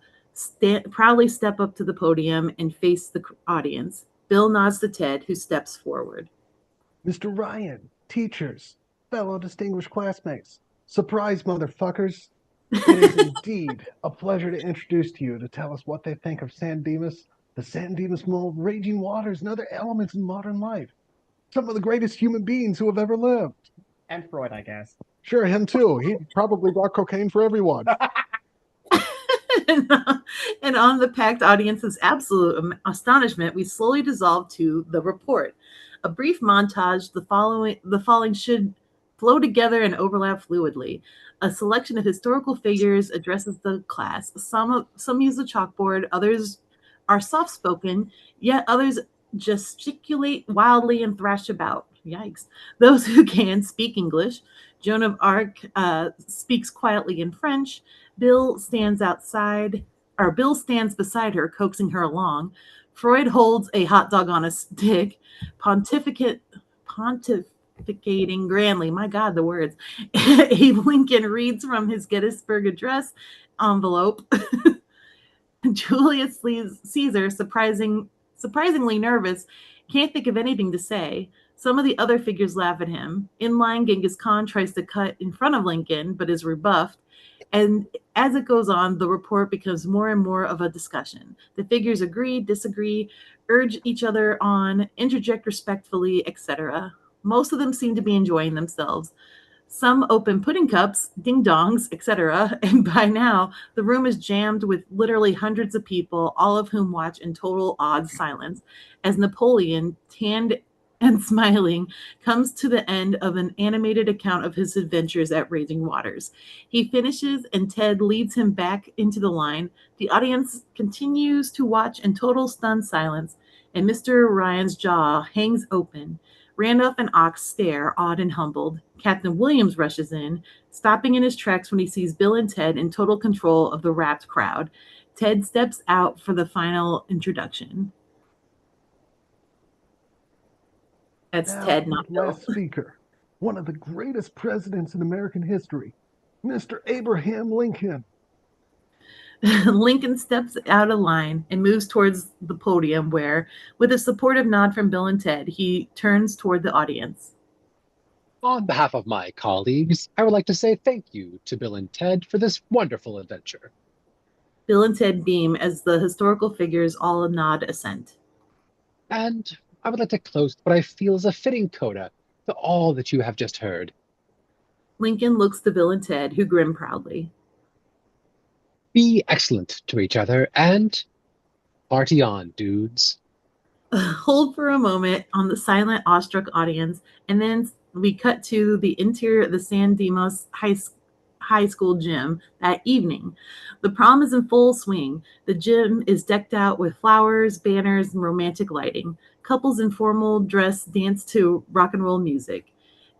proudly step up to the podium and face the audience. Bill nods to Ted, who steps forward. Mr. Ryan, teachers, fellow distinguished classmates, surprise motherfuckers. It is indeed a pleasure to introduce to you to tell us what they think of San Dimas, the San Dimas mold, raging waters, and other elements in modern life. Some of the greatest human beings who have ever lived. And Freud, I guess. Sure, him too. He probably brought cocaine for everyone. And on the packed audience's absolute astonishment, we slowly dissolve to the report. A brief montage, the following should flow together and overlap fluidly. A selection of historical figures addresses the class. Some use a chalkboard, others are soft-spoken, yet others gesticulate wildly and thrash about. Yikes. Those who can speak English. Joan of Arc speaks quietly in French. Bill stands beside her, coaxing her along. Freud holds a hot dog on a stick, pontificating grandly. My God, the words. Abe Lincoln reads from his Gettysburg Address envelope. Julius Caesar, surprisingly nervous, can't think of anything to say. Some of the other figures laugh at him. In line, Genghis Khan tries to cut in front of Lincoln, but is rebuffed. And as it goes on, the report becomes more and more of a discussion. The figures agree, disagree, urge each other on, interject respectfully, etc. Most of them seem to be enjoying themselves. Some open pudding cups, ding-dongs, etc. And by now, the room is jammed with literally hundreds of people, all of whom watch in total awed silence as Napoleon, tanned and smiling, comes to the end of an animated account of his adventures at Raging Waters. He finishes, and Ted leads him back into the line. The audience continues to watch in total stunned silence, and Mr. Ryan's jaw hangs open. Randolph and Ox stare, awed and humbled. Captain Williams rushes in, stopping in his tracks when he sees Bill and Ted in total control of the rapt crowd. Ted steps out for the final introduction. That's Now, Ted, not Bill. last speaker, one of the greatest presidents in American history, Mr. Abraham Lincoln. Lincoln steps out of line and moves towards the podium where, with a supportive nod from Bill and Ted, he turns toward the audience. On behalf of my colleagues, I would like to say thank you to Bill and Ted for this wonderful adventure. Bill and Ted beam as the historical figures all nod assent. And I would like to close what I feel is a fitting coda to all that you have just heard. Lincoln looks to Bill and Ted, who grin proudly. Be excellent to each other and party on, dudes. Hold for a moment on the silent, awestruck audience, and then we cut to the interior of the San Dimas High School gym that evening. The prom is in full swing. The gym is decked out with flowers, banners, and romantic lighting. Couples in formal dress dance to rock and roll music.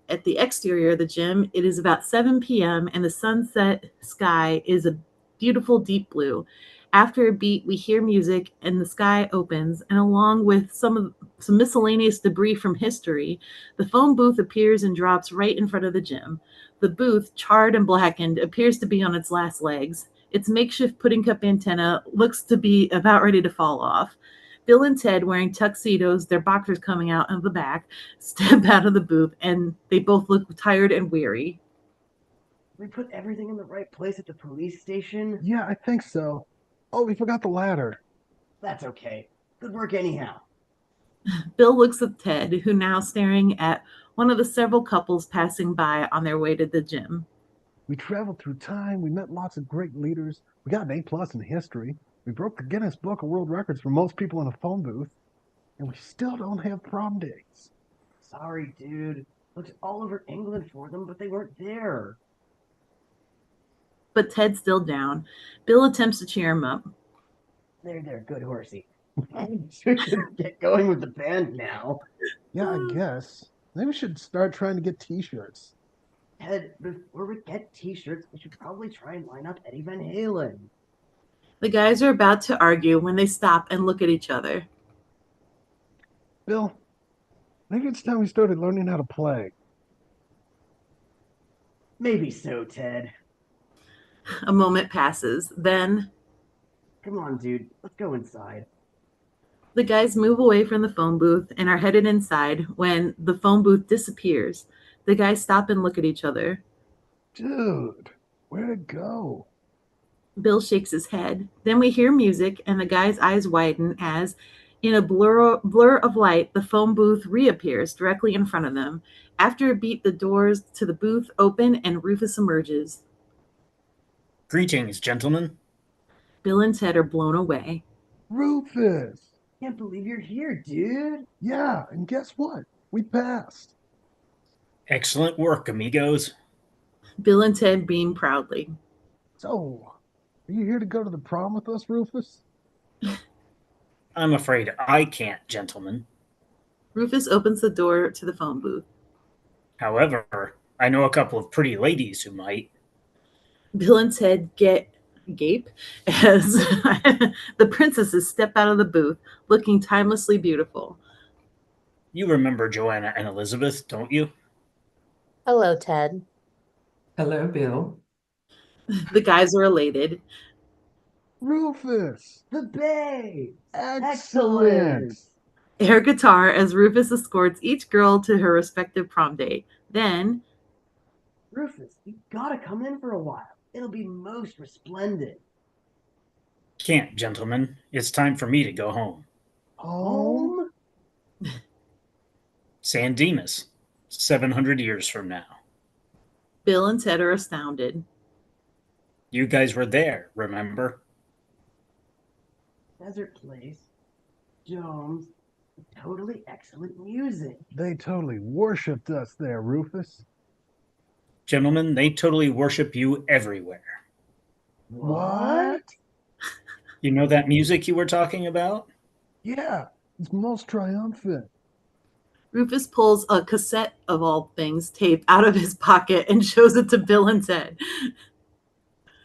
At the exterior of the gym, it is about 7 p.m. and the sunset sky is a beautiful deep blue. After a beat, we hear music and the sky opens, and along with some miscellaneous debris from history, the phone booth appears and drops right in front of the gym. The booth, charred and blackened, appears to be on its last legs. Its makeshift pudding cup antenna looks to be about ready to fall off. Bill and Ted, wearing tuxedos, their boxers coming out of the back, step out of the booth, and they both look tired and weary. We put everything in the right place at the police station? Yeah, I think so. Oh, we forgot the ladder. That's okay. Good work anyhow. Bill looks at Ted, who now staring at one of the several couples passing by on their way to the gym. We traveled through time. We met lots of great leaders. We got an A+ in history. We broke the Guinness Book of World Records for most people in a phone booth. And we still don't have prom dates. Sorry, dude. Looked all over England for them, but they weren't there. But Ted's still down. Bill attempts to cheer him up. There, good horsey. We should get going with the band now. Yeah, I guess. Maybe we should start trying to get t-shirts. Ted, before we get t-shirts, we should probably try and line up Eddie Van Halen. The guys are about to argue when they stop and look at each other. Bill, I think it's time we started learning how to play. Maybe so, Ted. A moment passes. Then Come on, dude. Let's go inside. the guys move away from the phone booth and are headed inside when the phone booth disappears. The guys stop and look at each other. Dude, where'd it go? Bill shakes his head. Then we hear music, and the guy's eyes widen as, in a blur of light, the phone booth reappears directly in front of them. After a beat, the doors to the booth open and Rufus emerges. Greetings, gentlemen. Bill and Ted are blown away. Rufus! Can't believe you're here, dude. Yeah, and guess what? We passed. Excellent work, amigos. Bill and Ted beam proudly. So, are you here to go to the prom with us, Rufus? I'm afraid I can't, gentlemen. Rufus opens the door to the phone booth. However, I know a couple of pretty ladies who might. Bill and Ted gape as the princesses step out of the booth, looking timelessly beautiful. You remember Joanna and Elizabeth, don't you? Hello, Ted. Hello, Bill. The guys are elated. Rufus! The Bay! Excellent! Air guitar as Rufus escorts each girl to her respective prom date. Then, Rufus, you gotta come in for a while. It'll be most resplendent. Can't, gentlemen. It's time for me to go home. Home? San Dimas, 700 years from now. Bill and Ted are astounded. You guys were there, remember? Desert place. Domes. Totally excellent music. They totally worshipped us there, Rufus. Gentlemen, they totally worship you everywhere. What? You know that music you were talking about? Yeah, it's most triumphant. Rufus pulls a cassette of all things tape out of his pocket and shows it to Bill and Ted.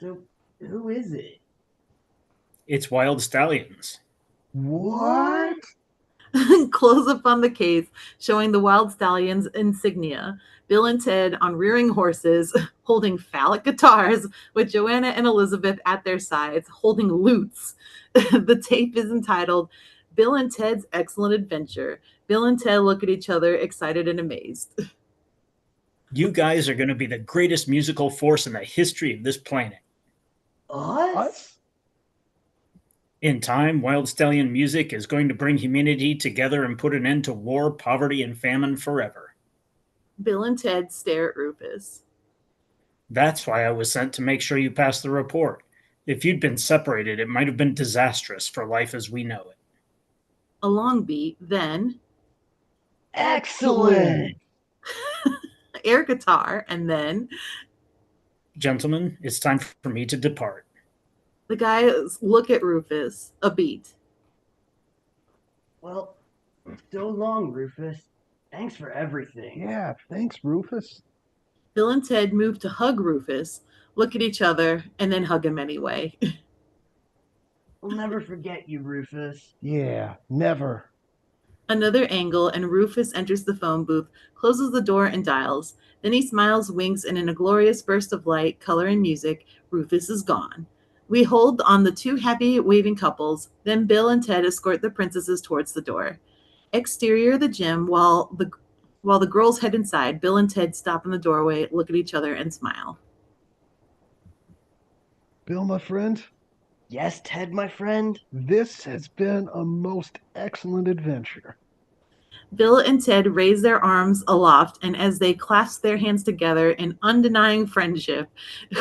So, who is it? It's Wild Stallions. What? Close up on the case, showing the Wild Stallions insignia. Bill and Ted on rearing horses, holding phallic guitars, with Joanna and Elizabeth at their sides, holding lutes. The tape is entitled Bill and Ted's Excellent Adventure. Bill and Ted look at each other, excited and amazed. You guys are going to be the greatest musical force in the history of this planet. Us? In time, Wild Stallion music is going to bring humanity together and put an end to war, poverty, and famine forever. Bill and Ted stare at Rufus. That's why I was sent to make sure you passed the report. If you'd been separated, it might have been disastrous for life as we know it. A long beat, then Excellent! air guitar, and then Gentlemen, it's time for me to depart. the guys look at Rufus. A beat. Well, so long, Rufus. Thanks for everything. Yeah, thanks, Rufus. Bill and Ted move to hug Rufus, look at each other, and then hug him anyway. We'll never forget you, Rufus. Yeah, never. Another angle, and Rufus enters the phone booth, closes the door, and dials. Then he smiles, winks, and in a glorious burst of light, color, and music, Rufus is gone. We hold on the two happy, waving couples. Then Bill and Ted escort the princesses towards the door. Exterior the gym, while the girls head inside, Bill and Ted stop in the doorway, look at each other, and smile. Bill, my friend, Yes, Ted, my friend. this has been a most excellent adventure. Bill and Ted raise their arms aloft, and as they clasp their hands together in undenying friendship,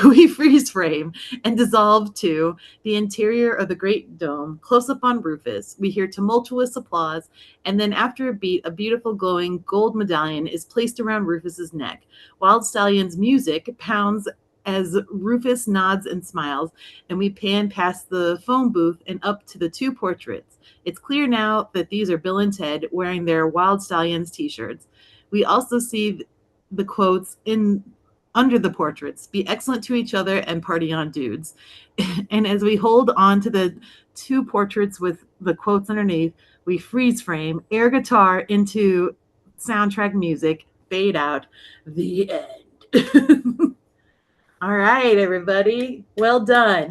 we freeze frame and dissolve to the interior of the great dome. Close up on Rufus, we hear tumultuous applause, and then after a beat, a beautiful glowing gold medallion is placed around Rufus's neck. Wild Stallion's music pounds as Rufus nods and smiles, and we pan past the phone booth and up to the two portraits. It's clear now that these are Bill and Ted wearing their Wild Stallions t-shirts. We also see the quotes in under the portraits: be excellent to each other and party on, dudes. And as we hold on to the two portraits with the quotes underneath, we freeze frame, air guitar into soundtrack music, fade out, the end. All right, everybody. Well done.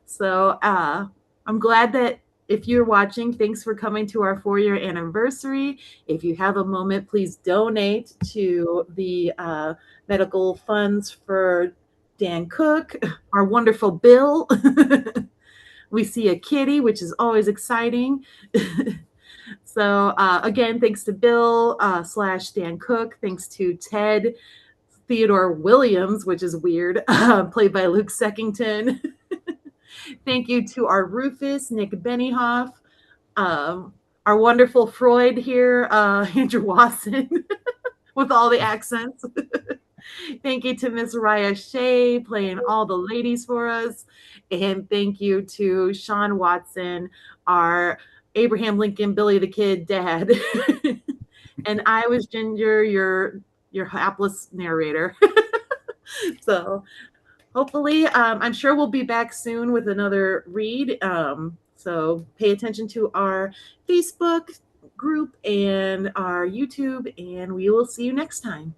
So I'm glad that if you're watching, thanks for coming to our 4-year anniversary. If you have a moment, please donate to the medical funds for Dan Cook, our wonderful Bill. We see a kitty, which is always exciting. So again, thanks to Bill / Dan Cook. Thanks to Ted Theodore Williams, which is weird, played by Luke Seckington. Thank you to our Rufus, Nick Benioff, our wonderful Freud here, Andrew Wasson, with all the accents. Thank you to Miss Raya Shea playing all the ladies for us. And thank you to Sean Watson, our Abraham Lincoln, Billy the Kid dad. And I was Ginger, your hapless narrator. So hopefully, I'm sure we'll be back soon with another read. So pay attention to our Facebook group and our YouTube, and we will see you next time.